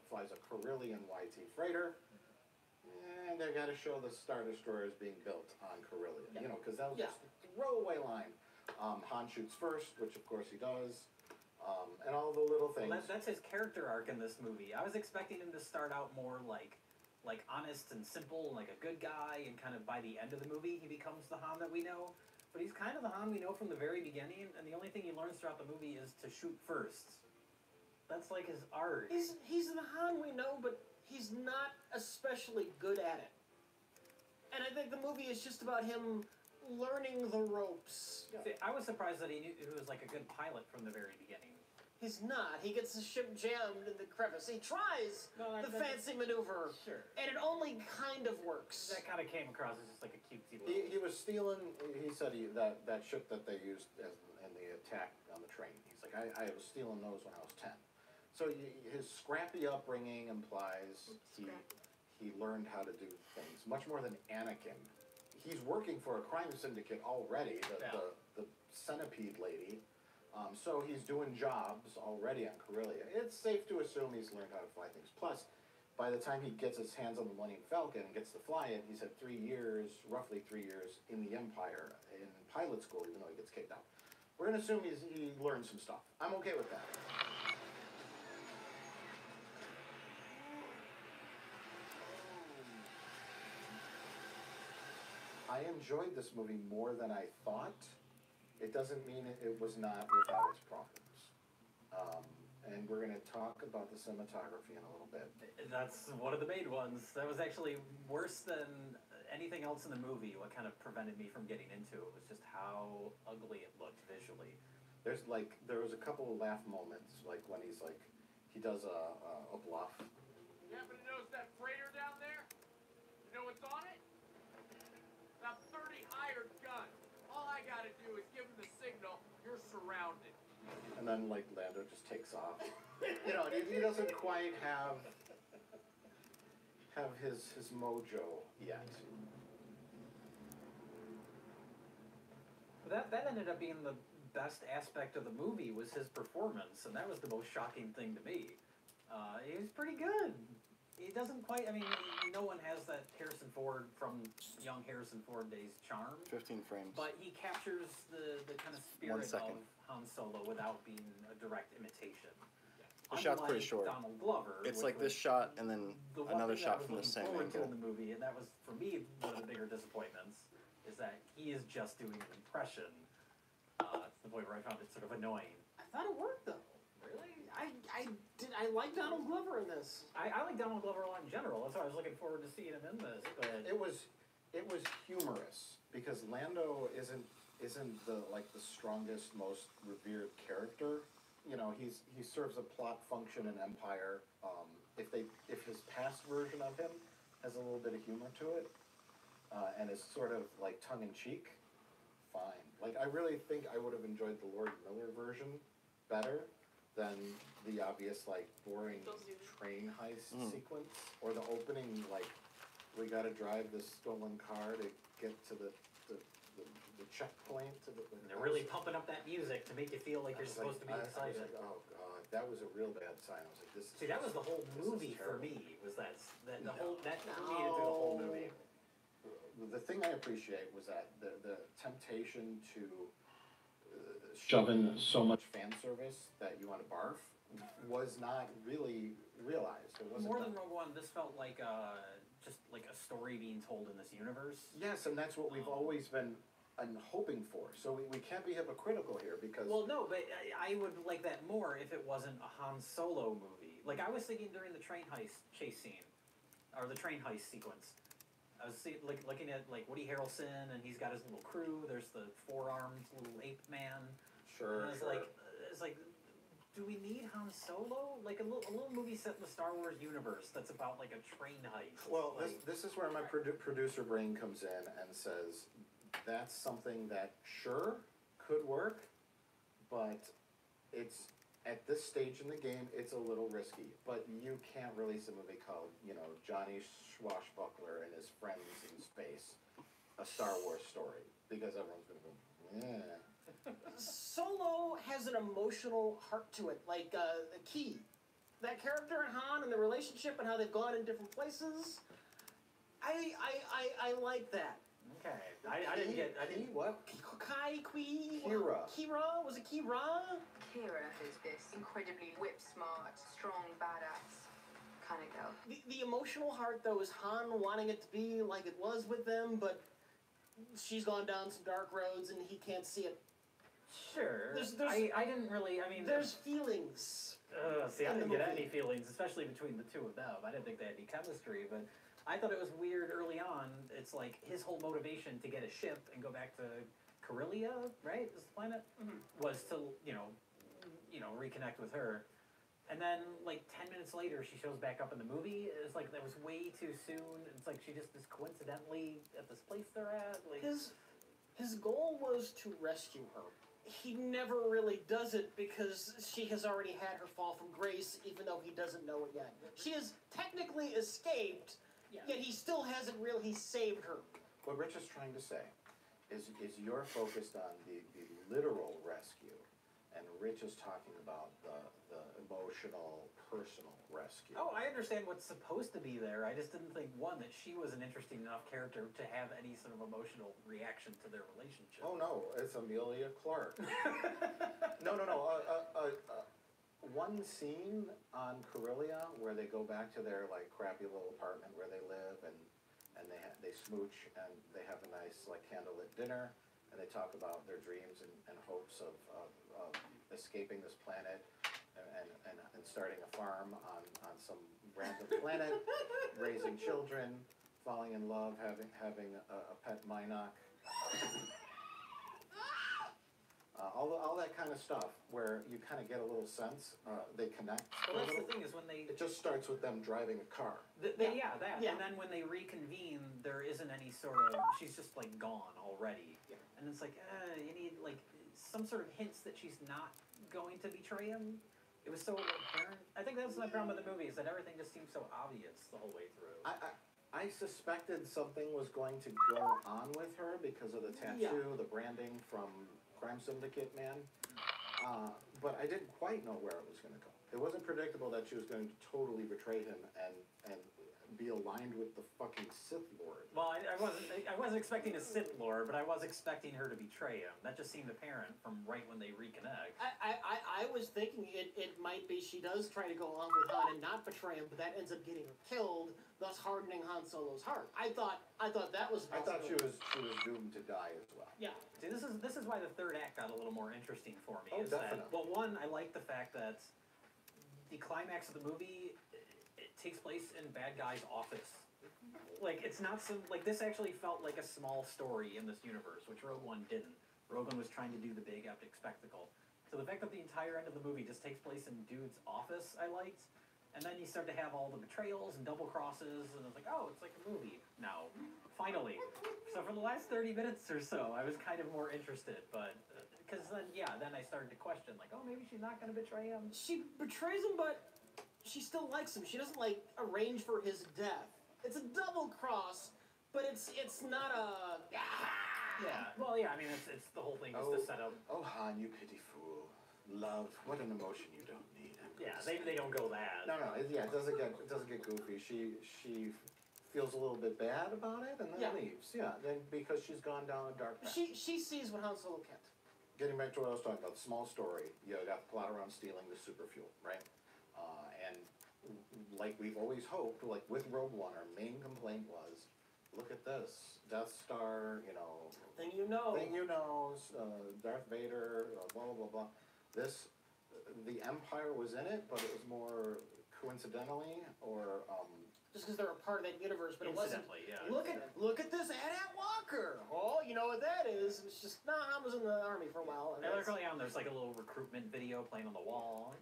flies a Carillion YT freighter. and they got to show the Star Destroyers being built on Corellia. Yeah. You know, because that was Yeah. just a throwaway line. Han shoots first, which of course he does, and all the little things. Well, that's his character arc in this movie. I was expecting him to start out more like honest and simple, and like a good guy, and kind of by the end of the movie he becomes the Han that we know. But he's kind of the Han we know from the very beginning, and the only thing he learns throughout the movie is to shoot first. That's like his arc. He's the Han we know, but he's not especially good at it. And I think the movie is just about him learning the ropes. See, I was surprised that he was like a good pilot from the very beginning. He's not. He gets the ship jammed in the crevice. He tries the fancy maneuver, Sure. and it only kind of works. That kind of came across as just like a cutesy little... He was stealing. He said that ship that they used in the attack on the train. He's like, I was stealing those when I was 10. So his scrappy upbringing implies he learned how to do things much more than Anakin. He's working for a crime syndicate already, the centipede lady. So he's doing jobs already on Corellia. It's safe to assume he's learned how to fly things. Plus, by the time he gets his hands on the Millennium Falcon and gets to fly it, he's had 3 years, roughly 3 years, in the Empire in pilot school, even though he gets kicked out. We're going to assume he learned some stuff. I'm okay with that. I enjoyed this movie more than I thought. It doesn't mean it was not without its problems. And we're going to talk about the cinematography in a little bit. That's one of the main ones. That was actually worse than anything else in the movie. What kind of prevented me from getting into it was just how ugly it looked visually. There was a couple of laugh moments, like when he does a bluff. You happen to notice that freighter down there? You know what's on it? About 30 hired guns. All I gotta do is give them the signal, you're surrounded. And then Lando just takes off. You know, he doesn't quite have his mojo yet. But that ended up being the best aspect of the movie, was his performance, and that was the most shocking thing to me. He was pretty good. He doesn't quite, I mean, no one has that Harrison Ford from young Harrison Ford days charm. 15 frames. But he captures the kind of 1 spirit second. of Han Solo without being a direct imitation. The shot's pretty Unlike short. Donald Glover. It's which like this was shot and then the one another thing that I shot was from the looking same forward to angle. in the movie, and that was, for me, one of the bigger disappointments, is that he is just doing an impression to the point where I found it sort of annoying. I thought it worked though. Really? I like Donald Glover in this. I like Donald Glover a lot in general. That's why I was looking forward to seeing him in this. But It was humorous because Lando isn't the strongest, most revered character. You know, he serves a plot function in Empire. If his past version of him has a little bit of humor to it, and is sort of like tongue in cheek, fine. Like, I really think I would have enjoyed the Lord Miller version better than the obvious boring train heist sequence, or the opening we got to drive this stolen car to get to the checkpoint. and they're really pumping up that music to make you feel like you're supposed to be excited. I was like, oh god, that was a real bad sign. I was like, this is See, that was the whole this is movie for terrible. me. Was that the whole that needed through the whole movie. The thing I appreciate was that the temptation to shove in so much fan service that you want to barf was not really realized. It wasn't More done. than Rogue One, this felt like just like a story being told in this universe. Yes, and that's what we've always been hoping for. So we can't be hypocritical here because... Well, no, but I would like that more if it wasn't a Han Solo movie. Like, I was thinking during the train heist chase scene, or the train heist sequence, I was looking at Woody Harrelson, and he's got his little crew. There's the four-armed little ape man. Sure, and it's like, do we need Han Solo? Like a little movie set in the Star Wars universe that's about like a train heist. Well, this is where my producer brain comes in and says, that's something that sure could work, but it's at this stage in the game it's a little risky. But you can't release a movie called Johnny Swashbuckler and his friends in space, a Star Wars story, because everyone's gonna go, yeah. Solo has an emotional heart to it, like Key. That character in Han and the relationship and how they've gone in different places. I like that. Okay. I didn't get. I didn't. What? Kira? Was it Kira? Kira is this incredibly whip-smart, strong, badass kind of girl. The emotional heart, though, is Han wanting it to be like it was with them, but she's gone down some dark roads and he can't see it. Sure. I didn't really. I mean, there's feelings. See, I didn't get any feelings, especially between the two of them. I didn't think they had any chemistry, but I thought it was weird early on. It's like his whole motivation to get a ship and go back to Corellia, right? Is the planet? Was to reconnect with her. And then, like, 10 minutes later, she shows back up in the movie. It's like, that was way too soon. It's like she just is coincidentally at this place they're at. Like, his goal was to rescue her. He never really does it because she has already had her fall from grace, even though he doesn't know it yet. She has technically escaped, yet he still hasn't really, he saved her. What Rich is trying to say is you're focused on the literal rescue, and Rich is talking about the emotional, personal rescue. Oh, I understand what's supposed to be there. I just didn't think, one, that she was an interesting enough character to have any sort of emotional reaction to their relationship. Oh no, it's Amelia Clark. No. One scene on Corellia where they go back to their like crappy little apartment where they live, and they smooch and they have a nice like candlelit dinner, and they talk about their dreams and hopes of escaping this planet and starting a farm on some random planet, raising children, falling in love, having a pet Minoc. All that kind of stuff where you kind of get a little sense, they connect. Well, that's the thing is when they... It just starts with them driving a car. And then when they reconvene, there isn't any sort of... She's just, like, gone already. Yeah. And it's like, you need, like, some sort of hints that she's not going to betray him. It was so apparent. I think that's my problem with the movie, is that everything just seems so obvious the whole way through. I suspected something was going to go on with her because of the tattoo, the branding from Crime Syndicate Man, but I didn't quite know where it was going to go. It wasn't predictable that she was going to totally betray him and be aligned with the fucking Sith Lord. Well, I wasn't expecting a Sith Lord, but I was expecting her to betray him. That just seemed apparent from right when they reconnect. I was thinking it might be she does try to go along with Han and not betray him, but that ends up getting her killed, thus hardening Han Solo's heart. I thought that was I thought she was doomed to die as well. Yeah. See, this is why the third act got a little more interesting for me. Oh, is definitely. That, well, one, I like the fact that the climax of the movie, it takes place in bad guy's office. Like, it's not so... Like, this actually felt like a small story in this universe, which Rogue One didn't. Rogue One was trying to do the big epic spectacle. So the fact that the entire end of the movie just takes place in dude's office, I liked. And then you start to have all the betrayals and double crosses, and it's like, oh, it's like a movie now. Finally. So for the last 30 minutes or so, I was kind of more interested, but... Because then I started to question, like, oh, maybe she's not going to betray him. She betrays him, but she still likes him. She doesn't, like, arrange for his death. It's a double cross, but it's not a... Yeah, well, yeah, I mean, it's the whole thing is to set up... Oh, Han, you pity fool. Love, what an emotion you don't need. Yeah, they don't go that. No, it doesn't get goofy. She feels a little bit bad about it and then leaves. Yeah, then because she's gone down a dark path. She sees what Han Solo can't. Getting back to what I was talking about, small story. You got the plot around stealing the super fuel, right? And like we've always hoped, like with Rogue One, our main complaint was, look at this, Death Star, Thing you know, Darth Vader, blah blah blah blah. The Empire was in it, but it was more coincidentally or. Just because they're a part of that universe, but it wasn't. Yeah. Look at this AT-AT Walker. Oh, you know what that is? It's just I was in the army for a while. And early on, there's like a little recruitment video playing on the wall.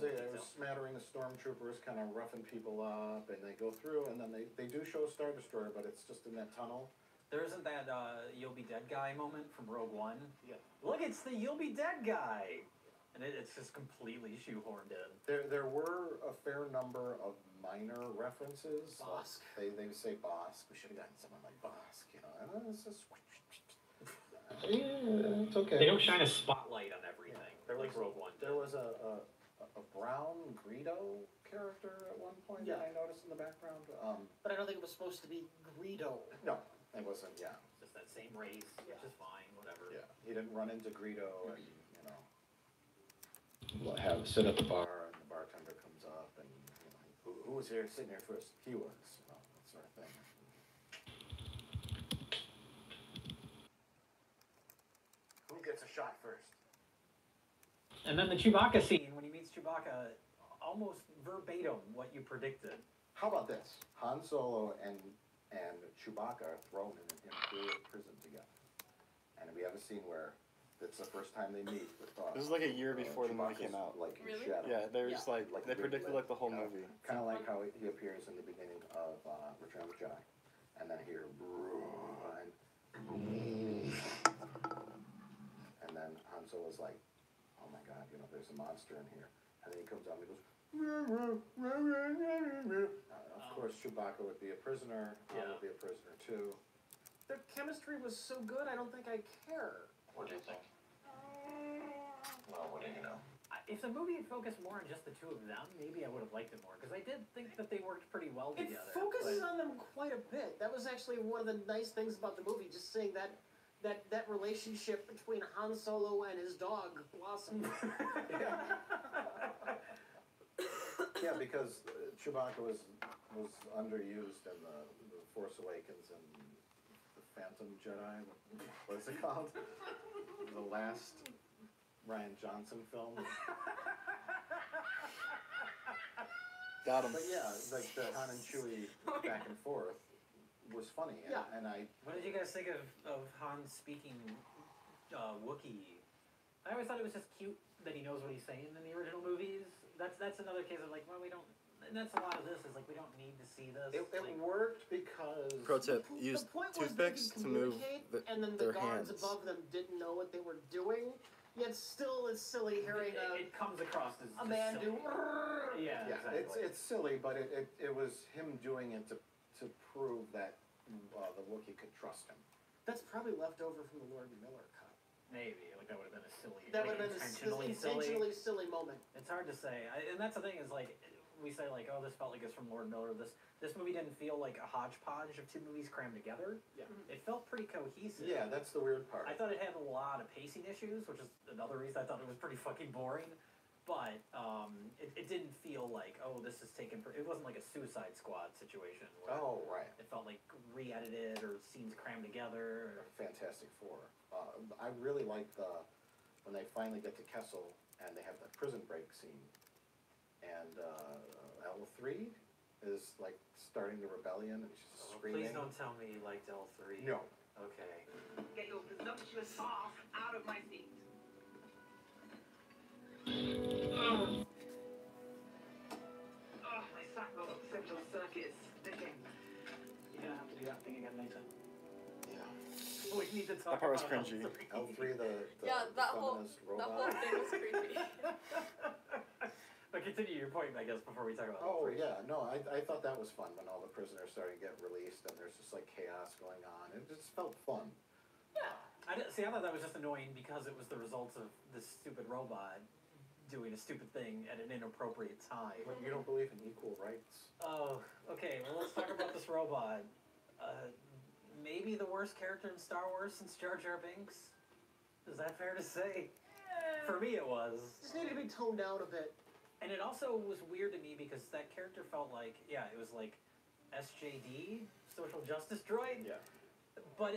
It was smattering of stormtroopers, kind of roughing people up, and they go through, and then they do show a Star Destroyer, but it's just in that tunnel. There isn't that "You'll Be Dead" guy moment from Rogue One. Yeah. Look, it's the "You'll Be Dead" guy. And it's just completely shoehorned in. There were a fair number of minor references. Bosk. They say Bosk. We should have gotten someone like Bosk, And it's just... Yeah, it's okay. They don't shine a spotlight on everything. They're like Rogue One. There was a a brown Greedo character at one point that I noticed in the background. But I don't think it was supposed to be Greedo. No, it wasn't. Yeah, Just that same race, which is fine, whatever. yeah. He didn't run into Greedo and have sit at the bar and the bartender comes up and who was here sitting here first? He was, that sort of thing. Who gets a shot first? And then the Chewbacca scene when he meets Chewbacca, almost verbatim what you predicted. How about this? Han Solo and Chewbacca are thrown in an Imperial prison together, and we have a scene where it's the first time they meet. With, this is like a year before the movie came out. Like Really? Yeah, they were just like they predicted like the whole movie. Kind of like how he appears in the beginning of Return of the Jedi, and then here, and then Han Solo's like, "Oh my God, there's a monster in here," and then he comes out and he goes. Of course, Chewbacca would be a prisoner. I would be a prisoner too. Their chemistry was so good, I don't think I care. What do you think? Well, what do you know? If the movie had focused more on just the two of them, maybe I would have liked it more, because I did think that they worked pretty well It together. focuses on them quite a bit. That was actually one of the nice things about the movie, just seeing that relationship between Han Solo and his dog blossom. Yeah, because Chewbacca was underused in the Force Awakens and the Phantom Jedi. What is it called? The last Rian Johnson film. Got him. But yeah, like the Han and Chewie back and forth was funny. And I. What did you guys think of Han speaking Wookiee? I always thought it was just cute that he knows what he's saying in the original movies. That's another case of like, well, we don't. And that's a lot of this is like we don't need to see this. It worked because. Pro tip: use The point was they toothpicks could to move communicate, and then the their guards hands. above them didn't know what they were doing. Yet still, it's silly hearing it comes across as a man do. Yeah, exactly. It's silly, but it was him doing it to prove that the Wookiee could trust him. That's probably left over from the Lord Miller cut. Maybe like that would have been a silly. That like, would have been intentionally an intentionally silly moment. It's hard to say, and that's the thing is like we say like, oh, this felt like it's from Lord Miller. This movie didn't feel like a hodgepodge of two movies crammed together. Yeah. It felt pretty cohesive. Yeah, that's the weird part. I thought it had a lot of pacing issues, which is another reason I thought it was pretty fucking boring. But it didn't feel like, oh, this is taken. It wasn't like a Suicide Squad situation. Where Oh, right. It felt like re-edited or scenes crammed together. Fantastic Four. I really liked when they finally get to Kessel and they have that prison break scene, and L3 is like starting the rebellion and she's screaming. Please don't tell me you liked L3. No. Okay. Get your presumptuous ass out of my seat. Oh, my sacral central circuit is sticking. You're gonna have to do that thing again, Nathan. Yeah. We need to talk That part was about cringy. L3, the that whole feminist robot. thing was creepy. But continue your point, I guess, before we talk about Oh, L3. yeah. No, I thought that was fun when all the prisoners started to get released and there's just like chaos going on. It just felt fun. Yeah. I thought that was just annoying because it was the results of this stupid robot doing a stupid thing at an inappropriate time. But you don't believe in equal rights? Oh, okay. Well, let's talk about this robot. Maybe the worst character in Star Wars since Jar Jar Binks. Is that fair to say? For me, it was. Just needed to be toned down a bit. And it also was weird to me because that character felt like, it was like SJD, social justice droid. Yeah. But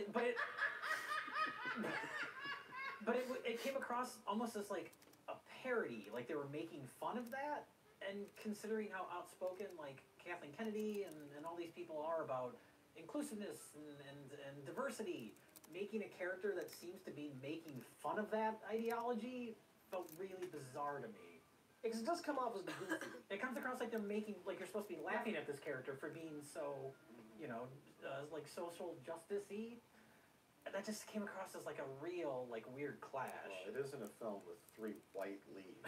it came across almost as like a parody, like they were making fun of that. And considering how outspoken like Kathleen Kennedy and all these people are about inclusiveness and diversity, making a character that seems to be making fun of that ideology felt really bizarre to me. Because it does come off as goofy. It comes across like they're making, like you're supposed to be laughing at this character for being so, like social justice-y. That just came across as like a real, like weird clash. Well, it isn't a film with 3 white leads.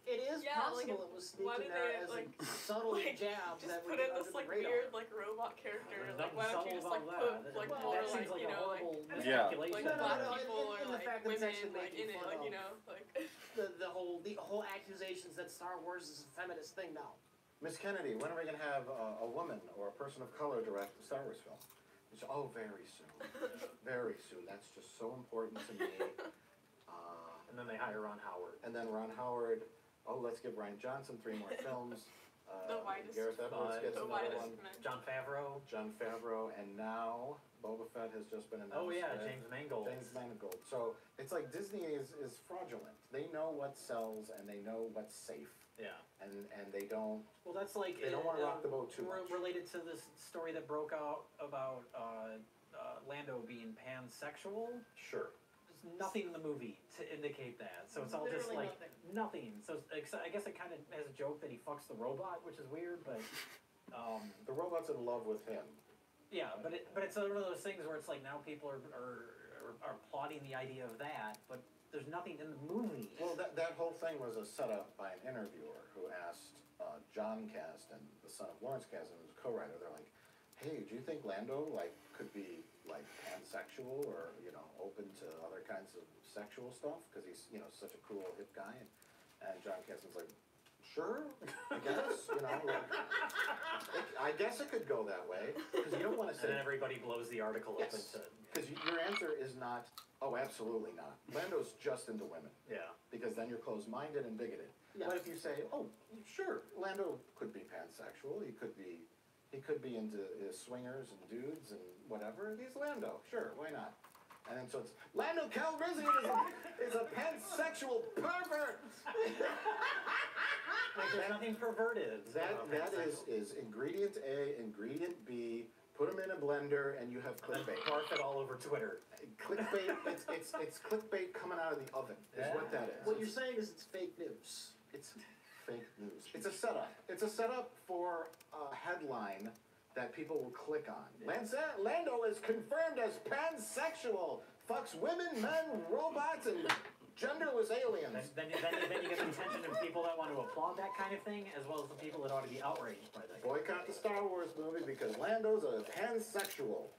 It is possible it was why sneaking did there they, as like, a subtle jab just that put would in this like weird like robot character? Like why don't you just like put like more that seems like like a horrible like miscalculation. black people or in the like fact that it's women actually like in making it, fun like of. like the whole accusations that Star Wars is a feminist thing now. Miss Kennedy, when are we going to have a woman or a person of color direct a Star Wars film? It's, oh, very soon. Very soon. That's just so important to me. And then they hire Ron Howard. And then Ron Howard, oh, let's give Ryan Johnson 3 more films. The widest. Gareth Edwards gets another one. John Favreau. John Favreau, and now Boba Fett has just been announced. Oh yeah, James Mangold. James Mangold. So it's like Disney is fraudulent. They know what sells and they know what's safe. Yeah. And they don't. Well, that's like they don't want to rock the boat too much. Related to this story that broke out about Lando being pansexual. Sure. There's nothing in the movie to indicate that, so it's all just like nothing. So I guess it kind of has a joke that he fucks the robot, which is weird, but the robot's in love with him. Yeah, but it's one of those things where it's like now people are plotting the idea of that, but there's nothing in the movie. Well, that whole thing was a setup by an interviewer who asked John Cast and the son of Lawrence Cast, and was a co-writer. They're like, "Hey, do you think Lando could be pansexual or open to other kinds of sexual stuff because he's such a cool hip guy?" And John Kasdan's like, "Sure, I guess I guess it could go that way because you don't want to say." And then everybody blows the article up into. Because your answer is not, "Oh, absolutely not. Lando's just into women." Yeah. Because then you're closed-minded and bigoted. Yeah. But if you say, "Oh, sure, Lando could be pansexual. He could be into swingers and dudes and whatever. He's Lando. Sure, why not?" And then so it's Lando Calrissian is a pansexual pervert. There's nothing perverted. That is ingredient A, ingredient B. Put them in a blender, and you have clickbait. Barf it all over Twitter. Clickbait. It's clickbait coming out of the oven. Is what that is. What you're saying is it's fake news. It's fake news. It's a setup. It's a setup for a headline that people will click on. Lando is confirmed as pansexual. Fucks women, men, robots, and genderless aliens. Then you get the attention of people that want to applaud that kind of thing, as well as the people that ought to be outraged by that. Boycott the Star Wars movie because Lando's a pansexual.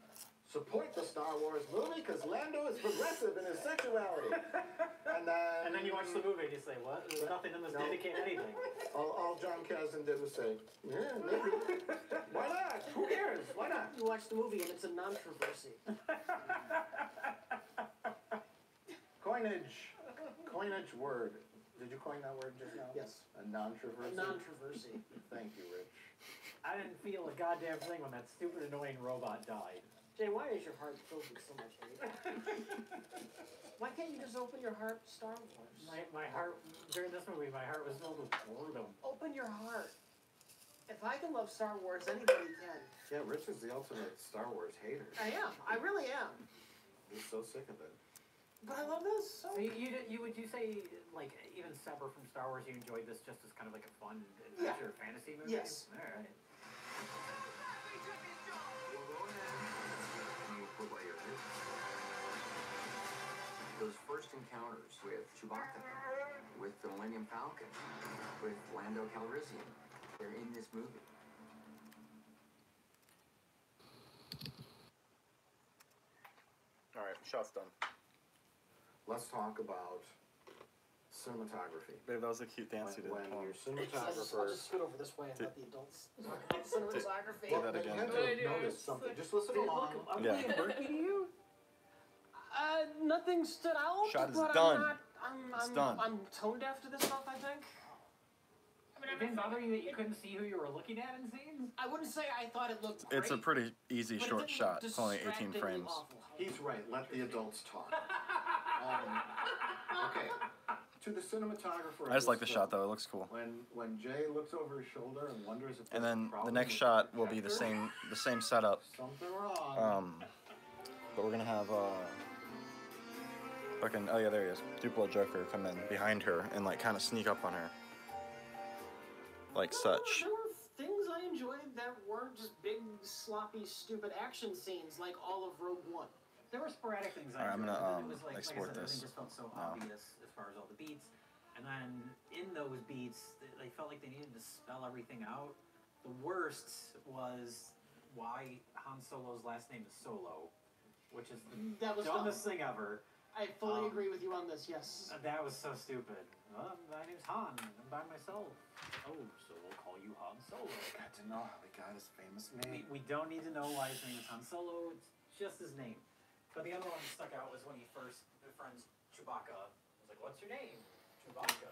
Support the Star Wars movie because Lando is progressive in his sexuality. And then you watch the movie and you say, what? There's nothing in this to indicate anything. All John Kasdan did was say, yeah, maybe. Why not? Who cares? Why not? You watch the movie and it's a non-controversy. Coinage word. Did you coin that word just now? Yes. A non-traversy? A non-traversy. Thank you, Rich. I didn't feel a goddamn thing when that stupid annoying robot died. Jay, why is your heart filled with so much hate? Why can't you just open your heart to Star Wars? My heart, during this movie, my heart was filled with boredom. Open your heart. If I can love Star Wars, anybody can. Yeah, Rich is the ultimate Star Wars hater. I am. I really am. He's so sick of it. But I love this. So would you say, like, even separate from Star Wars, you enjoyed this just as kind of like a fun adventure fantasy movie? Yes. All right. Those first encounters with Chewbacca, with the Millennium Falcon, with Lando Calrissian, they're in this movie. All right, shot's done. Let's talk about cinematography. Babe, that was a cute dance you did. When your I'll cinematographer... just scoot over this way and let the adults talk about cinematography. Do that again. You have to notice something. Just listen along. Are we working to you? Nothing stood out. Shot is but done. I'm done. I'm tone deaf to this stuff, I think. It didn't bother you that you couldn't see who you were looking at in scenes? I wouldn't say I thought it looked great. It's a pretty easy short shot. It's only 18 frames. He's right. Let the adults talk. Okay. To the cinematographer. I just like the shot though. It looks cool. When Jay looks over his shoulder and wonders if. And then the next shot will be the same setup. Something wrong. But we're gonna have fucking, oh yeah, there he is. Duplo Joker come in behind her and like kind of sneak up on her. Like such. There were things I enjoyed that weren't just big, sloppy, stupid action scenes like all of Rogue One. There were sporadic things I Alright, I'm enjoyed, gonna but it was like I export said, this. everything just felt so obvious as far as all the beats. And then in those beats, they felt like they needed to spell everything out. The worst was why Han Solo's last name is Solo, which is the dumbest thing ever. I fully agree with you on this, yes. That was so stupid. My name's Han. I'm by myself. Oh, so we'll call you Han Solo. Got to know how he got his famous name. We don't need to know why his name is Han Solo. It's just his name. But the other one that stuck out was when he first befriends Chewbacca. I was like, what's your name? Chewbacca.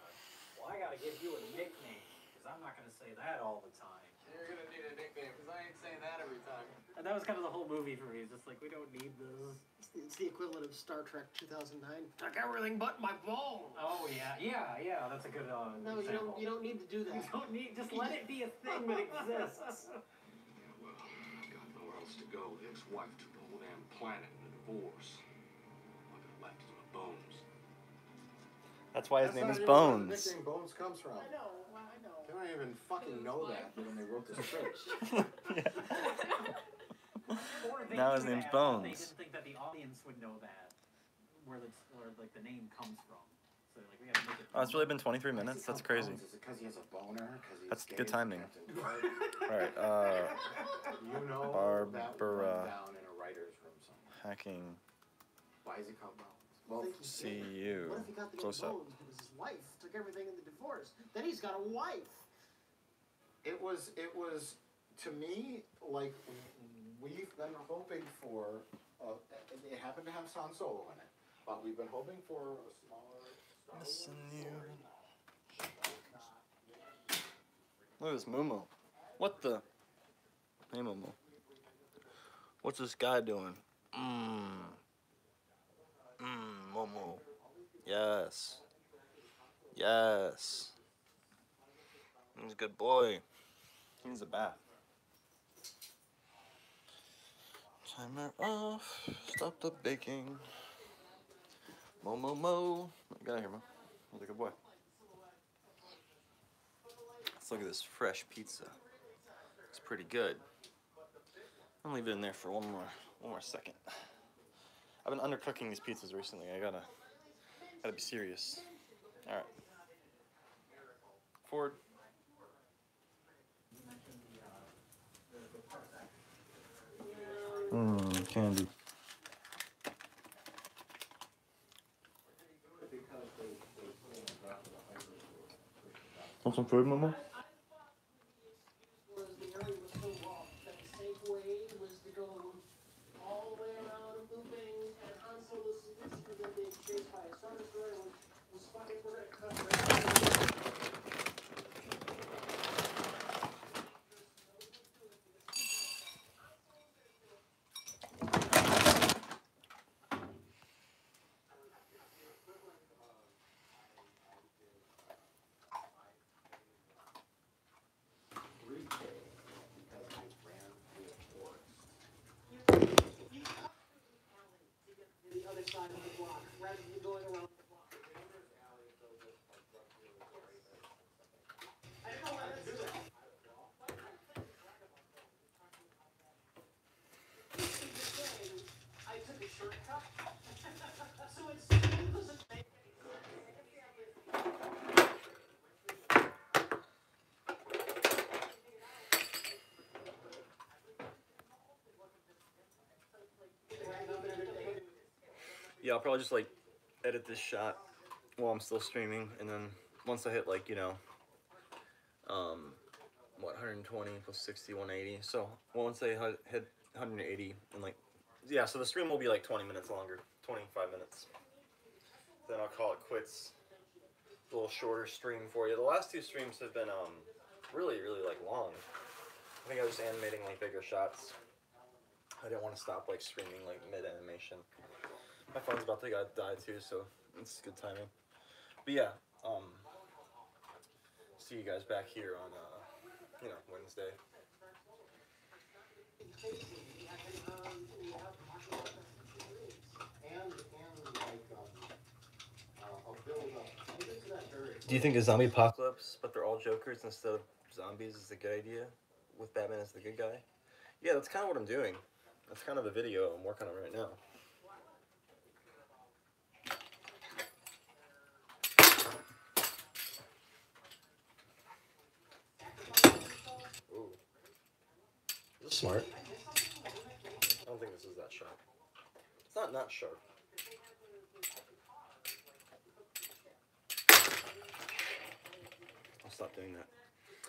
Well, I gotta give you a nickname, because I'm not gonna say that all the time. You're gonna need a nickname, because I ain't saying that every time. And that was kind of the whole movie for me. It's just like, we don't need this. It's the equivalent of Star Trek 2009. Took everything but my bone. Oh yeah. That's a good No, example. you don't need to do that. You don't need. Just let it be a thing that exists. Yeah, well, I got nowhere else to go. The ex-wife took the whole damn planet in a divorce. What got left is my bones. That's why his name is That's not even where Bones. the nickname Bones comes from. I know. They don't even fucking know that when they wrote the script. Now his name's They Bones. didn't think that the audience would know that, where like the name comes from. So like we gotta make it. Oh, it's really been 23 minutes. That's crazy. Is it because he has a boner? That's good timing. All All right. You know that Barbara went down in a writer's room somewhere. hacking. Why is it called Bones? Well, See you. What if he got the Close up. bones because his wife took everything in the divorce? Then he's got a wife. It was to me like we've been hoping for. It happened to have Han Solo in it, but we've been hoping for a smaller Star Wars story. Look at this Momo. What the? Hey Momo. What's this guy doing? Momo. Yes. Yes. He's a good boy. He needs a bath. Timer off. Stop the baking. Mo. Get out of here, Mo. He's a good boy. Let's look at this fresh pizza. It's pretty good. I'll leave it in there for one more second. I've been undercooking these pizzas recently. I gotta be serious. All right. Forward. Candy. Want some food, Momo? The area was so long that the safe way was to go all the way around looping, and Han Solo's significant than being chased by a Star Destroyer was fucking we're gonna cut right. The other side of the block, rather than going around the block. I didn't know how to do that. I took a shortcut. So it's doesn't make Yeah, I'll probably just like edit this shot while I'm still streaming, and then once I hit like, 120 plus 60, 180. So once I hit 180 and like, yeah, so the stream will be like 20 minutes longer, 25 minutes. Then I'll call it quits. A little shorter stream for you. The last two streams have been really like long. I think I was just animating like bigger shots. I didn't want to stop like streaming like mid animation. My phone's about to die too, so it's good timing. But yeah, see you guys back here on Wednesday. Do you think a zombie apocalypse, but they're all Jokers instead of zombies, is a good idea? With Batman as the good guy? Yeah, that's kind of what I'm doing. That's kind of the video I'm working on right now. Ooh. Is this smart? I don't think this is that sharp. It's not sharp. stop doing that.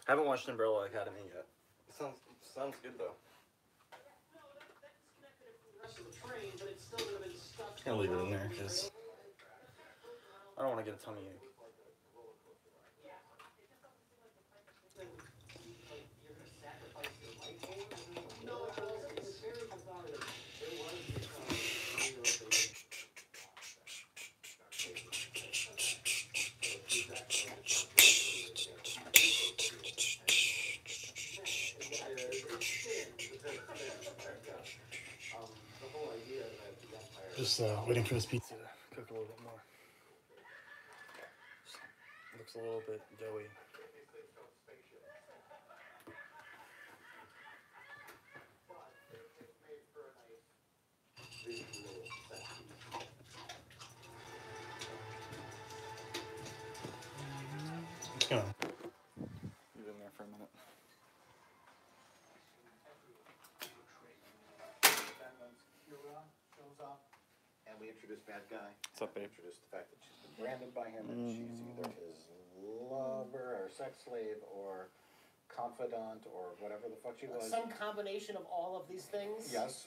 I haven't watched Umbrella Academy yet. It sounds good though. I'm gonna leave it in there because I don't want to get a tummy ache. Just waiting for this pizza to cook a little bit more. Looks a little bit doughy. Just gonna leave it in there for a minute. Shows up, and we introduce bad guy. What's up, babe? Introduce the fact that she's been branded by him, and she's either his lover or sex slave or confidant or whatever the fuck she was. Some combination of all of these things. Yes.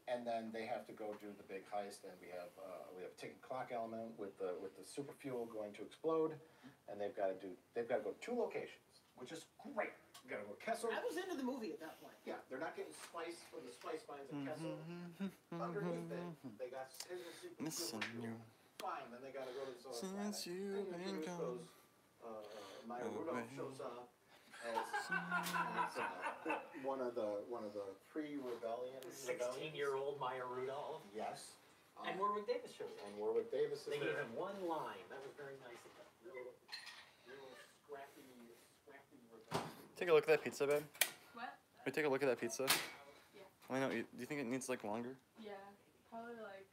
And then they have to go do the big heist, and we have a ticking clock element with the super fuel going to explode, and they've got to go to 2 locations, which is great. You got to go to Kessel. I was into the movie at that point. Yeah, they're not getting spice for the spice mines at Kessel. Underneath it, they got super fuel. Fine, then they got to go to the solar planet. Since you've been gone, Maya Rudolph shows up. As one of the pre-rebellion 16-year-old Maya Rudolph. Yes. And Warwick Davis showed up. And Warwick Davis is They there. gave him one line. That was very nice of them. Real scrappy rebellion. Take a look at that pizza, babe. What? Can we take a look at that pizza? Yeah. I know. Do you think it needs like longer? Yeah, probably like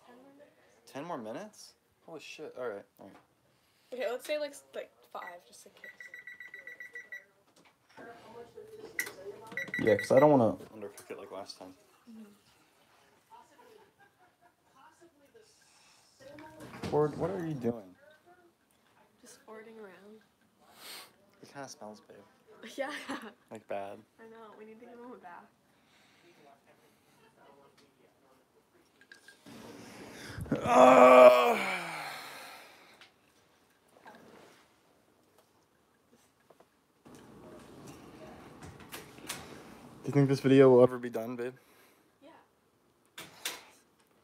10 more minutes. 10 more minutes? Holy shit! All right. Okay, let's say like 5, just in case. Yeah, because I don't want to undercook it like last time. Ford, what are you doing? Just forwarding around. It kind of smells, babe. Yeah. Like bad. I know. We need to give him a bath. Do you think this video will ever be done, babe? Yeah.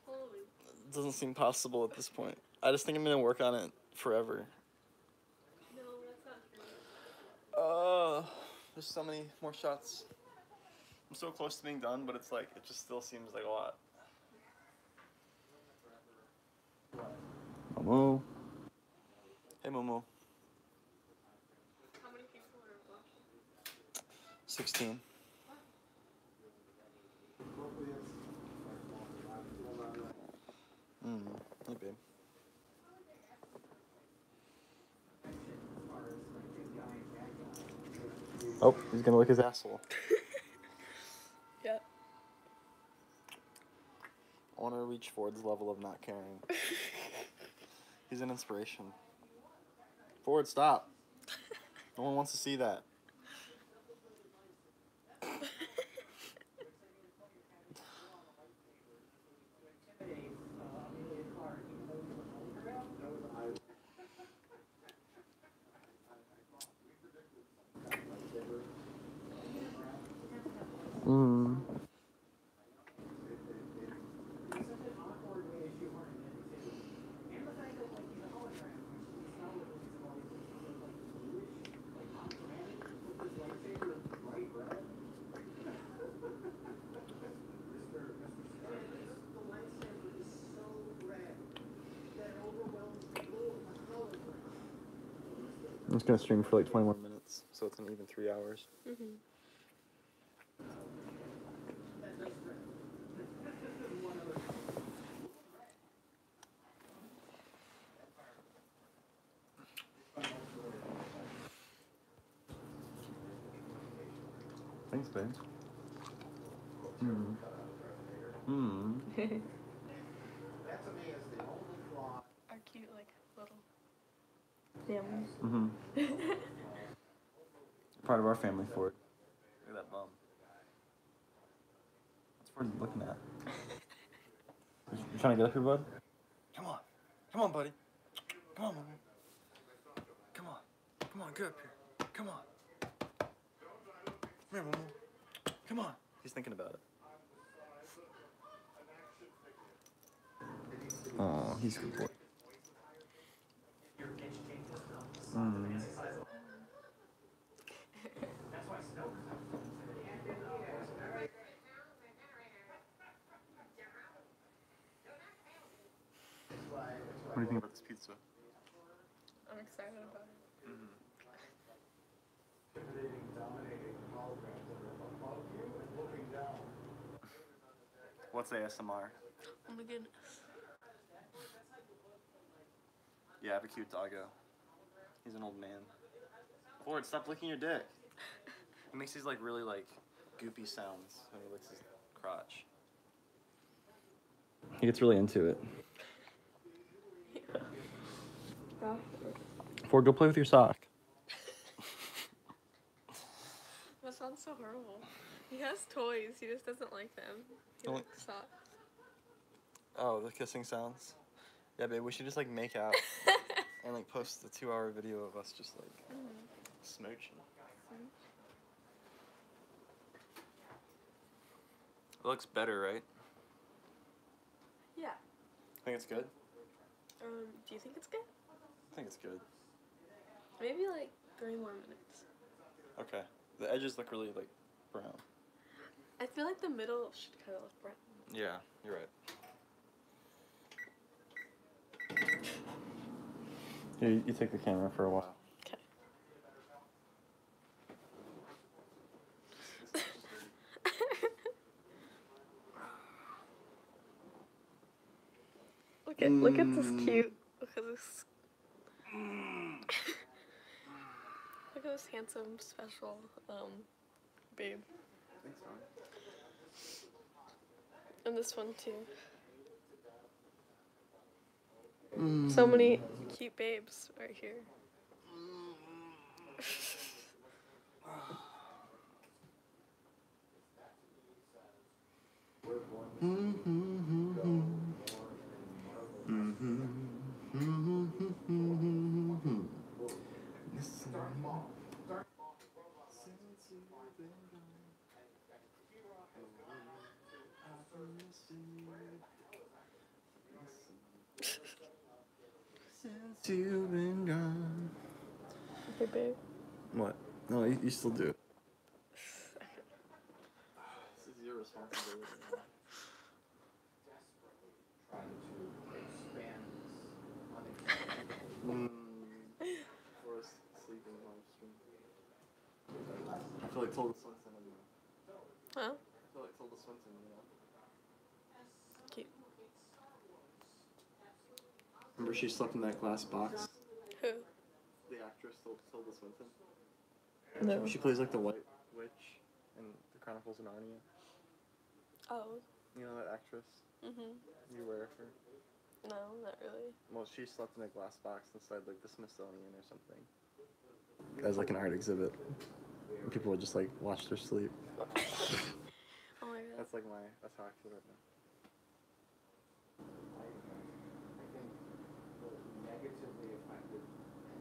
Holy. It doesn't seem possible at this point. I just think I'm gonna work on it forever. No, that's not true. There's so many more shots. I'm so close to being done, but it's like, it just still seems like a lot. Momo. Hey, Momo. How many people are watching? 16. Hey, babe. Oh, he's gonna lick his asshole. Yeah. I want to reach Ford's level of not caring. He's an inspiration. Ford, stop. No one wants to see that. I'm just gonna stream for like 20 more minutes, so it's an even 3 hours. Mm-hmm. Thanks, babe. That to me is the only flaw. Our cute, like, little family. Mm-hmm. Part of our family, Ford. Look at that bum. What's Ford looking at? You trying to get up here, bud? Come on. Come on, buddy. Come on, buddy. Come on. Come on, get up here. Come on. Come here, Momo. Come on. He's thinking about it. Oh, he's a good boy. What do you think about this pizza? I'm excited about it. What's ASMR? Oh my goodness. Yeah, I have a cute doggo. He's an old man. Ford, stop licking your dick. He makes these like really like goopy sounds when he licks his crotch. He gets really into it. Yeah. Ford, go play with your sock. That sounds so horrible. He has toys, he just doesn't like them. He Only- likes socks. Oh, the kissing sounds? Yeah, babe, we should just like make out and like post the 2-hour video of us just like smooching. It looks better, right? Yeah. Think it's good? Do you think it's good? I think it's good. Maybe like 3 more minutes. Okay. The edges look really like brown. I feel like the middle should kind of look brown. Yeah, you're right. Here, you take the camera for a while. Okay. Look at this cute. Look at this. Look at this handsome, special, babe. Thanks, man. And this one too. So many cute babes right here. Since you've been gone. Okay, babe. What? No, you still do it. This is your responsibility. Forrest sleeping live stream. I feel like Tilda Swinton in there. Huh? I feel like Tilda Swinton, you know. Cute. Remember she slept in that glass box? Who? The actress Tilda Swinton. No. She plays like the White Witch in The Chronicles of Narnia. Oh. You know that actress? Mhm. You aware of her? No, not really. Well, she slept in a glass box inside like the Smithsonian or something. As like an art exhibit. And people would just like watch her sleep. Oh my god. That's how I feel right now.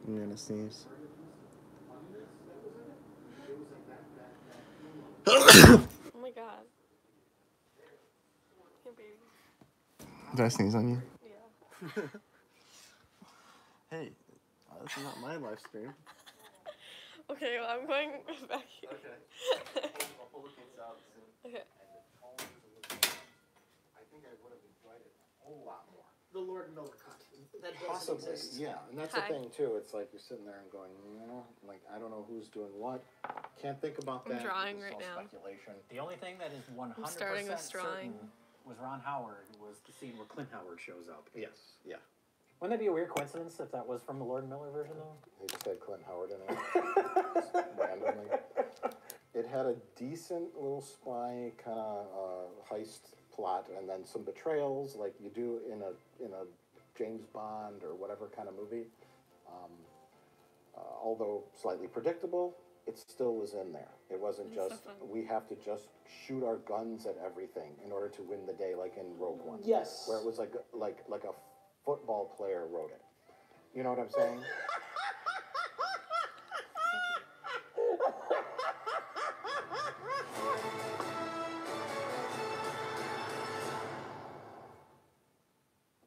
I'm gonna sneeze. Oh my god. Here, baby. Did I sneeze on you? Yeah. Hey, this is not my live stream. Okay, well, I'm going back here. Okay. I'll pull the kids out soon. Okay. I think I would have enjoyed it a whole lot more. The Lord and Miller cut. That doesn't Possibly, exist. yeah, and that's Hi. the thing too. It's like you're sitting there and going, like I don't know who's doing what. Can't think about I'm that. drawing It's right all now. Speculation. The only thing that is 100% starting with drawing. certain was Ron Howard was the scene where Clint Howard shows up. Yes, yeah. Wouldn't that be a weird coincidence if that was from the Lord and Miller version though? He just had Clint Howard in it randomly. It had a decent little spy kind of heist plot, and then some betrayals, like you do in a James Bond or whatever kind of movie. although slightly predictable, it still was in there. It wasn't That's so just, fun. we have to just shoot our guns at everything in order to win the day, like in Rogue One. Yes. Where it was like a football player wrote it. You know what I'm saying?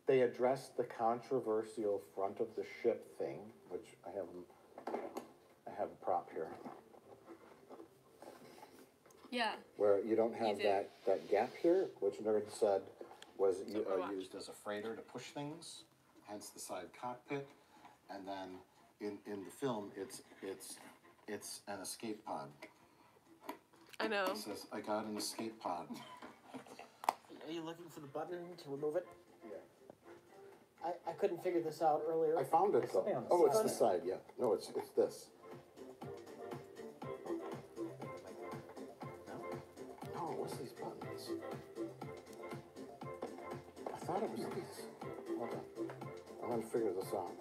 They addressed the controversial front of the ship thing, which I have a prop here, Yeah. where you don't have You did. that gap here, which Nerd said was Overwatch. used as a freighter to push things, hence the side cockpit, and then in the film it's an escape pod. I know. It says, "I got an escape pod." Are you looking for the button to remove it? Yeah. I couldn't figure this out earlier. I found it though. Oh, it's the side. Yeah. No, it's this. No, what's these buttons? I thought it was these. Hold on. I'm gonna figure this out.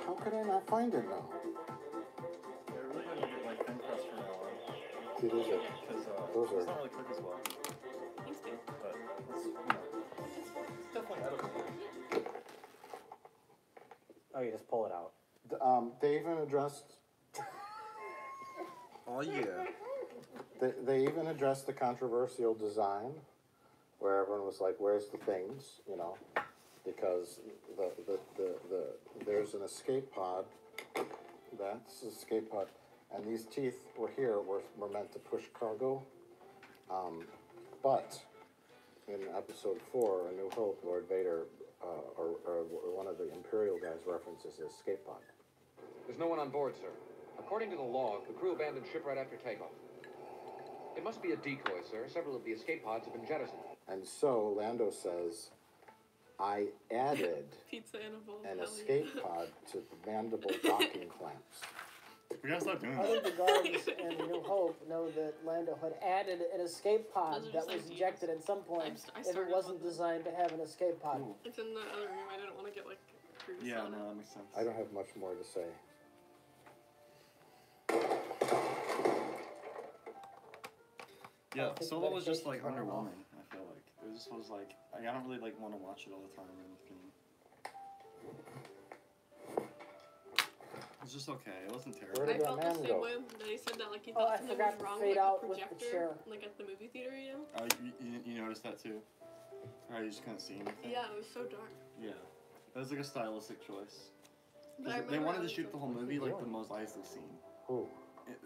How could I not find it now? They're really gonna get like thin crust from now on. It is it. Because Those it's are. not really cooked as well. Thanks, babe. But it's definitely edible. Oh, you just pull it out. They even addressed. Oh yeah. They even addressed the controversial design, where everyone was like, "Where's the things?" You know, because there's an escape pod. That's the escape pod, and these teeth were meant to push cargo. But in Episode 4, A New Hope, Lord Vader or one of the Imperial guys references the escape pod. There's no one on board, sir. According to the log, the crew abandoned ship right after takeoff. It must be a decoy, sir. Several of the escape pods have been jettisoned. And so Lando says, "I added Pizza in a bowl. an hell escape yeah. pod to the mandible docking clamps." We gotta stop doing I think that. the guards and New Hope know that Lando had added an escape pod Those are that just was ideas. injected at some point I if it started wasn't with them. designed to have an escape pod. It's in the other room. I didn't want to get like grease Yeah, on no, it. that makes sense. I don't have much more to say. Yeah, think Solo was just like medication's wearing off. underwhelming. I feel like it just was like I don't really like want to watch it all the time or anything. It was just okay. It wasn't terrible. Where I did felt that the man same go? way that he said that like he Oh, thought I something forgot was to wrong fade with out the with the projector, chair. like at the movie theater, you know? Oh, you noticed that too? Or you just couldn't see anything? Yeah, it was so dark. Yeah. That was like a stylistic choice. But I They remember wanted I to was shoot the whole movie like the doing? Mos Eisley scene. Who?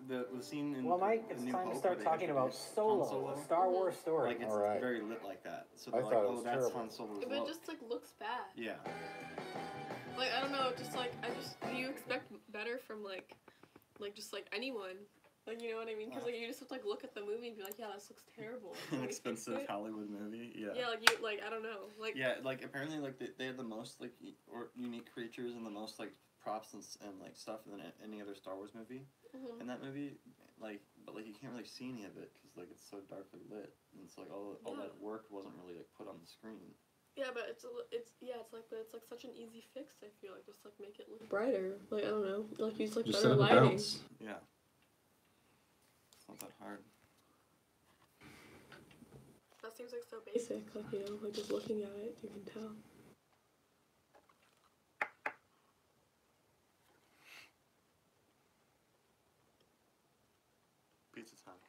The scene in Well, Mike, in it's New time to Hope start where they talking about introduced Solo, Han Solo. a Star Wars story. Like it's All right. very lit like that. So I they're thought like, it oh, was that's terrible. Han Solo's But look. it just like looks bad. Yeah. Like I don't know, just like you expect better from like just like anyone. Like you know what I mean? Because like you just have to like look at the movie and be like, yeah, this looks terrible. An Can we fix expensive it? Hollywood movie. Yeah. Yeah, like you like I don't know, like Yeah, like apparently like they had the most like or unique creatures and the most like props and like stuff than any other Star Wars movie. Mhm. And that movie, like, but like you can't really see any of it because like it's so darkly lit, and it's like all Yeah. that work wasn't really like put on the screen. yeah, but it's like such an easy fix. I feel like just like make it look brighter. Like I don't know, like use like better lighting. Yeah. It's not that hard. That seems like so basic. Like you know, like just looking at it, you can tell. Pizza time.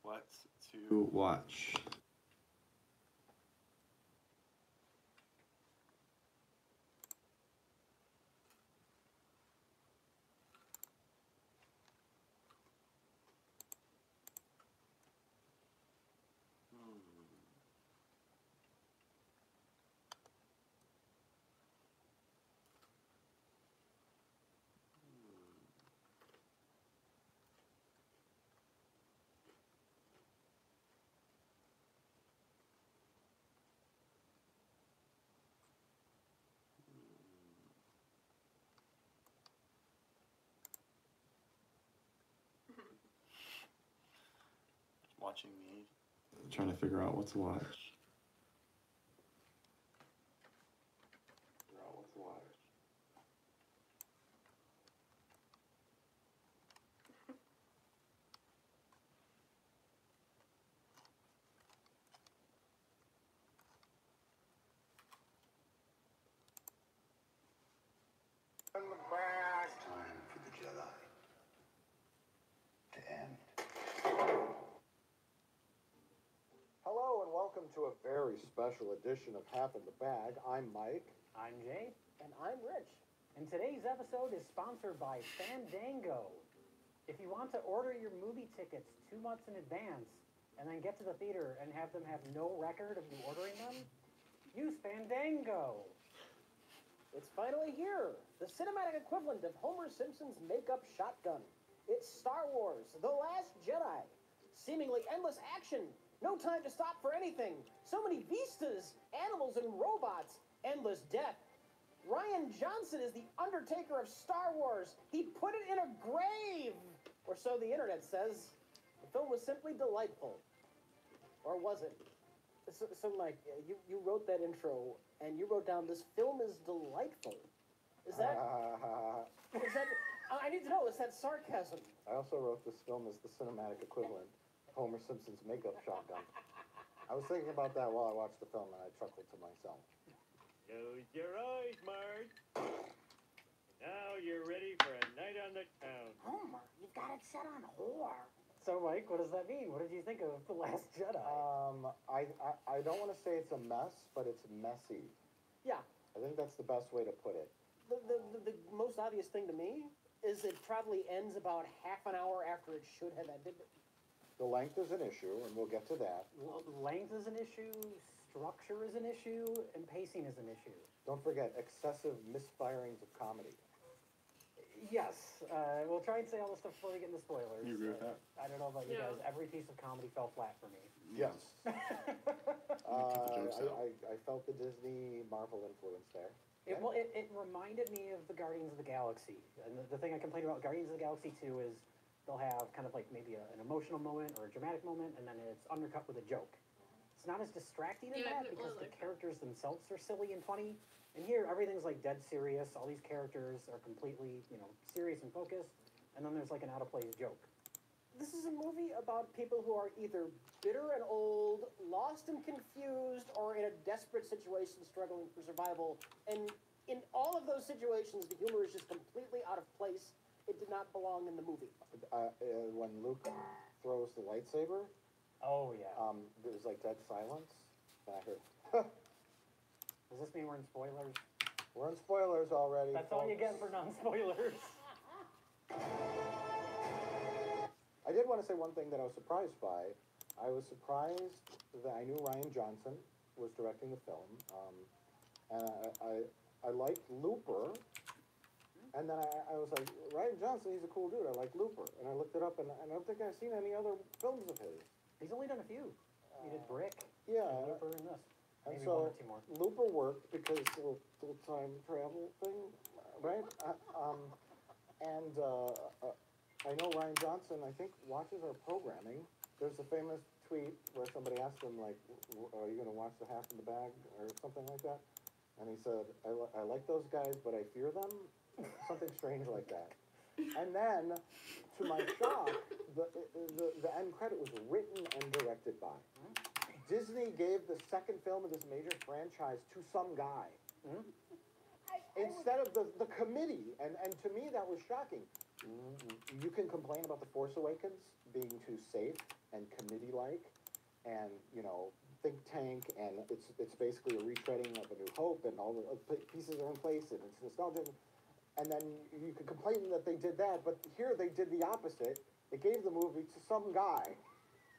What to watch? Watching me, trying to figure out what to watch. It's time for the Jedi to end. Hello and welcome to a very special edition of Half in the Bag. I'm Mike. I'm Jay. And I'm Rich. And today's episode is sponsored by Fandango. If you want to order your movie tickets 2 months in advance and then get to the theater and have them have no record of you ordering them, use Fandango. It's finally here, the cinematic equivalent of Homer Simpson's makeup shotgun. It's Star Wars, The Last Jedi. Seemingly endless action, no time to stop for anything. So many vistas, animals and robots, endless death. Rian Johnson is the Undertaker of Star Wars. He put it in a grave, or so the internet says. The film was simply delightful. Or was it? So Mike, you wrote that intro, and you wrote down, this film is delightful. Is that... I need to know, is that sarcasm? I also wrote this film as the cinematic equivalent of Homer Simpson's makeup shotgun. I was thinking about that while I watched the film, and I chuckled to myself. Close your eyes, Marge. Now you're ready for a night on the town. Homer, you've got it set on whore. So, Mike, what does that mean? What did you think of The Last Jedi? I don't want to say it's a mess, but it's messy. Yeah. I think that's the best way to put it. The most obvious thing to me is it probably ends about half an hour after it should have ended. The length is an issue, and we'll get to that. Length is an issue, structure is an issue, and pacing is an issue. Don't forget, excessive misfirings of comedy. Yes, we'll try and say all this stuff before we get into spoilers. You agree with that? I don't know about you guys. Every piece of comedy fell flat for me. Yes. jokes out. I felt the Disney Marvel influence there. It reminded me of the Guardians of the Galaxy. And the thing I complained about Guardians of the Galaxy 2 is they'll have kind of like maybe an emotional moment or a dramatic moment, and then it's undercut with a joke. It's not as distracting as that because the characters themselves are silly and funny. And here, everything's like dead serious. All these characters are completely, serious and focused. And then there's like an out-of-place joke. This is a movie about people who are either bitter and old, lost and confused, or in a desperate situation struggling for survival. And in all of those situations, the humor is just completely out of place. It did not belong in the movie. When Luke throws the lightsaber, oh yeah, there's like dead silence. And I heard, does this mean we're in spoilers? We're in spoilers already. That's all you get for non-spoilers. I did want to say one thing that I was surprised by. I was surprised that I knew Rian Johnson was directing the film. And I liked Looper. And then I was like, Rian Johnson, he's a cool dude. I like Looper. And I looked it up, and I don't think I've seen any other films of his. He's only done a few. He did Brick, yeah, Looper, and this. And Maybe so one or two more. Looper worked because the little time travel thing, right? I know Rian Johnson, I think, watches our programming. There's a famous tweet where somebody asked him, like, are you going to watch the Half in the Bag or something like that? And he said, I like those guys, but I fear them. Something strange like that. And then, to my shock, the end credit was written and directed by. Disney gave the second film of this major franchise to some guy. Instead of the committee. And to me, that was shocking. You can complain about The Force Awakens being too safe and committee-like, and think tank, and it's basically a retreading of A New Hope, and all the pieces are in place, and it's nostalgic. And then you could complain that they did that, but here they did the opposite. They gave the movie to some guy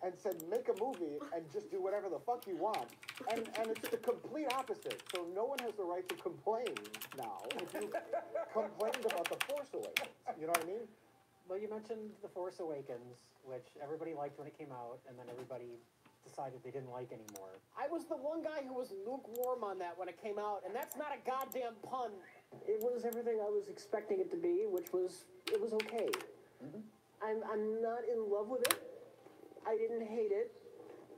and said, make a movie and just do whatever the fuck you want. And it's the complete opposite. So no one has the right to complain now if you complained about The Force Awakens. You know what I mean? Well, you mentioned The Force Awakens, which everybody liked when it came out, and then everybody decided they didn't like anymore. I was the one guy who was lukewarm on that when it came out, and that's not a goddamn pun. It was everything I was expecting it to be, which was, it was okay. Mm-hmm. I'm not in love with it. I didn't hate it.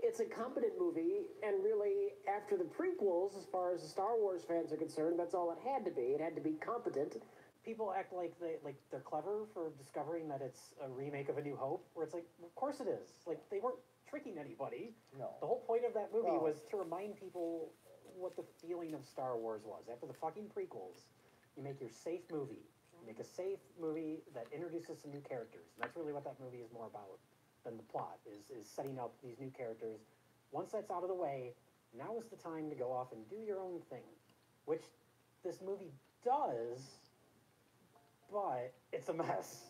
It's a competent movie, and really, after the prequels, as far as the Star Wars fans are concerned, that's all it had to be. It had to be competent. People act like they're clever for discovering that it's a remake of A New Hope, where it's like, of course it is. Like, they weren't tricking anybody. No. The whole point of that movie No. was to remind people what the feeling of Star Wars was. After the fucking prequels, you make your safe movie. You make a safe movie that introduces some new characters. And that's really what that movie is more about than the plot, is setting up these new characters. Once that's out of the way, now is the time to go off and do your own thing, which this movie does, but it's a mess.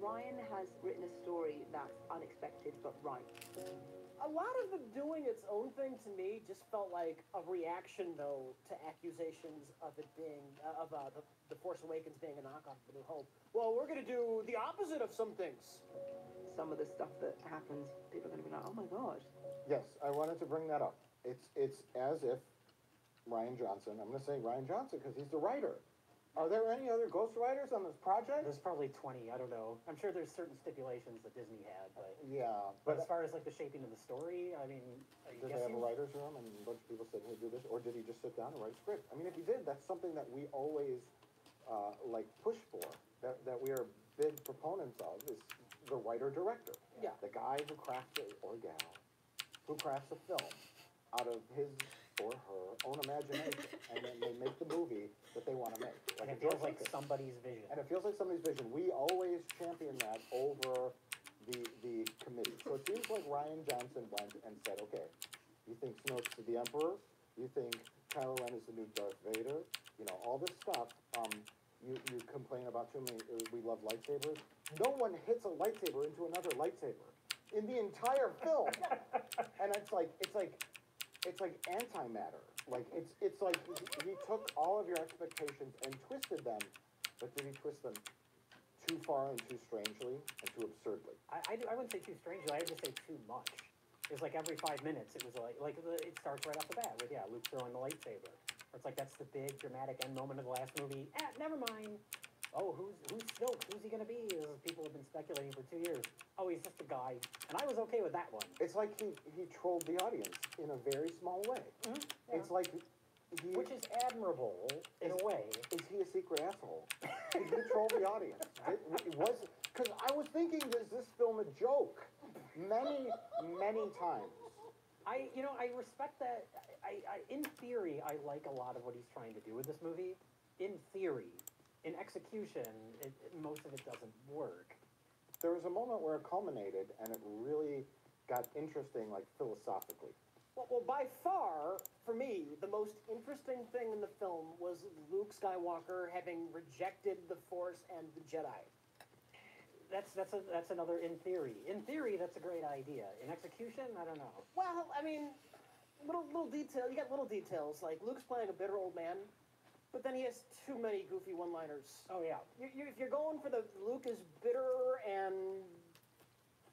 Ryan has written a story that's unexpected but right. A lot of it doing its own thing to me just felt like a reaction, though, to accusations of it being, the Force Awakens being a knockoff of A New Hope. Well, we're going to do the opposite of some things. Some of the stuff that happens, people are going to be like, oh my god. Yes, I wanted to bring that up. It's as if Ryan Johnson, I'm going to say Ryan Johnson because he's the writer. Are there any other ghostwriters on this project? There's probably 20, I don't know. I'm sure there's certain stipulations that Disney had, but... Yeah, But as far as, like, the shaping of the story, I mean... Did they have a writer's room and a bunch of people said, hey, do this? Or did he just sit down and write a script? I mean, if he did, that's something that we always, push for, that we are big proponents of, is the writer-director. Yeah. The guy who crafts it, or gal, who crafts a film out of his or her own imagination, and then they make the movie that they want to make. And it feels like somebody's vision. And it feels like somebody's vision. We always champion that over the committee. So it seems like Ryan Johnson went and said, okay, you think Snoke's the Emperor? You think Kylo Ren is the new Darth Vader? You know, all this stuff. You complain about too many, we love lightsabers. No one hits a lightsaber into another lightsaber in the entire film. And it's like antimatter. Like it's like he took all of your expectations and twisted them, but did he twist them too far and too strangely and too absurdly? I wouldn't say too strangely, I'd just say too much. It was like every 5 minutes, it was it starts right off the bat with, Luke throwing the lightsaber. It's like, that's the big dramatic end moment of the last movie. Never mind. Oh, who's Snoke? Who's he gonna be? As people have been speculating for 2 years. Oh, he's just a guy. And I was okay with that one. It's like he trolled the audience in a very small way. Mm-hmm. Yeah. It's like which is admirable in a way. Is he a secret asshole? Did he troll the audience? Because I was thinking, is this film a joke? Many times. I respect that. In theory, I like a lot of what he's trying to do with this movie. In theory. In execution, most of it doesn't work. There was a moment where it culminated, and it really got interesting, like, philosophically. Well, by far, for me, the most interesting thing in the film was Luke Skywalker having rejected the Force and the Jedi. That's another in theory. In theory, that's a great idea. In execution, I don't know. Well, I mean, little detail. You got little details, like Luke's playing a bitter old man, but then he has too many goofy one-liners. Oh yeah. If you're going for the Luke is bitter and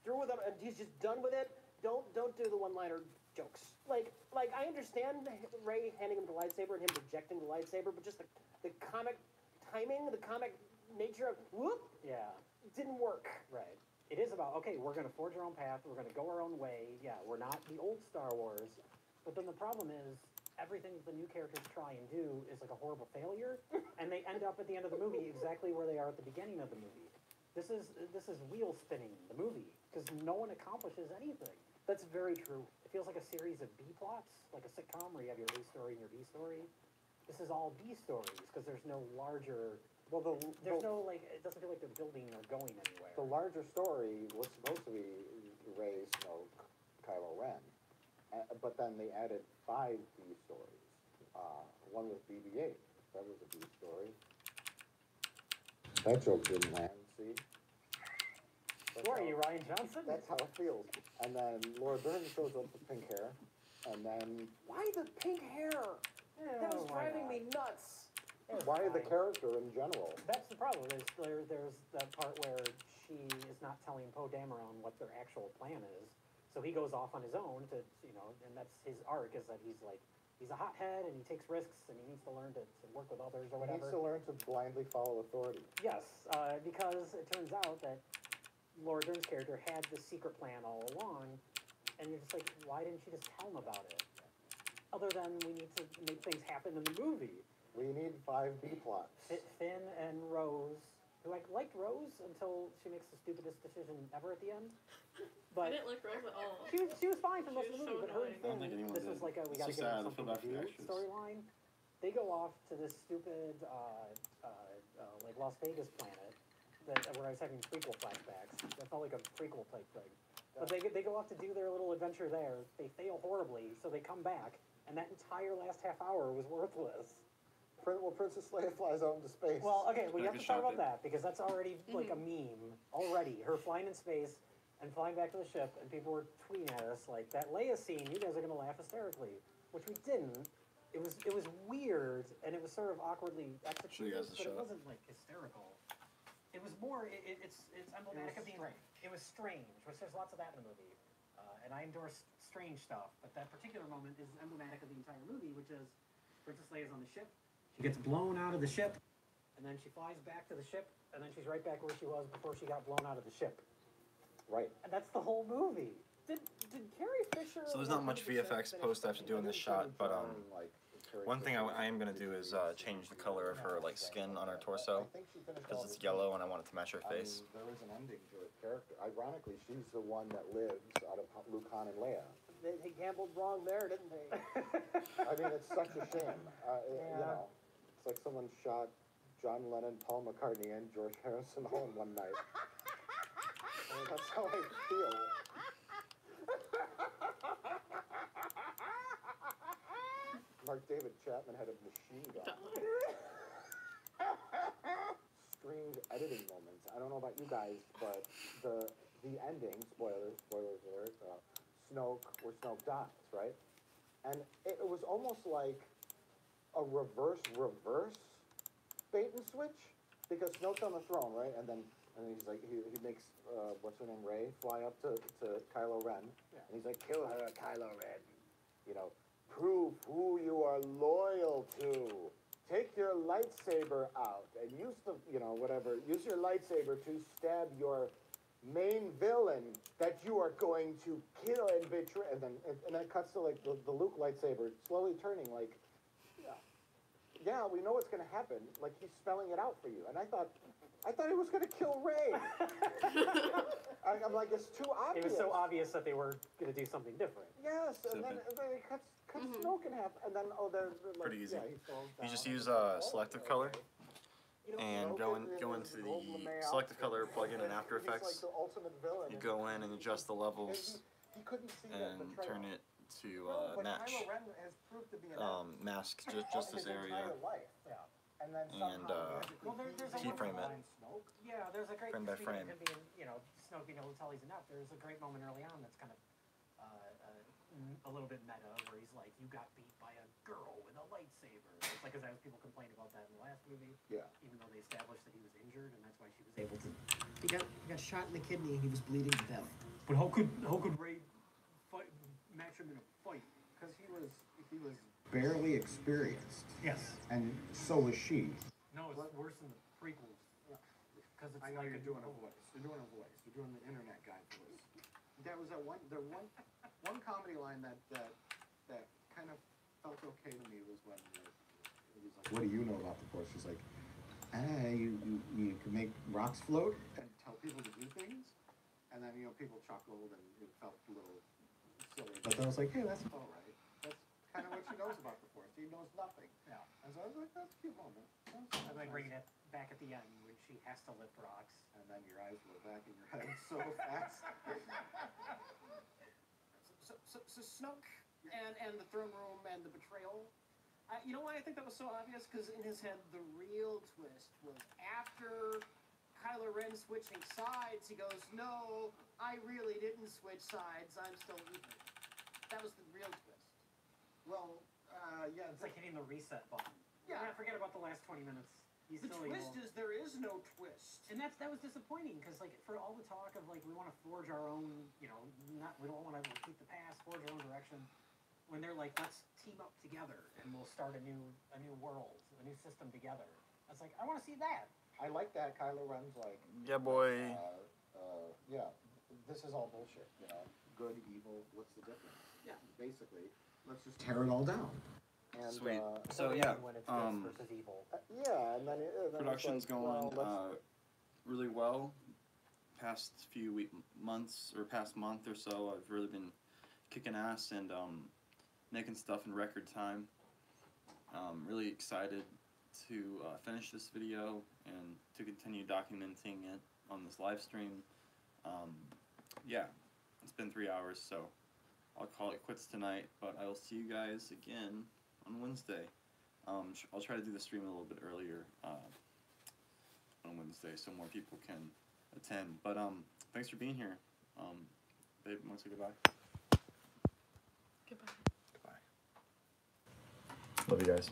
through with it, and he's just done with it, don't do the one-liner jokes. Like I understand Rey handing him the lightsaber and him rejecting the lightsaber, but just the comic timing, the comic nature of whoop. Yeah. Didn't work. Right. It is about, okay, we're going to forge our own path, we're going to go our own way. Yeah, we're not the old Star Wars. But then the problem is, everything the new characters try and do is like a horrible failure, and they end up at the end of the movie exactly where they are at the beginning of the movie. This is wheel spinning, the movie, because no one accomplishes anything. That's very true. It feels like a series of B plots, like a sitcom where you have your A story and your B story. This is all B stories, because there's no larger Well, there's no, like, it doesn't feel like they're building or going anywhere. The larger story was supposed to be Rey, Snoke, Kylo Ren, but then they added 5 B stories. One with BB-8. That was a B story. That joke didn't land, see? Who are you, Ryan Johnson? That's how it feels. And then Laura Dern shows up with pink hair, and then... Why the pink hair? That was driving me nuts. Why the character in general? That's the problem. There's that part where she is not telling Poe Dameron what their actual plan is. So he goes off on his own to, and that's his arc, is that he's like, he's a hothead and he takes risks and he needs to learn to work with others or whatever. He needs to learn to blindly follow authority. Yes, because it turns out that Laura Dern's character had this secret plan all along, and you're just like, why didn't you just tell him about it? Other than we need to make things happen in the movie. We need 5 B plots. Finn and Rose, who I liked Rose until she makes the stupidest decision ever at the end. But I didn't like Rose at all. She was fine for most of the movie, but her and Finn, this was like we gotta It's get sad. I something feel bad to for the do actors. storyline. They go off to this stupid like Las Vegas planet where I was having prequel flashbacks. That felt like a prequel type thing. But they go off to do their little adventure there. They fail horribly, so they come back, and that entire last half hour was worthless. Well, Princess Leia flies out into space. Well, okay, we have to talk about that, because that's already like a meme already. Her flying in space and flying back to the ship, and people were tweeting at us like, that Leia scene, you guys are gonna laugh hysterically, which we didn't. It was weird, and it was sort of awkwardly executed, but it wasn't like hysterical. It was more. It's emblematic of being. It was strange, which there's lots of that in the movie, and I endorse strange stuff. But that particular moment is emblematic of the entire movie, which is Princess Leia's on the ship. She gets blown out of the ship, and then she flies back to the ship, and then she's right back where she was before she got blown out of the ship. Right. And that's the whole movie. Did Carrie Fisher? So there's not much VFX post after doing this shot, but one thing I am gonna do is change the color of her like skin on her torso because it's yellow and I want it to match her face. There is an ending to her character. Ironically, she's the one that lives out of Luke, Han, and Leia. They gambled wrong there, didn't they? I mean, it's such a shame. You know, it's like someone shot John Lennon, Paul McCartney, and George Harrison all in one night. I mean, that's how I feel. Mark David Chapman had a machine gun. Strange editing moments. I don't know about you guys, but the ending, spoilers alert, Snoke, where Snoke dies, right? And it was almost like a reverse bait and switch, because Snoke's on the throne, right? And then he's like, he makes, what's her name, Rey, fly up to Kylo Ren, and he's like, kill her, Kylo Ren. You know, prove who you are loyal to. Take your lightsaber out and use use your lightsaber to stab your main villain that you are going to kill and betray. And then it cuts to like the Luke lightsaber slowly turning like, yeah, we know what's gonna happen. Like he's spelling it out for you. And I thought he was gonna kill Rey. I'm like, it's too obvious. It was so obvious that they were gonna do something different. Yes, and then it cuts Snoke in half, and then they're like, Pretty easy. Yeah, he falls down. You just use selective color and go into the selective color plugin in After Effects. You go in and adjust the levels and turn it to match. Mask just this area and keyframe it. Yeah, there's a great frame by frame. Him being, Snoke being able to tell he's enough. There's a great moment early on that's kind of a little bit meta, where he's like, "You got beat by a girl with a lightsaber." It's like, as people complained about that in the last movie. Yeah. Even though they established that he was injured, and that's why she was able to. He got shot in the kidney and he was bleeding to death. But how could Rey match him in a fight? Because he was barely experienced. Yes. And so was she. No, it's worse than the prequels. Because it's I know like you're doing a voice. You're doing a voice. You're doing the internet guy voice. That was one comedy line that kind of felt okay to me was when it was like, what do you know about the Force? She's like, you can make rocks float and tell people to do things. And then, people chuckled and it felt a little silly. But then I was like, hey, that's all right. That's kind of what she knows about the Force. She knows nothing. Yeah. And so I was like, that's a cute moment. And then bringing it back at the end when she has to lift rocks. And then your eyes go back in your head so fast. So Snoke and the throne room and the betrayal. You know why I think that was so obvious? Because in his head, the real twist was after Kylo Ren switching sides, he goes, no, I really didn't switch sides. I'm still evil. That was the real twist. Well, yeah. It's like hitting the reset button. Yeah. Forget about the last 20 minutes. He's The still twist evil. is there is no twist. And that was disappointing because like for all the talk of like we want to forge our own, we don't want to repeat the past, forge our own direction. When they're like, let's team up together and we'll start a new world, a new system together. I was like, I want to see that. I like that Kylo Ren's like, Yeah, boy. yeah, this is all bullshit, good, evil, what's the difference? Yeah. Basically, let's just tear it all down. And, Sweet. So Only yeah, when it's good versus evil. yeah, and then production's it's like, going well, really well. Past few months or past month or so, I've really been kicking ass and making stuff in record time. Really excited to finish this video and to continue documenting it on this live stream. Yeah, it's been 3 hours, so I'll call it quits tonight, but I will see you guys again on Wednesday. I'll try to do the stream a little bit earlier on Wednesday so more people can attend. But thanks for being here. Babe, want to say goodbye? Goodbye. Goodbye. Love you guys.